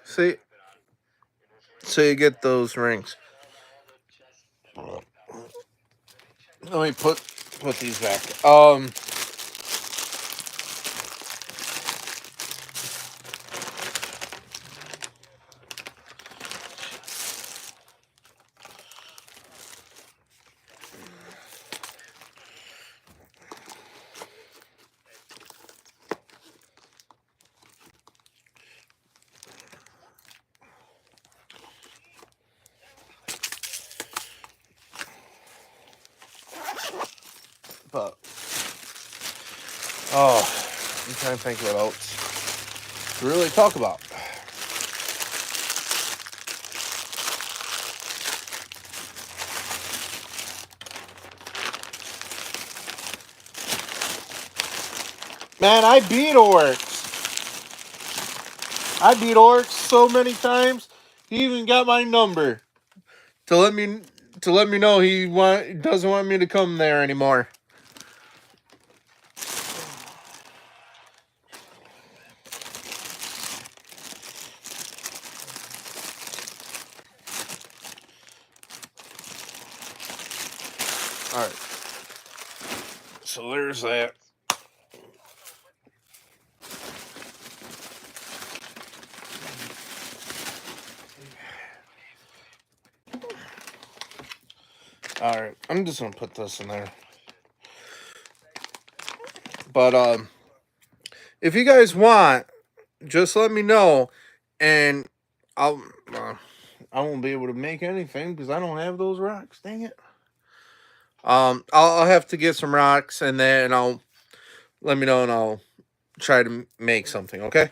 See, so you get those rings. Let me put these back. But oh, I'm trying to think what else to really talk about. Man, I beat Oryx. I beat Oryx so many times. He even got my number to let me know doesn't want me to come there anymore. All right. So there's that. All right. I'm just gonna put this in there. But if you guys want, just let me know, and I'll. I won't be able to make anything because I don't have those rocks. Dang it. I'll have to get some rocks, and then I'll let me know, and I'll try to make something. Okay.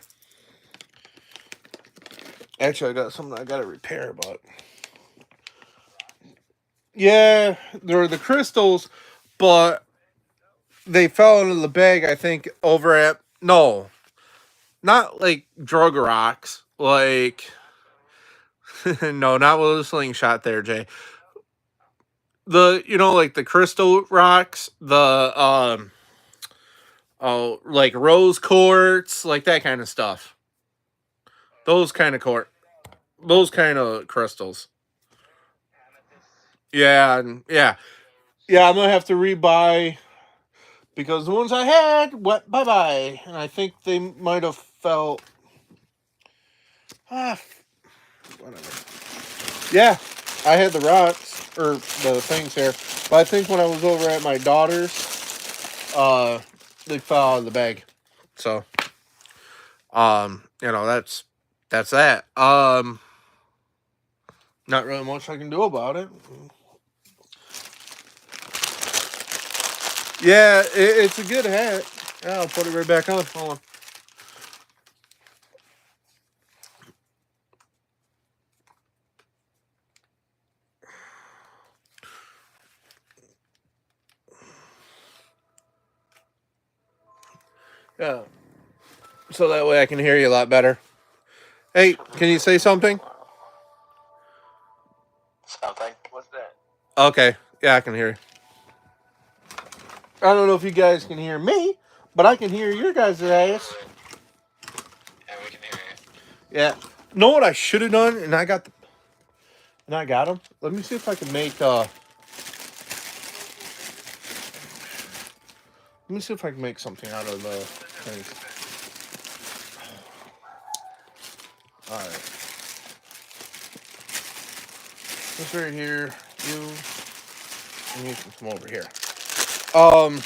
Actually, I got something I gotta repair, but yeah, they're the crystals, but they fell into the bag. I think over at no, not like drug rocks, like no, not with a slingshot. There, Jay. Like the crystal rocks, the oh, like rose quartz, like that kind of stuff. Those kind of those kind of crystals. Yeah, yeah, yeah. I'm gonna have to rebuy because the ones I had went bye bye, and I think they might have felt ah whatever. Yeah, I had the rocks or the things here, but I think when I was over at my daughter's, uh, they fell out of the bag. So, that's that. Not really much I can do about it. Yeah, it's a good hat. Yeah, I'll put it right back on. Hold on. Yeah, so that way I can hear you a lot better. Hey, can you say something? Something. What's that? Okay, yeah, I can hear you. I don't know if you guys can hear me, but I can hear your guys' ass. Yeah, we can hear you. Yeah. Know what I should have done, and I got them. Let me see if I can make. Let me see if I can make something out of the things. All right. This right here, and you can come over here. Um,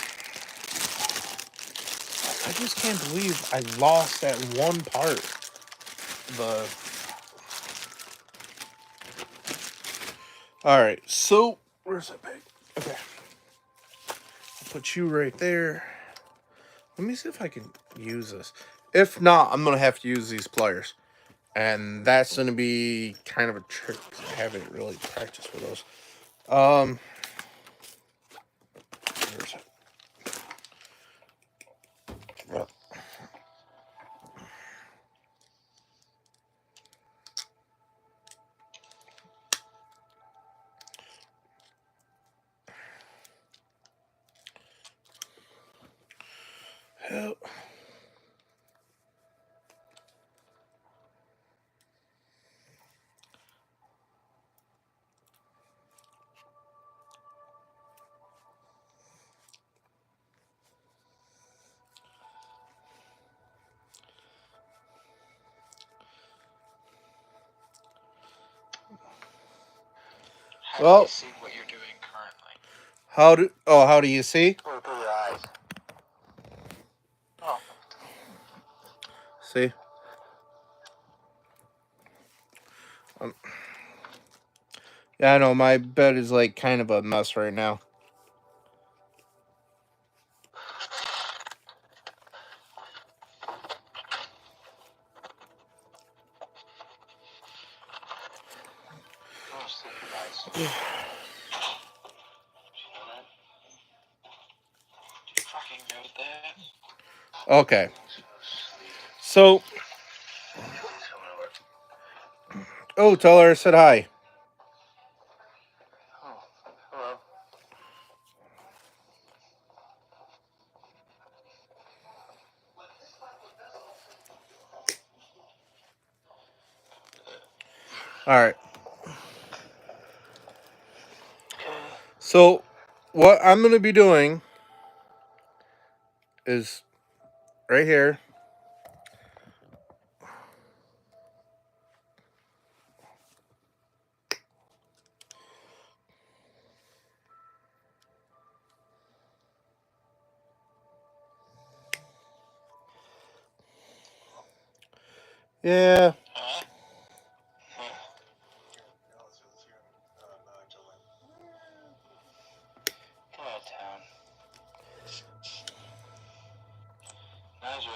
I just can't believe I lost that one part. The. All right. So where's that bag? Okay. I'll put you right there. Let me see if I can use this. If not, I'm gonna have to use these pliers, and that's gonna be kind of a trick. I haven't really practiced with those. Where's it? Well, hell. How do Well, you see what you're doing currently? how do you see? Through your eyes. Oh. See? Um, yeah, I know my bed is like kind of a mess right now. fucking wrote that. Okay. So, oh, tell her I said hi. Oh, hello. All right. So, what I'm going to be doing is right here. Yeah. Huh? Come on, town. Nigel.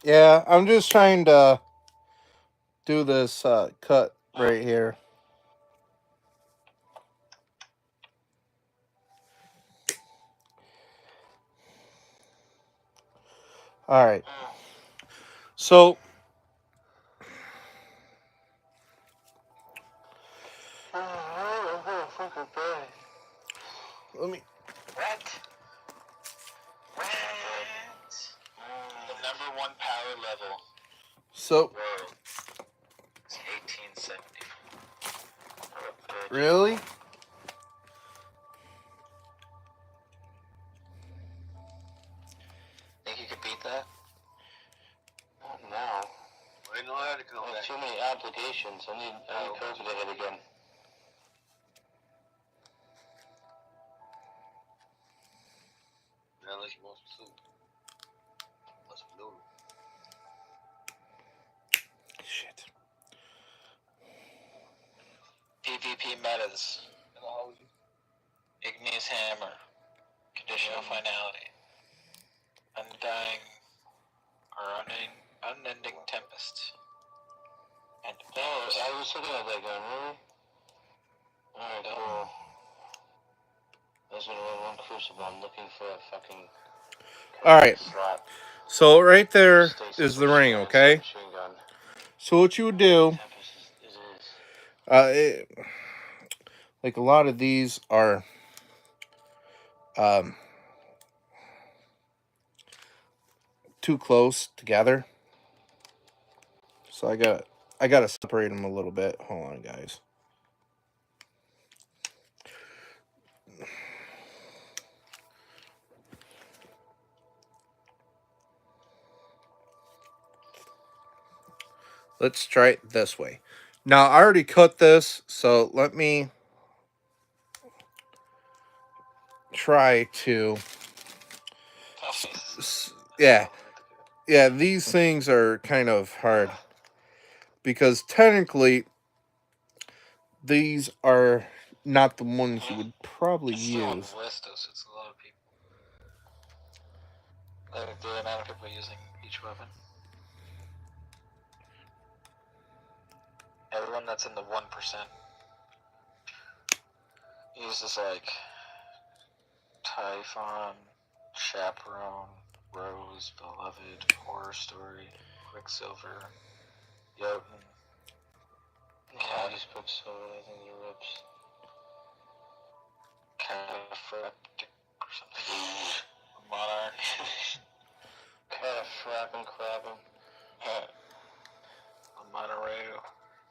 Yeah, I'm just trying to do this cut right here. All right. So, let me. What? The number one power level So, world is 1870. really? Think you could beat that? Not now. I know how to go. There's too many applications. I need code to hit again. Unless you want some soup. What's noodle? Shit. PvP metas. Igneous Hammer. Conditional Finality. Undying or unending Tempest. And I was looking at that gun, really? Alright, cool. There's gonna run one crucible. I'm looking for a fucking All right. slot. So, right there Stasis is the ring, machine okay? gun. So, what you would do, Tempest is it, like a lot of these are um, too close together. So I gotta separate them a little bit. Hold on, guys. Let's try it this way. Now I already cut this, so let me try to. Yeah, yeah. These things are kind of hard because technically these are not the ones you would probably It's still on use. the list, though, so it's a lot of people. Like the amount of people using each weapon. Everyone that's in the 1% uses like Typhon, Chaperone, Rose, Beloved, Horror Story, Quicksilver, Jotun. Yeah, I use Quicksilver, I think it rips. Cataphractic or something. Monarch. Cataphracting crabbing. Monterey.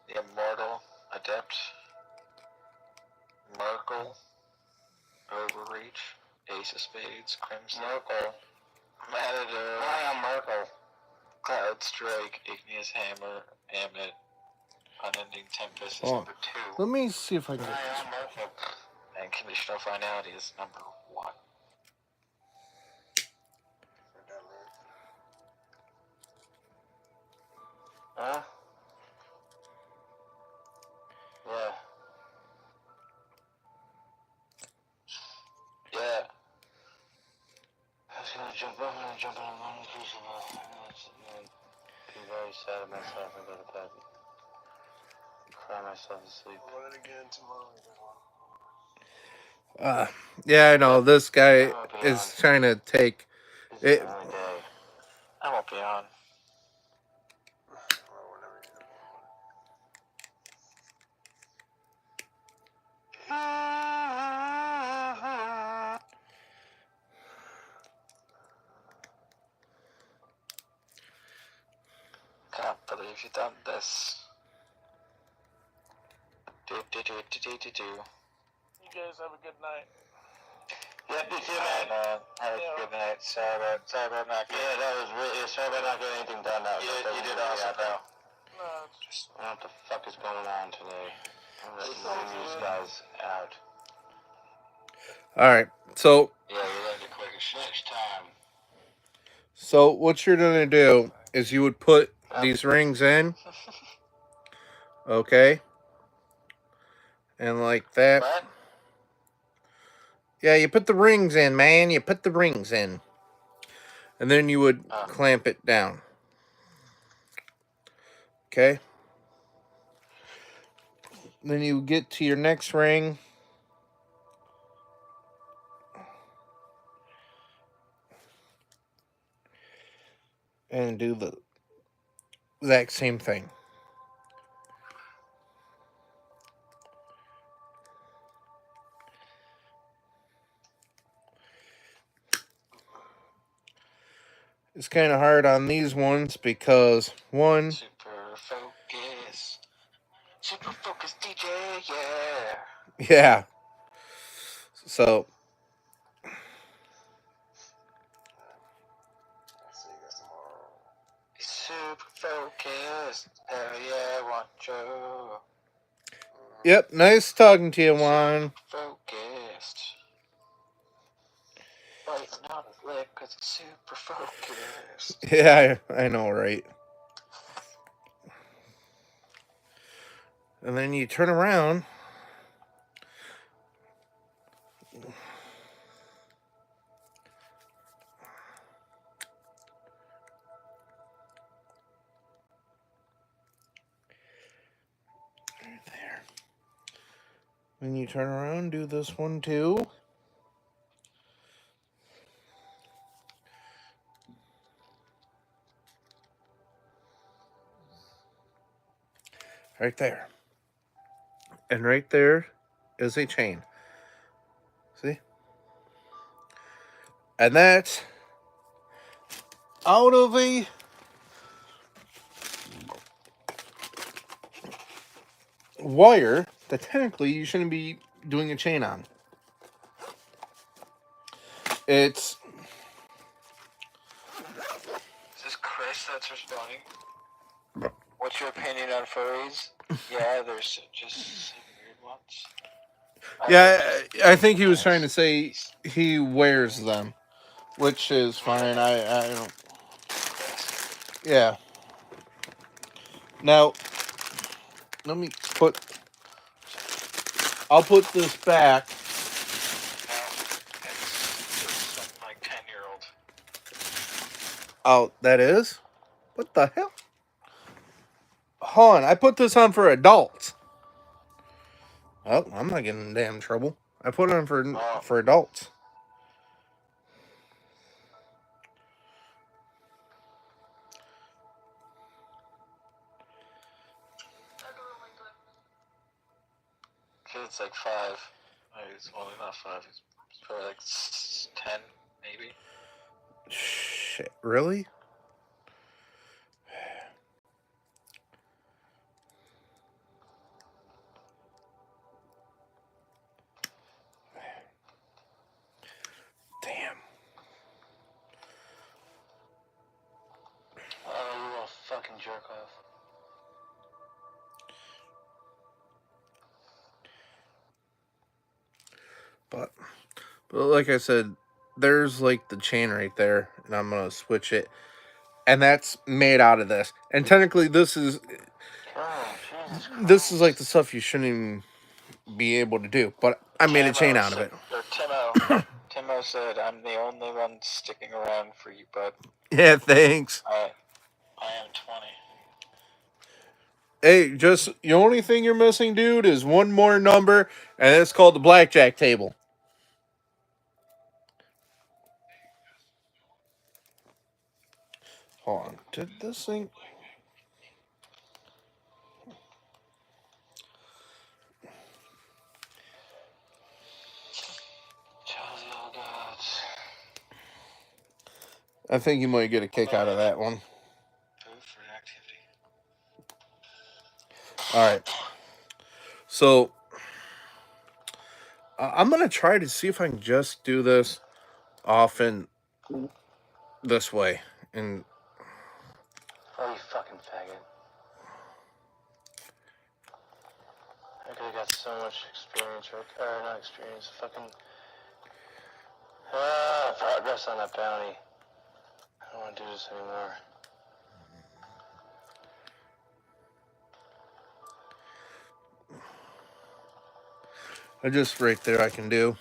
The Immortal. Adept. Merkel. Overreach. Ace of Spades. Crimson. Merkel. Matador. Merkel. Cloud Strike. Igneous Hammer. Amit. Unending Tempest is number 2. Let me see if I can get this. Merkel. And Conditional Finality is number 1. Huh? Yeah. Yeah. I was gonna jump in a long crucible. Be very sad of myself and go to bed. Cry myself to sleep. I'll run it again tomorrow. Yeah, I know this guy is trying to take It's the only day I won't be on. Can't believe you've done this. Do. You guys have a good night. Yep, you too, man. Have a good night. Sorry about not getting. Yeah, that was really. Sorry about not getting anything done. You did awesome, bro. No, just what the fuck is going on today? I'm letting these guys out. All right, so yeah, we learned it quick next time. So what you're gonna do is you would put these rings in, okay, and like that. What? Yeah, you put the rings in, man. You put the rings in, and then you would clamp it down. Okay. Then you get to your next ring. And do the exact same thing. It's kind of hard on these ones because one. Super focus DJ, yeah. Yeah. So. Super focused, hell yeah, want you. Yep, nice talking to you, Juan. Super focused. Biting on his lip because he's super focused. Yeah, I know, right? And then you turn around. Right there. Then you turn around, do this one too. Right there. And right there is a chain. See? And that's out of a wire that technically you shouldn't be doing a chain on. It's... Is this Chris that's responding? What's your opinion on furries? Yeah, there's just some weird ones. Yeah, I think he was trying to say he wears them, which is fine. I don't... Yeah. Now, let me put... I'll put this back. It's like 10-year-old. Oh, that is? What the hell? Hold on, I put this on for adults. Oh, I'm not getting in damn trouble. I put it on for adults. Kid's like 5. He's only not 5. He's probably like 10, maybe. Shit, really? Damn. Oh, you little fucking jerk off. But like I said, there's like the chain right there, and I'm gonna switch it, and that's made out of this. And technically, this is like the stuff you shouldn't even be able to do. But I made a chain out of it. Timo said, "I'm the only one sticking around for you, bud." Yeah, thanks. I am 20. Hey, just the only thing you're missing, dude, is one more number, and it's called the blackjack table. Hold on. Did this thing? Chelsea, oh God. I think you might get a kick out of that one. Food for activity. All right. So I'm gonna try to see if I can just do this often this way, and Oh, you fucking faggot. I could have got so much experience, or not experience, fucking progress on that bounty. I don't want to do this anymore. I just right there I can do.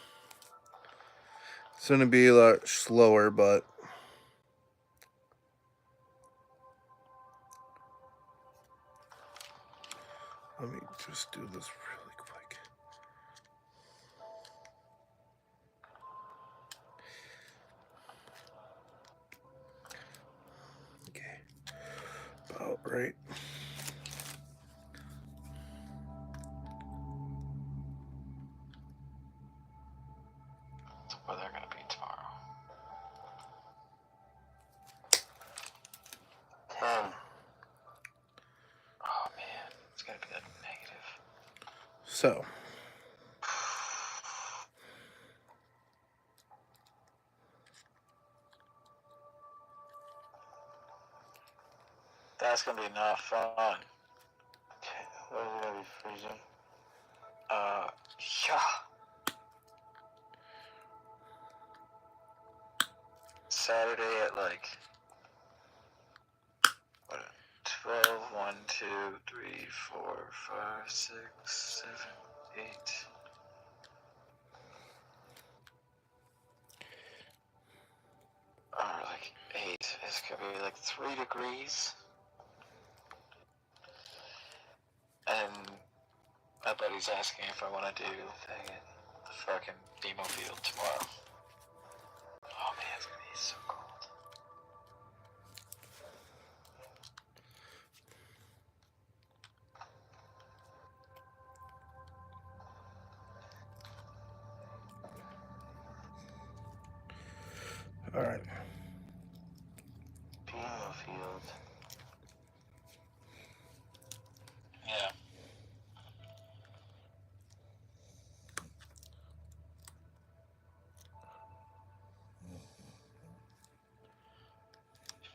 It's gonna be a lot slower, but let me just do this really quick. Okay, about right. What's the weather gonna be tomorrow? 10. Oh man, it's gonna be like negative. So That's gonna be not fun. Okay, what is it gonna be freezing? Yeah. Saturday at like what? 12, 1, 2, 3, 4, 5, 6, 7, 8. Or like 8. It's gonna be like 3 degrees. And my buddy's asking if I want to do the fucking demo field tomorrow. Oh man, it's gonna be so cold. all right. Demo field. Yeah.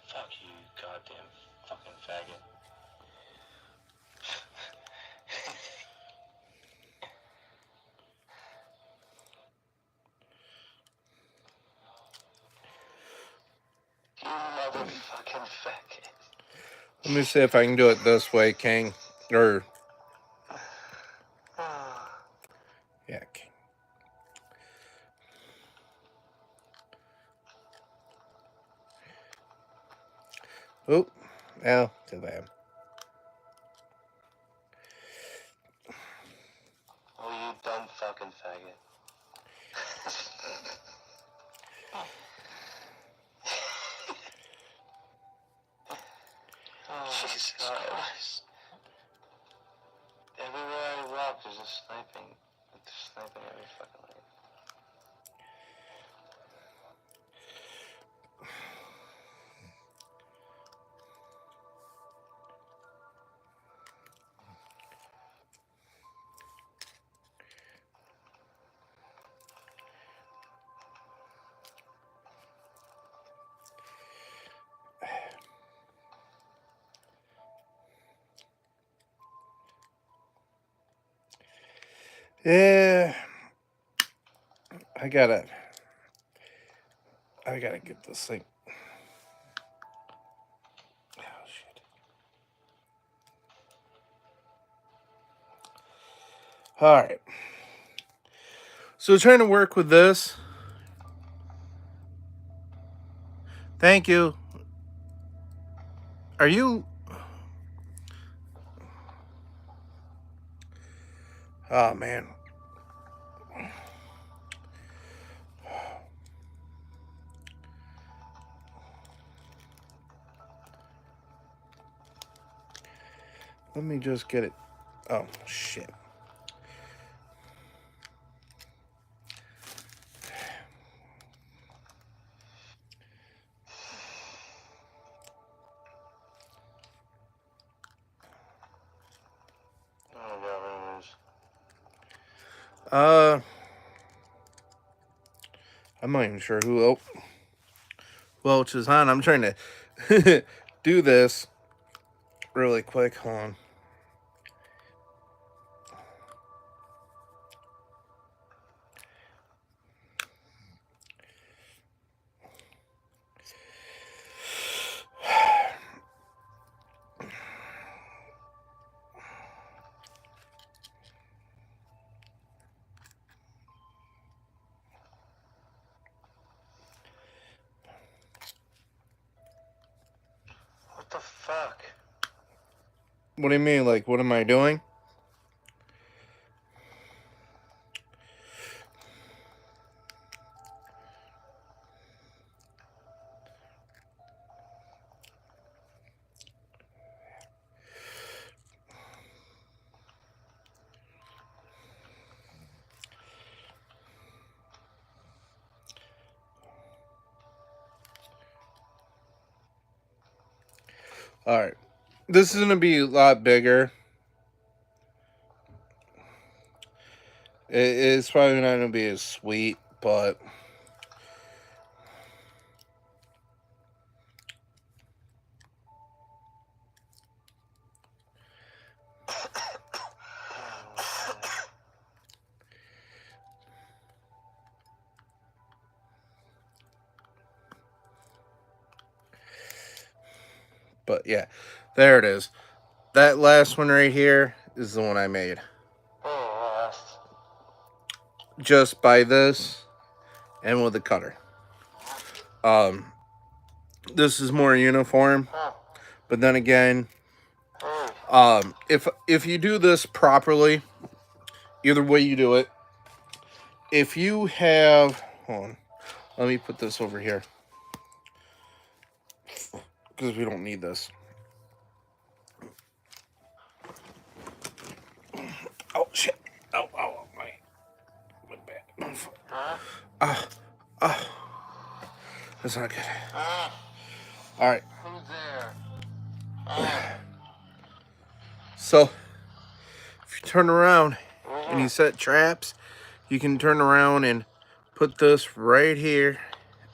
Fuck you, goddamn fucking faggot. You motherfucking faggot. Let me see if I can do it this way, King. Or yeah, King. Oh, well, too bad. Oh, you dumb fucking faggot. Oh, Jesus Christ. Everywhere I walk, there's a sniping. There's sniping every fucking way. Yeah, I gotta get this thing. Oh shit! All right. So trying to work with this. Thank you. Are you? Oh man. Let me just get it. Oh, shit. I'm not even sure who else is on. I'm trying to do this really quick. Hold on. What the fuck? What do you mean? Like, what am I doing? All right. This is going to be a lot bigger. It's probably not going to be as sweet, but... But yeah, there it is. That last one right here is the one I made. Just by this and with a cutter. This is more uniform, but then again, if you do this properly, either way you do it, if you have, hold on, let me put this over here because we don't need this. Oh shit! Oh my bad. That's not good. All right. Who's there? So, if you turn around and you set traps, you can turn around and put this right here.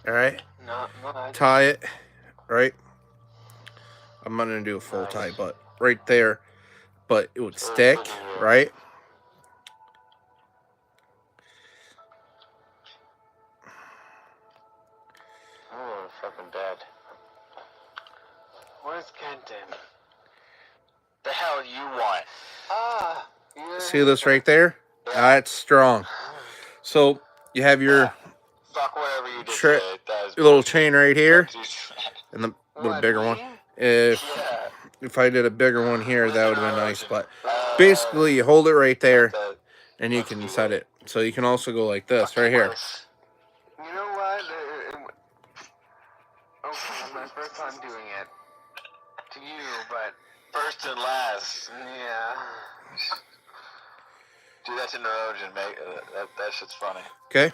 All right. No. Tie it. Right. I'm not gonna do a full tie, but right there. But it would stick, right? Oh, fucking dead. Where's Kenton? The hell you want? See this right there? That's strong. So you have your fuck whatever you did today. Your little chain right here, and the bigger one. If I did a bigger one here, that would have been nice. But basically, you hold it right there, and you can set it. So you can also go like this right here. You know what? Okay, my first time doing it to you, but first and last. Yeah. Do that to Neurogen, make that shit's funny. Okay.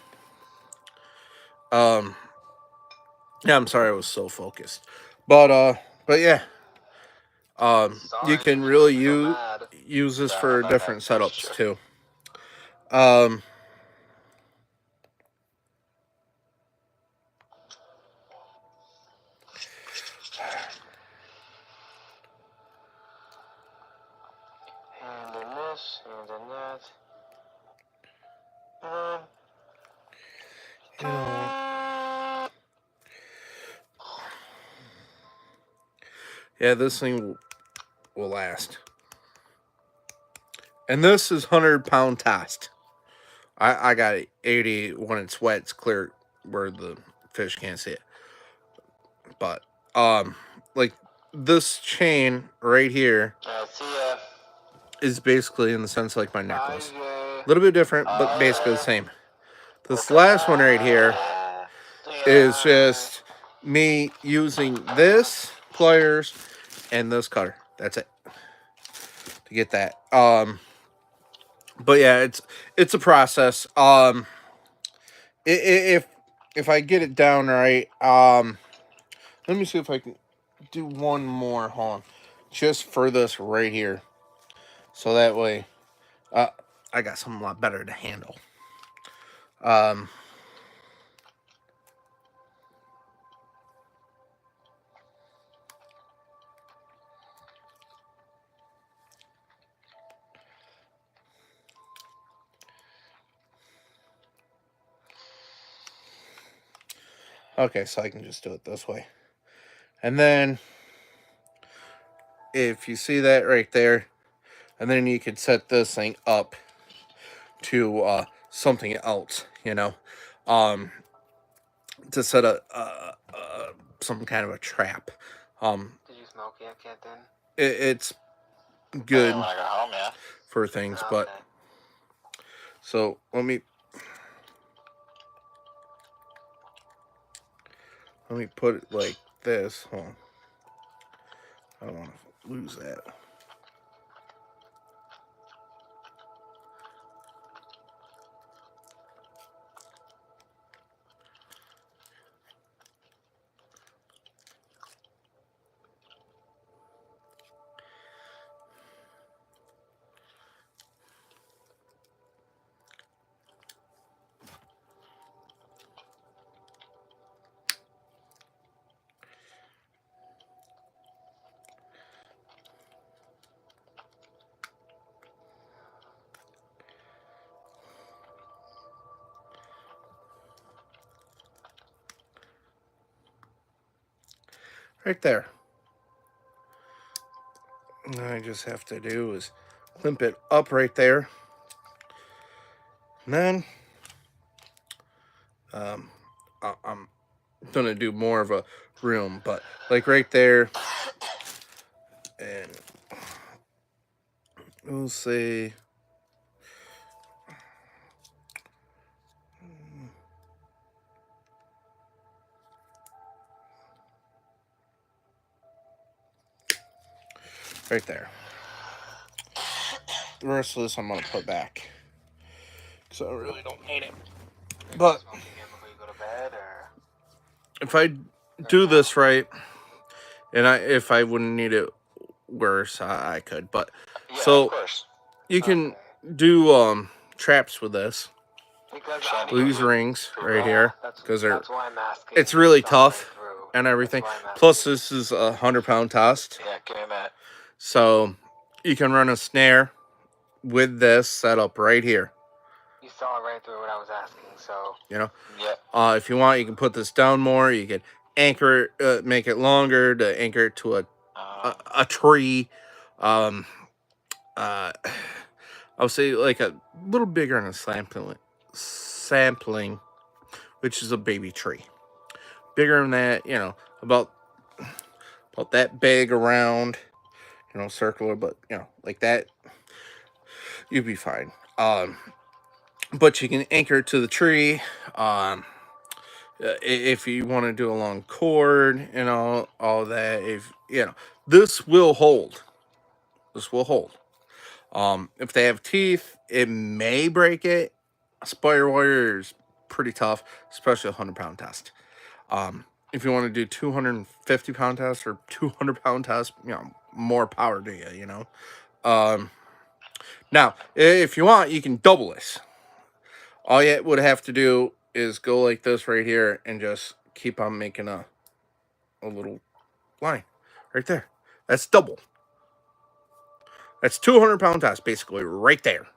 Yeah, I'm sorry I was so focused, but yeah. You can really use this for different setups too. And in this, and in that. you know, yeah, this thing will last. And this is 100-pound tossed. I got 80 when it's wet. It's clear where the fish can't see it. But like this chain right here is basically in the sense like my necklace. A little bit different, but basically the same. This last one right here is just me using this pliers and this cutter. That's it. to get that. But yeah, it's a process. If I get it down right, let me see if I can do one more. Hold on, just for this right here, so that way, I got something a lot better to handle. Um, okay, so I can just do it this way, and then if you see that right there, and then you can set this thing up to something else, um, to set some kind of a trap. Did you smoke yet, then? It's When good I got home, yeah. for things, Oh, but okay. so let me put it like this. Hold on. I don't want to lose that. Right there. And I just have to do is clamp it up right there. And then I'm gonna do more of a room, but like right there, and we'll say right there. The rest of this I'm gonna put back because I really don't need it. But Smoke again before you go to bed, or if I do this right, and if I wouldn't need it worse, I could. But Yeah, so of course. you can Okay. do traps with this. Because Shandy. These rings right yeah, here, that's because why I'm asking. it's really the whole way tough through. and everything. That's why I'm Plus, asking. this is 100-pound test, Yeah, give me that. so you can run a snare with this setup right here. You saw right through what I was asking, so Yep. If you want, you can put this down more. You can anchor it, make it longer to anchor it to a tree. Um, uh, I would say like a little bigger than a sampling, which is a baby tree. Bigger than that, about that big around, circular, but like that, you'd be fine. But you can anchor it to the tree. If you want to do a long cord and all that, if this will hold. This will hold. If they have teeth, it may break it. Spider wire is pretty tough, especially a 100-pound test. If you want to do 250-pound test or 200-pound test, more power to you. Now, if you want, you can double this. All you would have to do is go like this right here and just keep on making a little line right there. That's double. That's 200-pound test basically right there.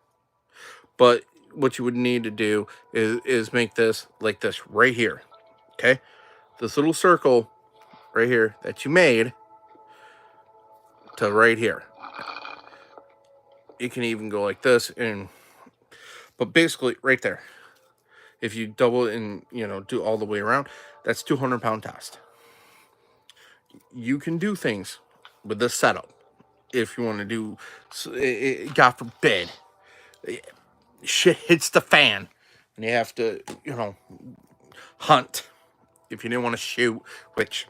But what you would need to do is make this like this right here. Okay? This little circle right here that you made to right here. You can even go like this but basically right there. If you double it and do all the way around, that's 200-pound test. You can do things with this setup if you want to do. God forbid, shit hits the fan, and you have to hunt if you didn't want to shoot, which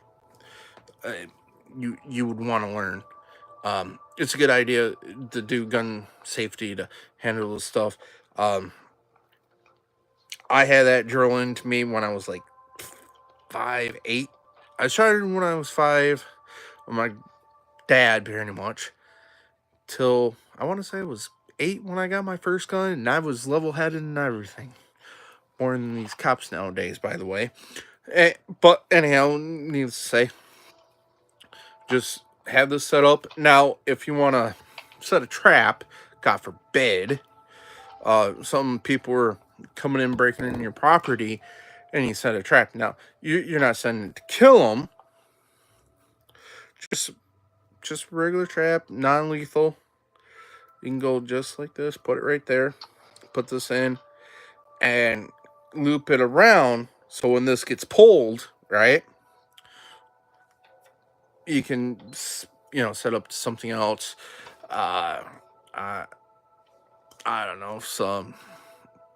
you would want to learn. It's a good idea to do gun safety to handle this stuff. Um, I had that drill into me when I was like 5, 8. I started when I was 5 with my dad, pretty much, till I want to say it was 8 when I got my first gun, and I was level headed and everything. More than these cops nowadays, by the way. But anyhow, needless to say, just have this set up. Now, if you want to set a trap, God forbid, some people are coming in, breaking in your property, and you set a trap. Now, you're not setting it to kill them. Just regular trap, non-lethal. You can go just like this, put it right there, put this in, and loop it around. So when this gets pulled, right, you can, set up something else. Uh, I, I don't know,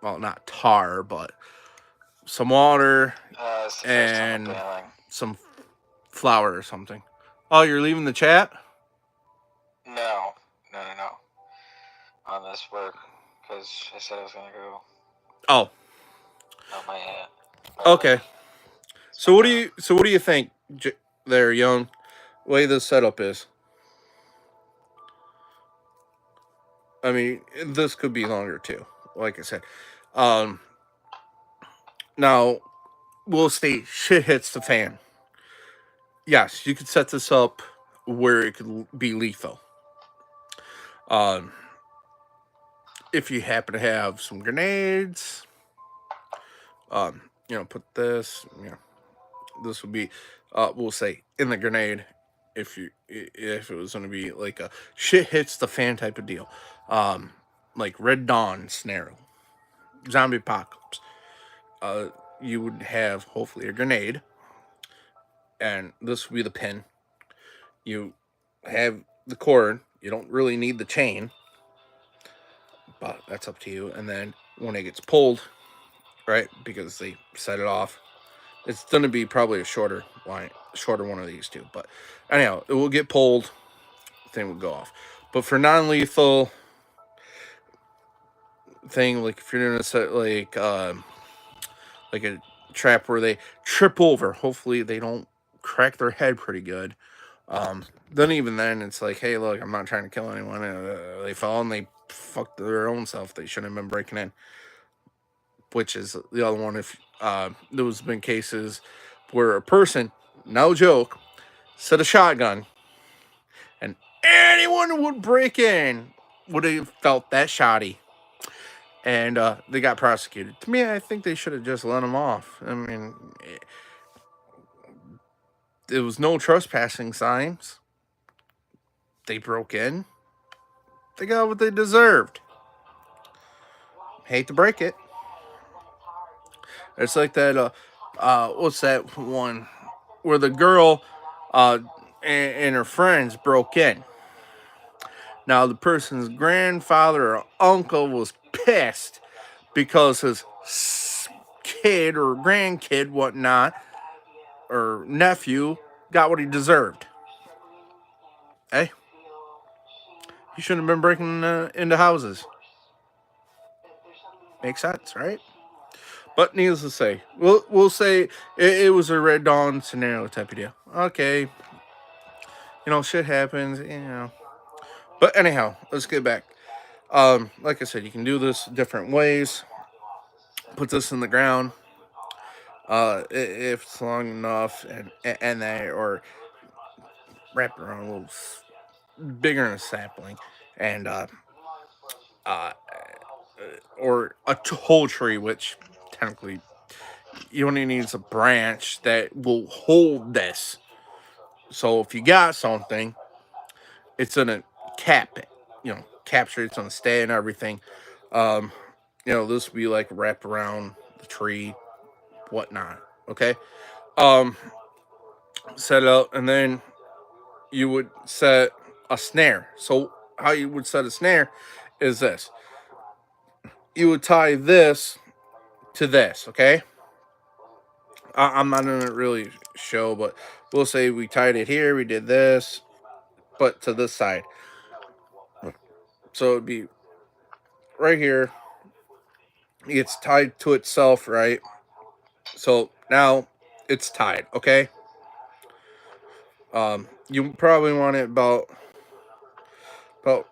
well, not tar, but some water It's the first time I'm and bailing. some flour or something. Oh, you're leaving the chat? No. On this work, because I said I was gonna go. Oh, On my okay. So what do you think, there, young? Way this setup is. I mean, this could be longer too. Like I said, um, now we'll say shit hits the fan. Yes, you could set this up where it could be lethal. Um, if you happen to have some grenades, put this. This would be, we'll say, in the grenade. If it was going to be like a shit hits the fan type of deal, like Red Dawn scenario, zombie apocalypse, you would have hopefully a grenade, and this would be the pin. You have the cord. You don't really need the chain, but that's up to you. And then when it gets pulled, right, because they set it off, it's going to be probably a shorter one of these two. But anyhow, it will get pulled. Thing will go off. But for non-lethal thing, like if you're doing a set like a trap where they trip over, hopefully they don't crack their head pretty good. Then even then, it's like, hey, look, I'm not trying to kill anyone. They fell and they fucked their own self. They shouldn't have been breaking in. Which is the other one. If there's been cases where a person, no joke, set a shotgun, and anyone would break in would have felt that shoddy, and they got prosecuted. To me, I think they should have just let them off. I mean, there was no trespassing signs. They broke in. They got what they deserved. Hate to break it. It's like that. What's that one where the girl and her friends broke in? Now the person's grandfather or uncle was pissed because his kid or grandkid, whatnot, or nephew got what he deserved. Hey, he shouldn't have been breaking into houses. Makes sense, right? But needless to say, we'll say it was a Red Dawn scenario type of deal. Okay, shit happens, But anyhow, let's get back. Like I said, you can do this different ways. Put this in the ground. If it's long enough, and that, or wrap it around a little bigger than a sapling, and or a whole tree, which technically you only need a branch that will hold this. So if you got something, it's gonna cap it, capture it's gonna stay and everything. This will be like wrapped around the tree, whatnot. Okay. Um, Set it up, and then you would set a snare. So how you would set a snare is this: you would tie this to this. Okay. I'm not gonna really show, but we'll say we tied it here. We did this. but to this side. So it'd be right here. It's tied to itself, right? So now it's tied, okay? You probably want it about about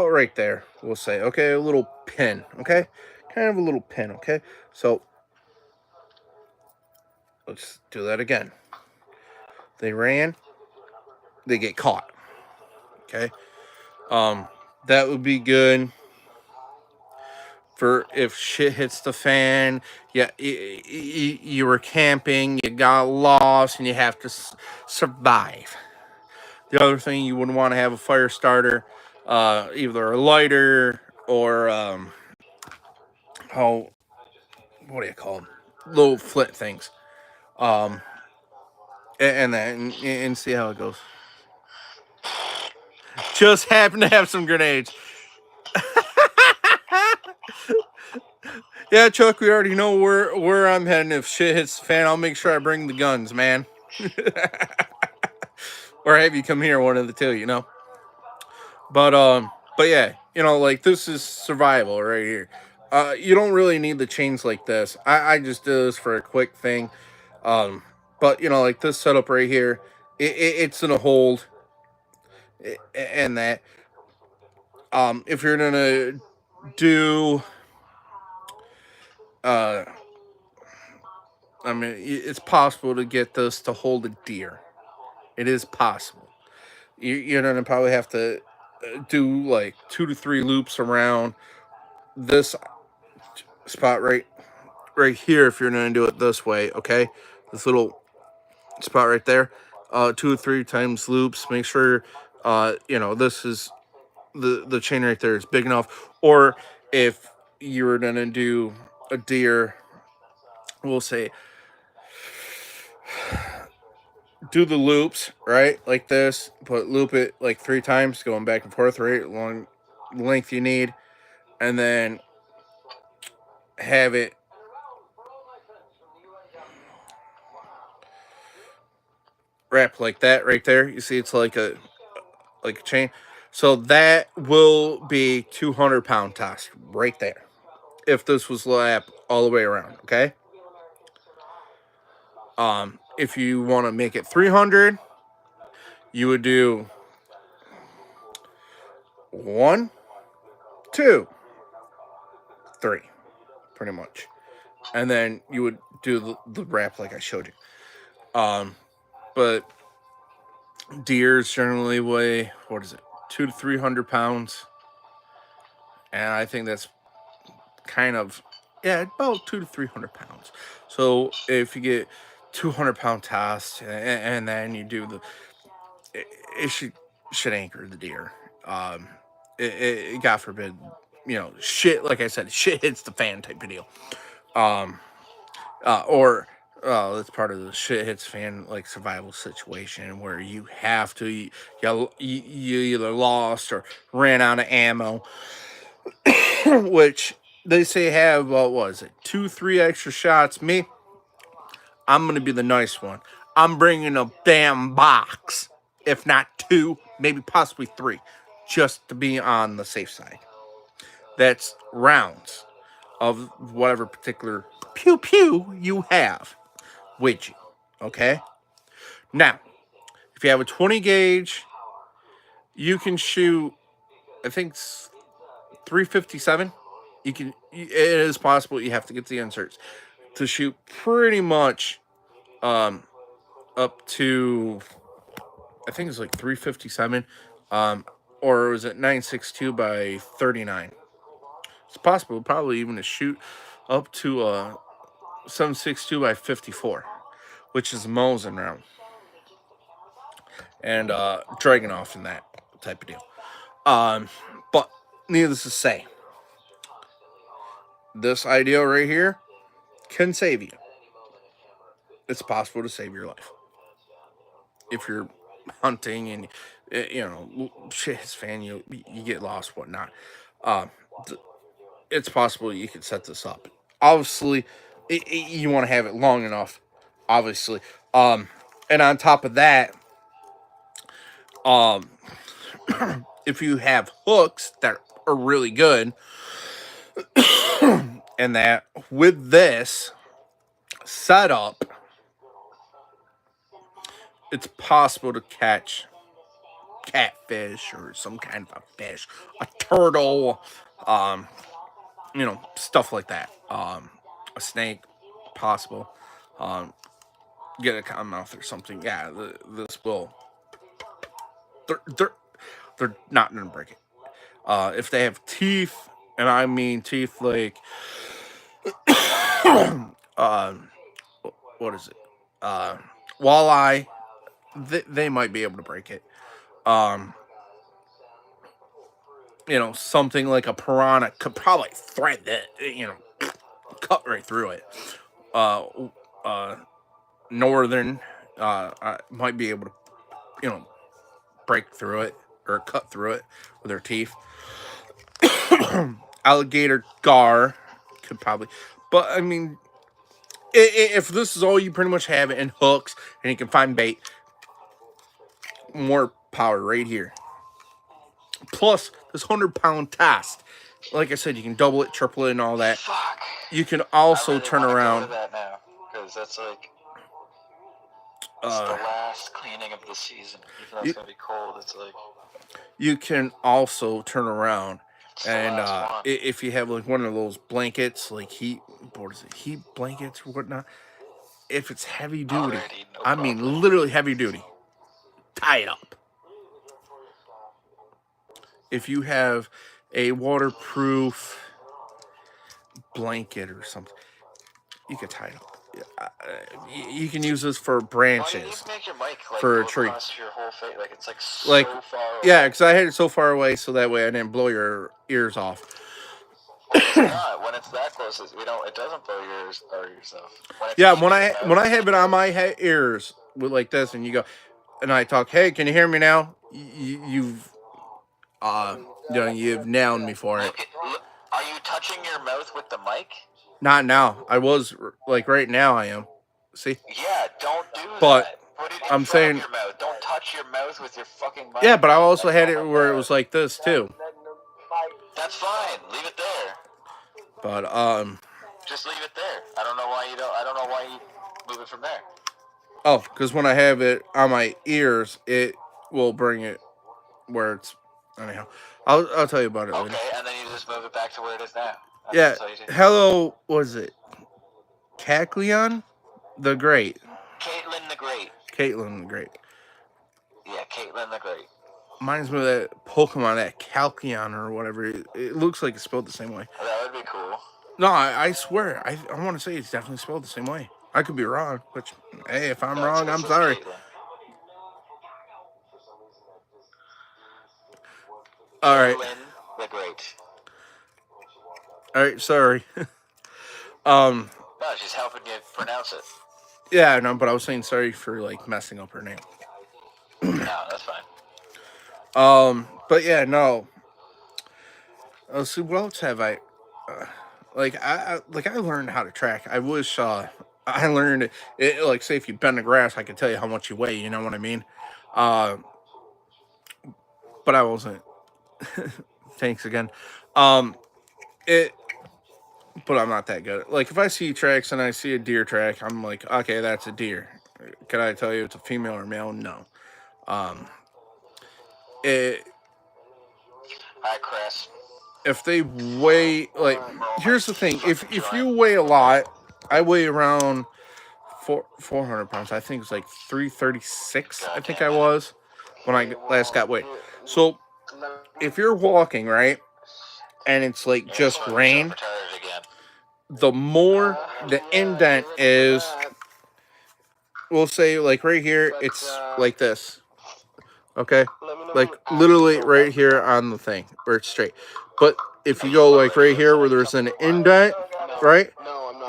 right there, we'll say, okay? A little pin, okay? Kind of a little pin, okay? So let's do that again. They ran, they get caught, okay? That would be good for if shit hits the fan. Yeah, you were camping, you got lost, and you have to survive. The other thing, you would want to have a fire starter, either a lighter or how, what do you call them? Little flint things. And that, and see how it goes. Just happen to have some grenades. Yeah, Chuck, we already know where I'm heading. If shit hits the fan, I'll make sure I bring the guns, man. Or have you come here, one of the two, you know. But yeah, you know, like this is survival right here. You don't really need the chains like this. I just did this for a quick thing. Um, but you know, like this setup right here, it's gonna hold, and that. If you're gonna do, uh, I mean, it's possible to get this to hold a deer. It is possible. You're gonna probably have to do like 2 to 3 loops around this spot right here if you're gonna do it this way. Okay, this little spot right there. 2 or 3 times loops. Make sure you know this is the chain right there is big enough. Or if you were gonna do a deer, we'll say do the loops right like this, but loop it like 3 times, going back and forth, right, along the length you need, and then have it wrap like that right there. You see, it's like a chain. So that will be 200-pound toss right there. If this was lap all the way around, okay. If you want to make it 300, you would do 1, 2, 3, pretty much, and then you would do the wrap like I showed you. But deers generally weigh, what is it, 200 to 300 pounds, and I think that's kind of, yeah, about 200 to 300 pounds. So if you get 200-pound toss, and then you do it should anchor the deer. God forbid, you know, shit. Like I said, shit hits the fan type of deal. Or that's part of the shit hits fan like survival situation where you have to you either lost or ran out of ammo, which they say have what was it, 2-3 extra shots. Me, I'm gonna be the nice one. I'm bringing a damn box, if not 2, maybe possibly 3, just to be on the safe side. That's rounds of whatever particular pew pew you have with you. Okay? Now, if you have a 20 gauge, you can shoot, I think it's 357. It is possible you have to get the inserts to shoot pretty much up to, I think it's like 357, or was it 962 by 39? It's possible, probably even to shoot up to 762 by 54, which is a Mosin round, and Dragunov and that type of deal. But needless to say, this idea right here can save you. It's possible to save your life if you're hunting and you know shit hits fan, you get lost, whatnot. It's possible you could set this up. Obviously, you want to have it long enough. Obviously, And on top of that, um, if you have hooks that are really good, and that with this setup, it's possible to catch catfish or some kind of a fish, a turtle, um, stuff like that. A snake, possible. Um, get a cottonmouth or something. Yeah, this will. They're, they're, they're not gonna break it. If they have teeth, and I mean teeth like, um, what is it? Walleye. They might be able to break it. Um, something like a piranha could probably thread it. Cut right through it. Uh, uh, Northern might be able to, break through it or cut through it with their teeth. Alligator gar could probably, but I mean, if this is all you pretty much have and hooks and you can find bait, more power right here. Plus this 100-pound test. Like I said, you can double it, triple it, and all that. Fuck. You can also I really turn wanna around. Go to that now, because that's like it's the last cleaning of the season. Even though it's gonna be cold, it's like you can also turn around it's the and last one. if you have like one of those blankets, like heat blankets or whatnot. If it's heavy duty, Already, no I mean problem. literally heavy duty, tie it up. If you have a waterproof blanket or something, you can tie it up. You can use this for Oh, you need branches. to make your mic like For a go tree. across your whole face, like it's like so Like, far away. yeah, because I had it so far away so that way I didn't blow your ears off. It's not. When it's that close, it doesn't blow your ears off. Yeah, when I have it on my ears with like this, and you go, and I talk, hey, can you hear me now? You've nailed me for it. Look, are you touching your mouth with the mic? Not now. I was like right now. I am. See? Yeah, don't do But that. Put it in I'm front saying, of your mouth. Don't touch your mouth with your fucking mic. yeah, but I also had it where it was like this too. That's fine. Leave it there. But just leave it there. I don't know why you move it from there. Oh, because when I have it on my ears, it will bring it where it's. Anyhow, I'll tell you about it later. Okay, and then you just move it back to where it is now. Yeah. Hello, was it Cacleon the Great? Caitlin the Great. Caitlin the Great. Yeah, Caitlin the Great. Reminds me of that Pokemon, that Calcion or whatever. It looks like it's spelled the same way. That would be cool. No, I swear. I want to say it's definitely spelled the same way. I could be wrong, which, hey, if I'm wrong, I'm sorry. Caitlin. All right. Caitlin the Great. All right, sorry. No, she's helping you pronounce it. Yeah, no, but I was saying sorry for like messing up her name. No, that's fine. But yeah, no. Let's see, what else have I? I learned how to track. I wish I learned it. Like, say if you bend the grass, I could tell you how much you weigh. You know what I mean? But I wasn't. Thanks again. But I'm not that good. Like, if I see tracks and I see a deer track, I'm like, okay, that's a deer. Can I tell you it's a female or male? No. Hi, Chris. If they weigh, like, here's the thing. If you weigh a lot, I weigh around 400 pounds. I think it's like 336. I think I was when I last got weighed. So if you're walking, right, and it's like just rain, the more the indent is, we'll say like right here, it's like this. Okay? Like literally right here on the thing where it's straight. But if you go like right here where there's an indent, right?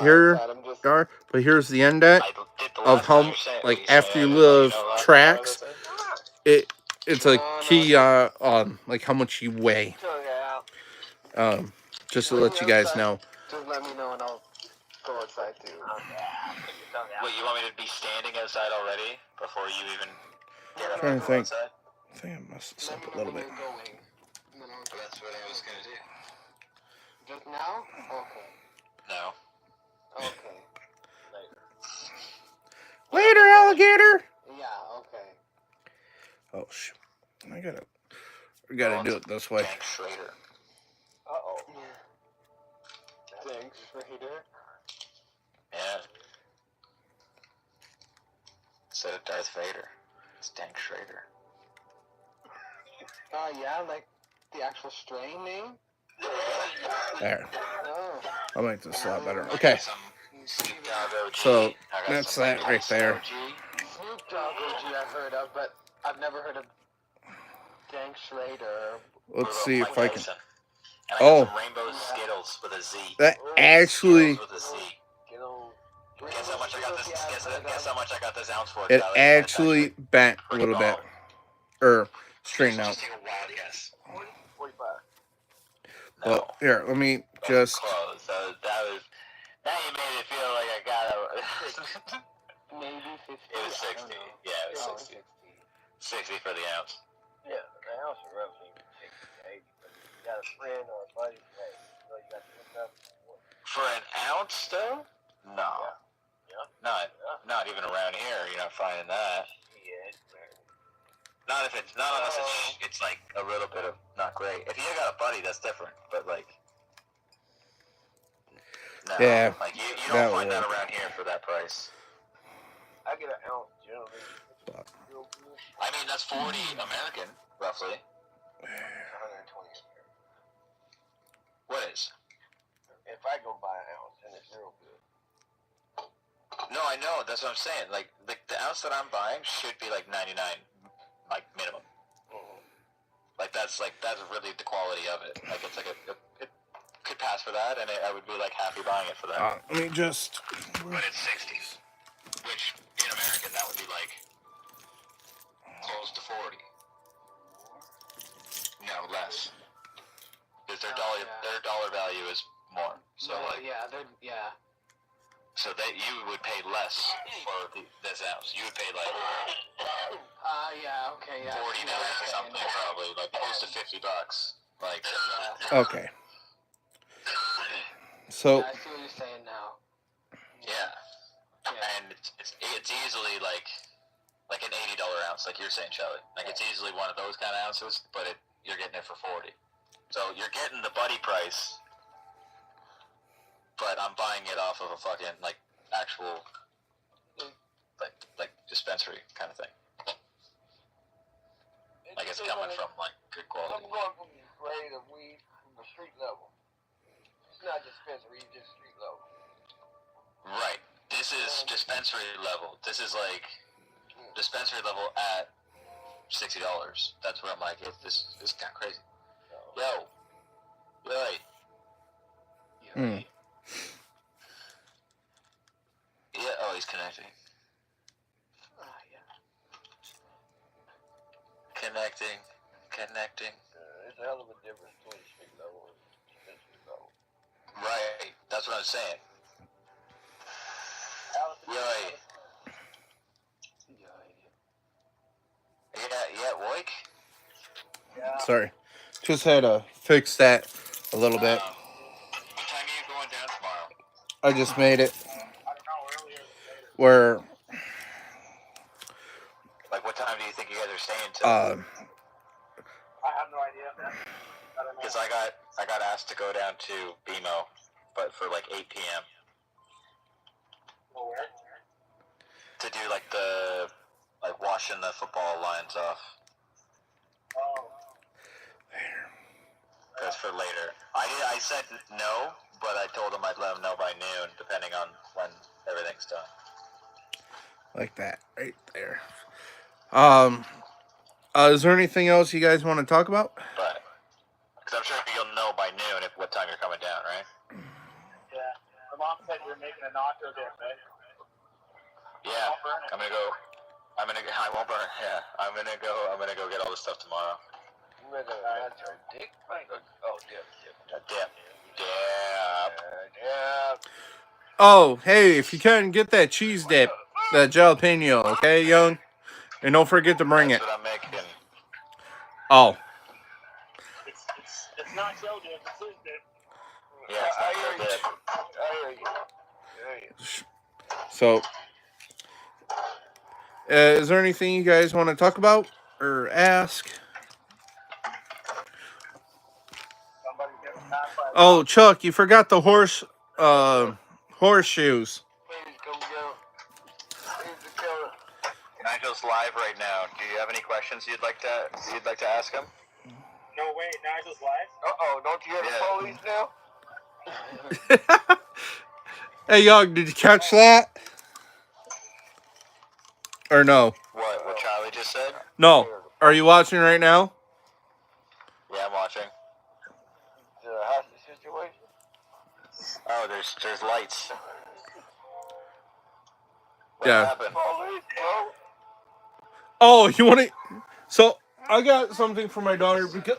Here, but here's the indent of how, like, after you live tracks, it's a key on like how much you weigh. Just to let you guys know. Just let me know and I'll Go outside too. Wait, you want me to be standing outside already before you even get up Trying and to go think. outside? I think I messed this Let up me a know little when bit. you're going. And then I'll Well, that's what I was gonna do. Just now? Okay. No. Okay. Later, alligator. Yeah, okay. Oh shoot! I gotta do it this way. Dank Schrader. Uh-oh. Thanks, Raider. Yeah. Instead of Darth Vader, it's Dank Schrader. Yeah, like the actual strain name? There. Oh. I'll make this a lot better. I got Okay. some Snoop Dogg OG. So, I got that's some Mike that right Tyson there. OG. Snoop Dogg OG I've heard of, but I've never heard of Dank Schrader. Let's What see about if Mike I can. Tyson? And I got Oh, some Rainbow Skittles with a Z. that actually, Skittles with a Z. Guess how much I got this? Guess how much I got this ounce for? it Charlie? actually bent a pretty little bit, bomb. or straightened out. Just take a wild guess. 45. No. Well, here, let me That was just. close. That was. Now you made it feel like I got a. Maybe 50. It was 60. Yeah, it was 60. 60 for the ounce. Yeah, the ounce of roughly 60 to 80. But if you got a friend or a buddy, hey, you know you got to look up. For an ounce, though? No. Yeah. Not even around here. You're not finding that. Yeah. Not unless it's like a little bit of not great. If you got a buddy, that's different. But like, no, Yeah, like you that don't find that would- around here for that price. I get an ounce generally. I mean, that's 40 American, roughly. 120. What is? If I go buy an ounce and it's real good. No, I know. That's what I'm saying. Like the ounce that I'm buying should be like 99, like minimum. Like that's really the quality of it. Like it's like it could pass for that, and I would be like happy buying it for that. Let me just. But it's 60s, which in American that would be like close to 40. No, less. Because their dollar value is more. So So that you would pay less for this ounce. You would pay like 40 or something, probably like close to $50. Like Okay. So. I see what you're saying now. yeah, and it's easily like an $80 ounce, like you're saying, Charlie. Like it's easily one of those kind of ounces, but you're getting it for 40. So you're getting the buddy price. But I'm buying it off of a fucking like actual like dispensary kind of thing. Like it's coming from like good quality. I'm going from the grade of weed from the street level. It's not dispensary, it's just street level. Right. This is dispensary level. This is like dispensary level at $60. That's where I'm like, this is kind of crazy. Yo. Yeah, oh, he's connecting. Connecting. It's a hell of a difference between street level and dispensary level. Right, that's what I'm saying. Right. Yeah, Woik? Yeah. Sorry. Just had to fix that a little bit. What time are you going down tomorrow? I just made it I don't know, earlier. where Like, what time do you think you guys are staying till? I have no idea. I don't know. Because I got asked to go down to BMO, but for like 8 p.m. Where? to do like washing the football lines off. Oh. That's for later. I said no, but I told him I'd let him know by noon, depending on when everything's done. like that right there. Is there anything else you guys want to talk about? But because I'm sure you'll know by noon what time you're coming down, right? Yeah. My mom said you're making a nacho dip, right? Yeah. I won't burn it. Yeah. I'm gonna go get all this stuff tomorrow. You making a nacho dip? Oh, dip. Dip. Yeah. Oh, hey, if you can get that cheese dip, that jalapeno, okay, Young? And don't forget to bring That's it. what I'm making. Oh, It's not so dip. It's his dip. Yeah, it's not so dip. I hear you. so is there anything you guys want to talk about or ask? Somebody's getting attacked by a Oh, dog. Chuck, you forgot the horseshoes. Please come down. Please the killer. Nigel's live right now. Do you have any questions you'd like to ask him? No, wait, Nigel's live? Uh-oh, don't you hear Yeah. the police now? Hey, Young, did you catch that? Or no? What Charlie just said? No. Are you watching right now? Yeah, I'm watching. The hostage situation? Oh, there's lights. What Yeah. happened? Police, bro. Oh, you want to? So I got something for my daughter because.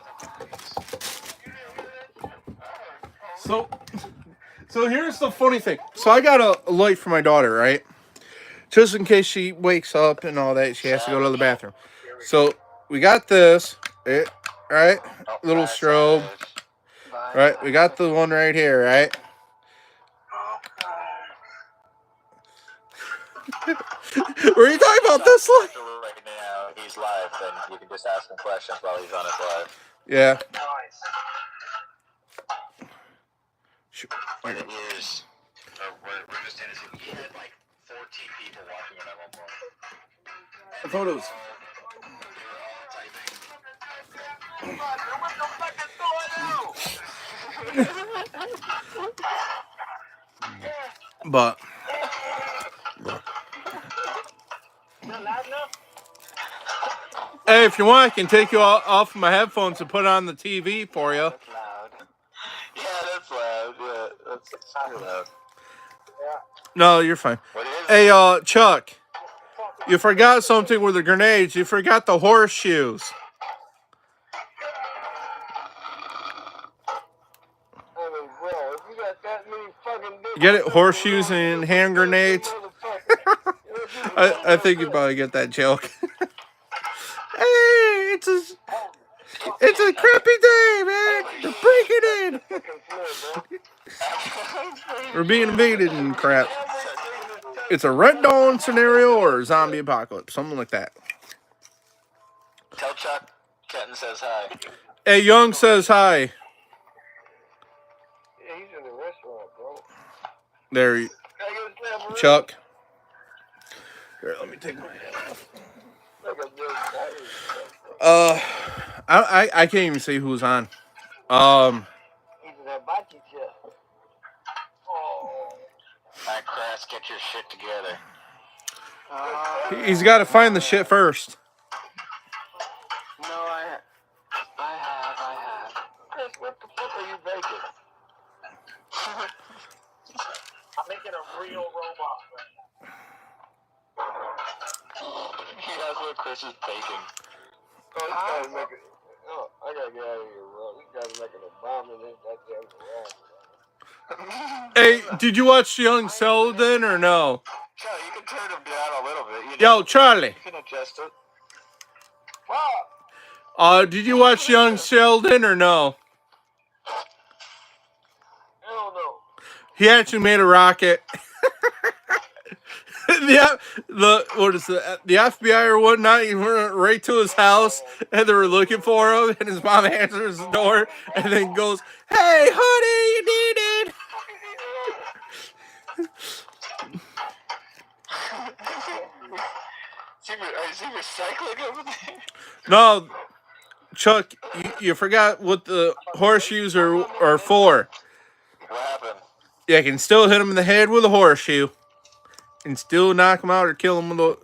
So here's the funny thing. So I got a light for my daughter, right? Just in case she wakes up and all that, she has to go to the bathroom. So we got this, right? Oh, Little fire strobe, signs. right? We got the one right here, right? Were you talking about this light? Right now, he's live, then you can just ask him questions while he's on his live. Yeah. Nice. But it is. We're just in it. He had like 14 people watching it at one point. I thought it was. But hey, if you want, I can take you off my headphones and put it on the TV for you. That's loud. Yeah, that's loud. Yeah, that's too loud. No, you're fine. What is Hey, Chuck, you forgot something with the grenades. You forgot the horseshoes. I mean, bro, if you got that many fucking dicks, Get it? Horseshoes and hand grenades. I think you probably get that joke. Hey, it's a crappy day, man. They're breaking in. We're being invaded and crap. It's a Red Dawn scenario or a zombie apocalypse, something like that. Tell Chuck Kenton says hi. Hey, Young says hi. Yeah, he's in the restaurant, bro. There, Can I get a snap, Chuck. Here, let me take my hat off. Like a big I can't even see who's on. He's in that baki chair. Oh. Alright, Crass, get your shit together. He's got to find the shit first. No, I have. Chris, what the fuck are you baking? I'm making a real robot right That's what Chris is baking. Oh, this guy's making. Oh, I gotta get out of here, bro. This guy's making a bomb in his goddamn garage. Hey, did you watch Young Sheldon or no? Charlie, you can turn him down a little bit. You know, Yo, Charlie. you can adjust it. Wow. Did you watch Young Sheldon or no? Hell no. He actually made a rocket. The FBI or whatnot, he went right to his house and they were looking for him, and his mom answers the door and then goes, "Hey, honey, you needed." Is he recycling over there? No, Chuck, you forgot what the horseshoes are for. What happened? You can still hit him in the head with a horseshoe and still knock him out or kill him with a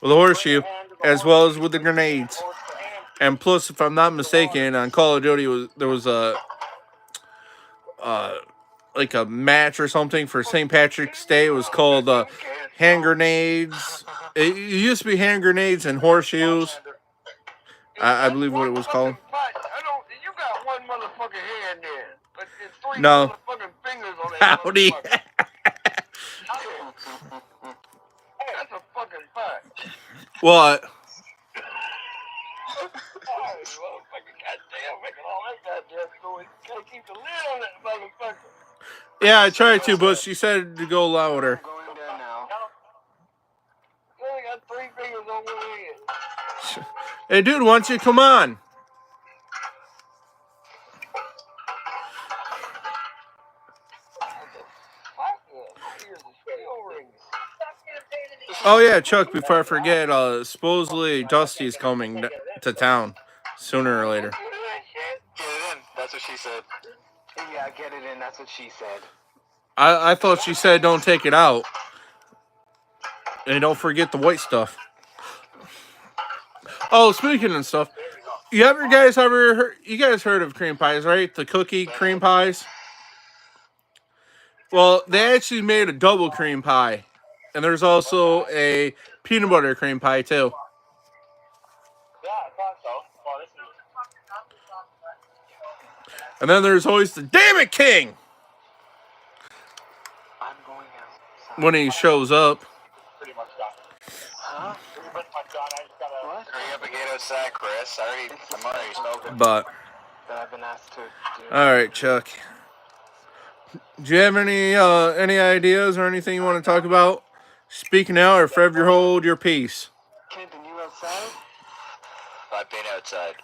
horseshoe, as well as with the grenades. And plus, if I'm not mistaken, on Call of Duty there was a like a match or something for St. Patrick's Day. It was called hand grenades. It used to be hand grenades and horseshoes. I believe what it was called. You got one motherfucking hand there, but it's three No. motherfucking fingers on that. Howdy. motherfucker. What? Motherfucker, goddamn, making all that goddamn noise. Gotta keep the lid on that motherfucker. Yeah, I tried to, but she said to go louder. I'm going there now. You only got 3 fingers on one hand. Hey, dude, why don't you come on? Fuck yeah, my ears are still ringing. Oh yeah, Chuck. Before I forget, supposedly Dusty's coming to town sooner or later. Get it in. That's what she said. Yeah, get it in. That's what she said. I thought she said don't take it out, and don't forget the white stuff. Oh, speaking of stuff, you guys heard of cream pies, right? The cookie cream pies. Well, they actually made a double cream pie, and there's also a peanut butter cream pie too. Yeah, I thought so. Well, this is... And then there's always the damn it king I'm going outside. when he shows up. pretty much done. Huh? Pretty much done. I just gotta... What? Hurry up and get outside, Chris. I'm already smoking. But That I've been asked to do. all right, Chuck. Do you have any ideas or anything you want to talk about? Speak now or forever hold your peace. Kenton, you outside? I've been outside.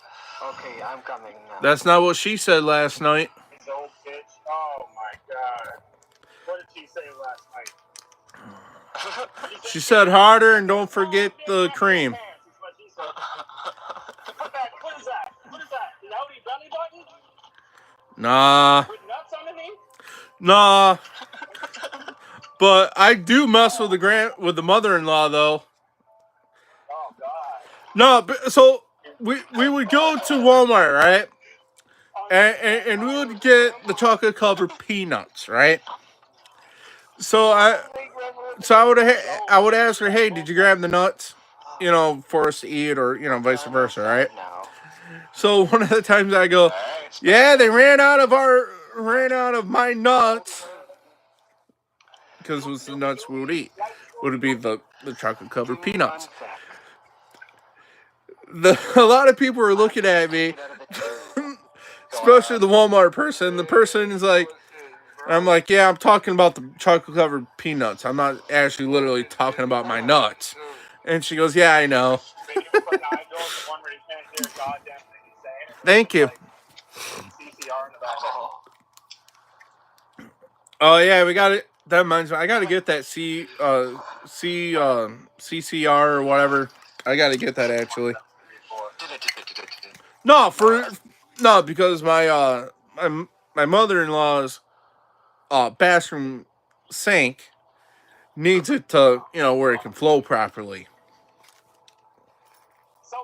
Okay, I'm coming now. That's not what she said last night. This old bitch. Oh my god. What did she say last night? She said harder and don't forget the cream. What is that? What is that? Is that what he belly button? Nah. With nuts underneath? Nah. But I do mess with the mother-in-law though. Oh god. No, but, so we would go to Walmart, right? And we would get the chocolate covered peanuts, right? So I would ask her, hey, did you grab the nuts? You know, for us to eat, or vice versa, right? Now. So one of the times I go, yeah, they ran out of my nuts, because it was the nuts we would eat. Would it be the chocolate covered peanuts? A lot of people are looking at me, especially the Walmart person. The person is like, I'm like, yeah, I'm talking about the chocolate covered peanuts. I'm not actually literally talking about my nuts. And she goes, yeah, I know. Thank you. Oh yeah, we got it. That reminds me, I gotta get that CCR or whatever. I gotta get that actually. No, because my mother-in-law's bathroom sink needs it to where it can flow properly. So,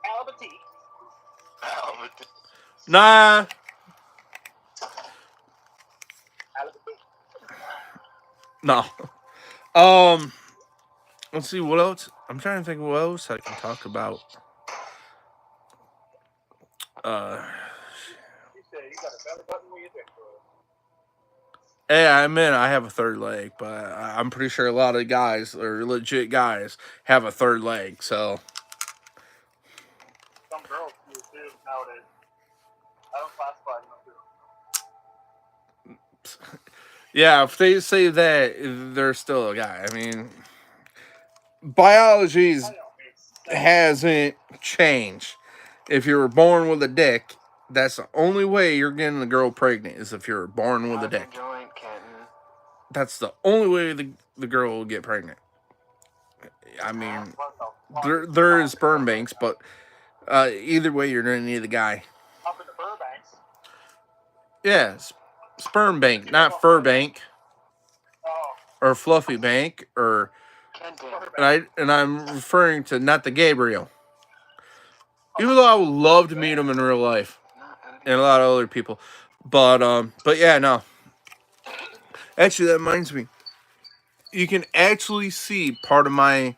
Albert. Nah. No. Let's see what else. I'm trying to think what else I can talk about. Hey, I admit I have a third leg, but I'm pretty sure a lot of guys, or legit guys, have a third leg. So. Some girls do too nowadays. I don't classify them too. Yeah, if they say that, they're still a guy. I mean, biology hasn't changed. If you were born with a dick, that's the only way you're getting a girl pregnant, is if you're born with a dick. That's the only way the girl will get pregnant. I mean, there is sperm banks, but either way, you're going to need a guy. Up in the Burbanks. Yeah, sperm bank, not fur bank. Oh. Or fluffy bank, or and I'm referring to not the Gabriel. Even though I would love to meet him in real life, and a lot of other people, but yeah, no. Actually, that reminds me. You can actually see part of my.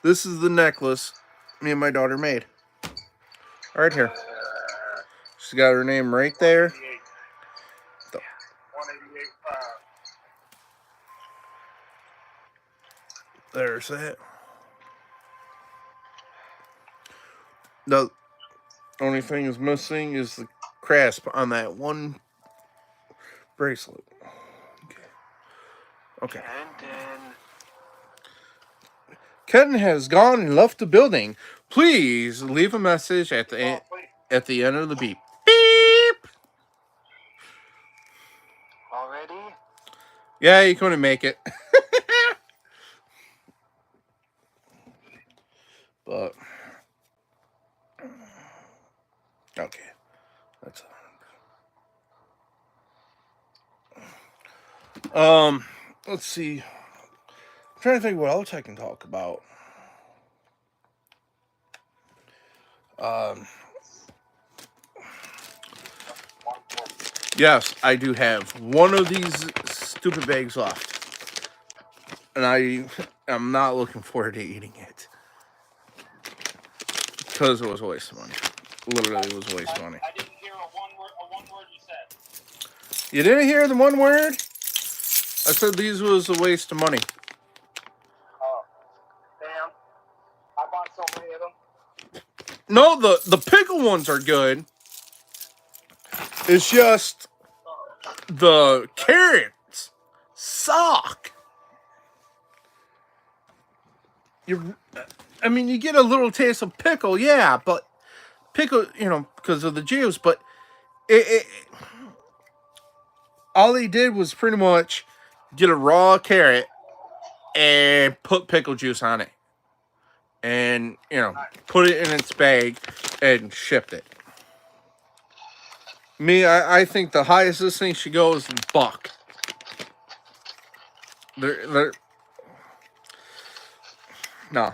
This is the necklace me and my daughter made. Right here. She's got her name right there. 188. There's that. The only thing is missing is the clasp on that one bracelet. Okay. Kenton. Kenton has gone and left the building. Please leave a message at the end of the beep. Beep. Already? Yeah, you couldn't make it. But okay, that's let's see. I'm trying to think what else I can talk about. Um, yes, I do have one of these stupid bags left, and I'm not looking forward to eating it because it was a waste of money. Literally, it was a waste of money. I didn't hear a one word you said. You didn't hear the one word? I said these was a waste of money. Oh, damn! I bought so many of them. No, the pickle ones are good. It's just the carrots suck. I mean, you get a little taste of pickle, yeah, but pickle, because of the juice. But all they did was pretty much get a raw carrot and put pickle juice on it, and put it in its bag and shipped it. I think the highest this thing should go is $1. They're no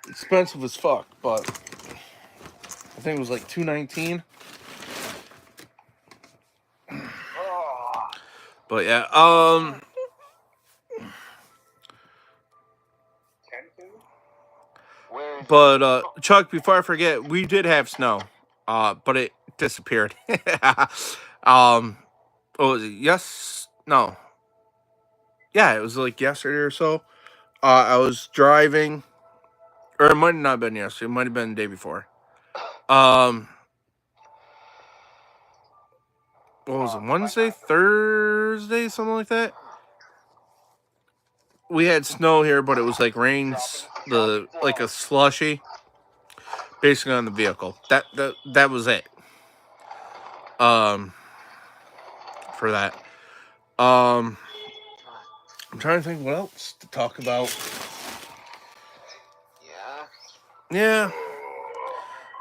expensive as fuck, but I think it was like $2.19. But yeah, but Chuck, before I forget, we did have snow, but it disappeared. What was it? Yes, no, yeah, it was like yesterday or so. I was driving, or it might not have been yesterday. It might have been the day before. What was it? Wednesday, Thursday, something like that. We had snow here, but it was like rains, like a slushy, basically on the vehicle. That was it. For that. I'm trying to think what else to talk about. Yeah.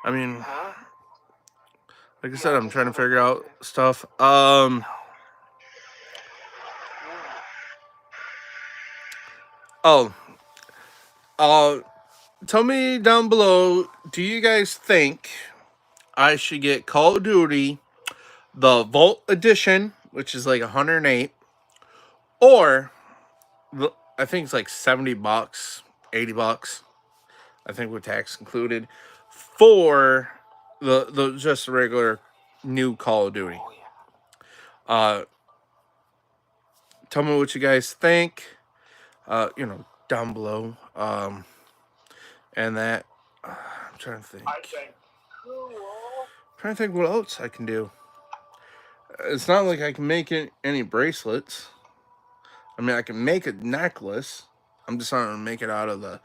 I mean, like I said, I'm trying to figure out stuff. Tell me down below, do you guys think I should get Call of Duty, the Vault Edition, which is like 108, or I think it's like $70, $80, I think with tax included, for the just regular new Call of Duty. Tell me what you guys think. Down below. And that I'm trying to think. Trying to think what else I can do. It's not like I can make any bracelets. I mean, I can make a necklace. I'm just not gonna make it out of that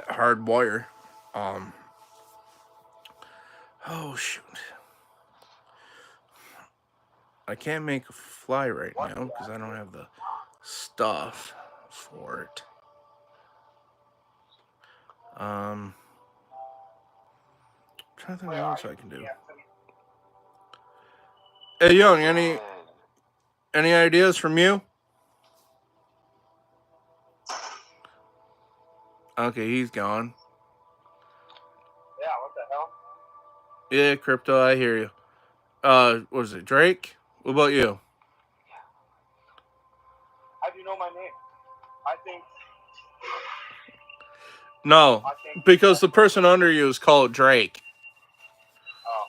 hard wire. Oh shoot. I can't make a fly right now because I don't have the stuff for it. I'm trying to think what else I can do. Hey, Young, any ideas from you? Okay, he's gone. Yeah, what the hell? Yeah, Crypto, I hear you. What is it, Drake? What about you? How do you know my name? I think. No, because the person under you is called Drake. Oh.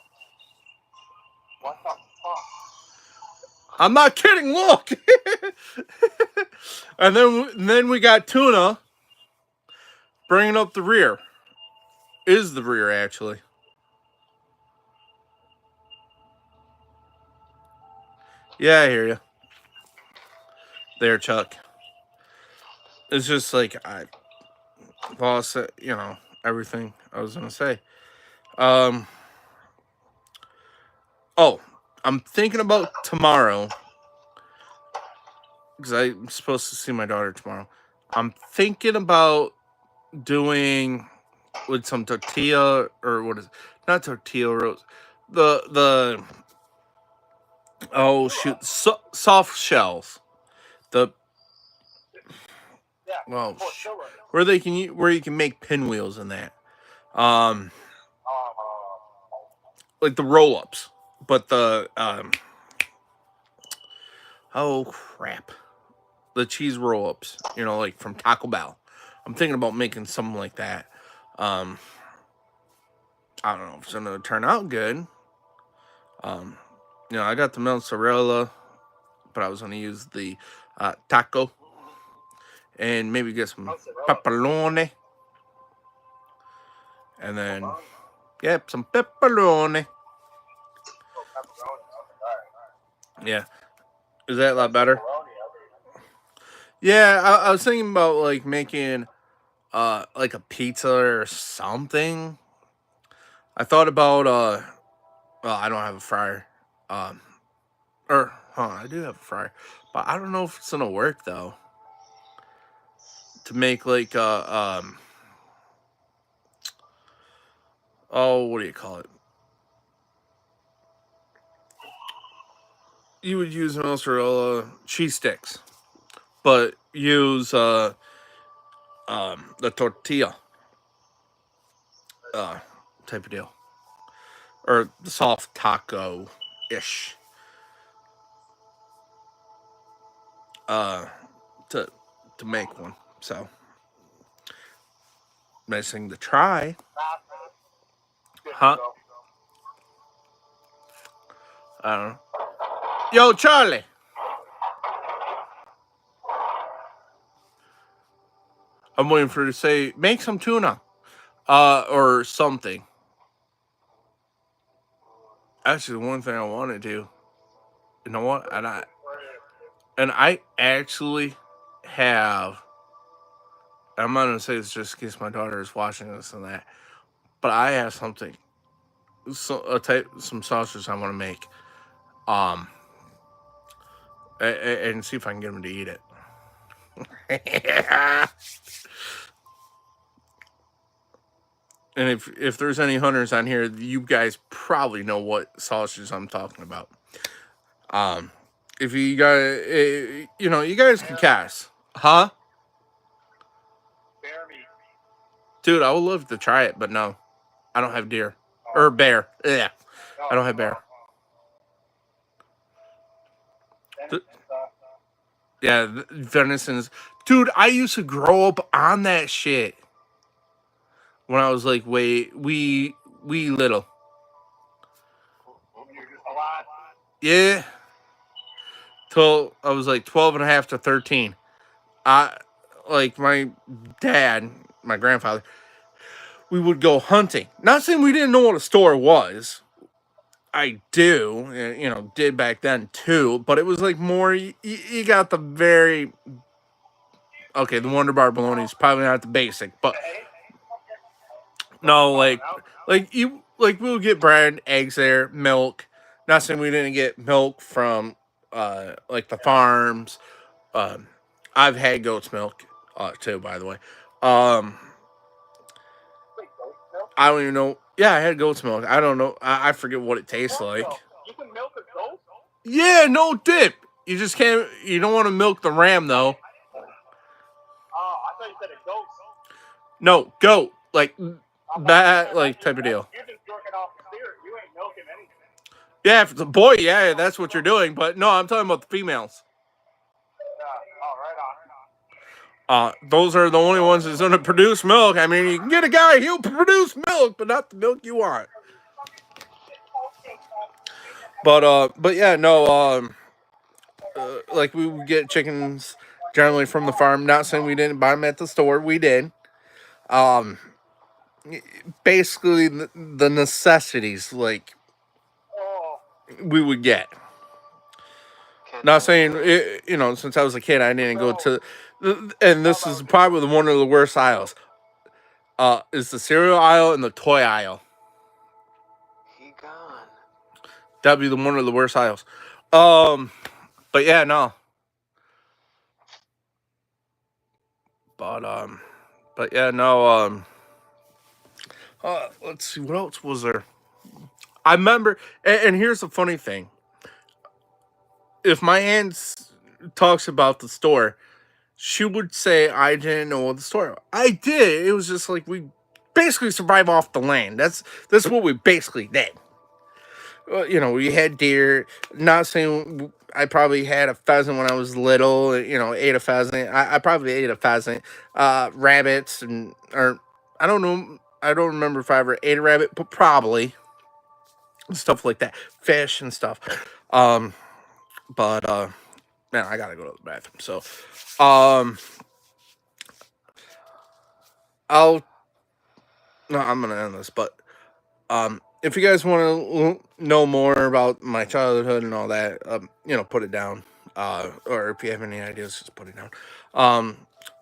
What the fuck? I'm not kidding. Look, and then we got Tuna bringing up the rear. Is the rear, actually. Yeah, I hear you. There, Chuck. It's just like I lost, everything I was gonna say. Um. Oh, I'm thinking about tomorrow because I'm supposed to see my daughter tomorrow. I'm thinking about doing with some tortilla or what is it? Not tortilla rolls. The oh shoot, soft shells. The Yeah. well, Tortilla. where you can make pinwheels in that. Um, like the roll ups, but the oh crap, the cheese roll ups. Like from Taco Bell. I'm thinking about making something like that. Um, I don't know if it's gonna turn out good. Um, I got the mozzarella, but I was gonna use the taco and maybe get some Mozzarella. pepperoni, and then Pepperoni. yep, some pepperoni. Oh, pepperoni. All right. Yeah, is that a lot That's better? pepperoni. Yeah, I was thinking about like making like a pizza or something. I thought about well, I don't have a fryer. Um I do have a fryer. But I don't know if it's gonna work though. To make like oh, what do you call it? You would use mozzarella cheese sticks, but use the tortilla uh type of deal. Or the soft taco ish. Uh to make one. So nice thing to try. Good to Huh? go. I don't know. Yo, Charlie. I'm waiting for her to say, make some tuna. Or something. Actually, one thing I want to do. You know what? And I actually have. I'm not gonna say this just in case my daughter is watching this and that, but I have something, some sausage I want to make, um, and see if I can get them to eat it. And if there's any hunters on here, you guys probably know what sausages I'm talking about. Um, if you guys, you guys can cast, huh? Bear meat. Dude, I would love to try it, but no, I don't have deer or bear. Yeah, I don't have bear. Th- Yeah, venison's. Dude, I used to grow up on that shit when I was like wee little. You're just a lot. Yeah, till I was like 12 and a half to 13. I like my dad, my grandfather, we would go hunting. Not saying we didn't know what a store was. I do, did back then too, but it was like more, you got the very, okay, the Wonder Bar bologna is probably not the basic, but no, we would get bread, eggs there, milk. Not saying we didn't get milk from, like the farms. Um, I've had goat's milk, too, by the way. Um, Wait, goat milk? I don't even know. Yeah, I had goat's milk. I don't know. I forget what it tastes Goat like. milk. You can milk a goat? Yeah, no dip. You just can't. You don't want to milk the ram though. Oh, I thought you said a goat. No, goat like I thought that, like type of deal. You're just jerking off the steer. You ain't milking anything. Yeah, if it's a boy, yeah, that's what you're doing. But no, I'm talking about the females. Yeah. Oh, right on. Those are the only ones that's gonna produce milk. I mean, you can get a guy, he'll produce milk, but not the milk you want. But yeah, no, like we would get chickens generally from the farm. Not saying we didn't buy them at the store, we did. Um, basically the necessities like we would get. Not saying since I was a kid, I didn't go to, and this is probably one of the worst aisles. Is the cereal aisle and the toy aisle. He gone. That'd be one of the worst aisles. But yeah, no. But yeah, no. Let's see, what else was there? I remember, and here's the funny thing: if my aunt talks about the store, she would say I didn't know the store. I did. It was just like we basically survive off the land. That's what we basically did. We had deer. Not saying I probably had a pheasant when I was little. Ate a pheasant. I probably ate a pheasant. Rabbits or I don't know. I don't remember if I ever ate a rabbit, but probably stuff like that, fish and stuff. But man, I gotta go to the bathroom. So, I'll no, I'm gonna end this, but if you guys want to know more about my childhood and all that, put it down. Or if you have any ideas, just put it down.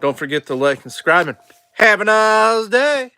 Don't forget to like and subscribe and have a nice day.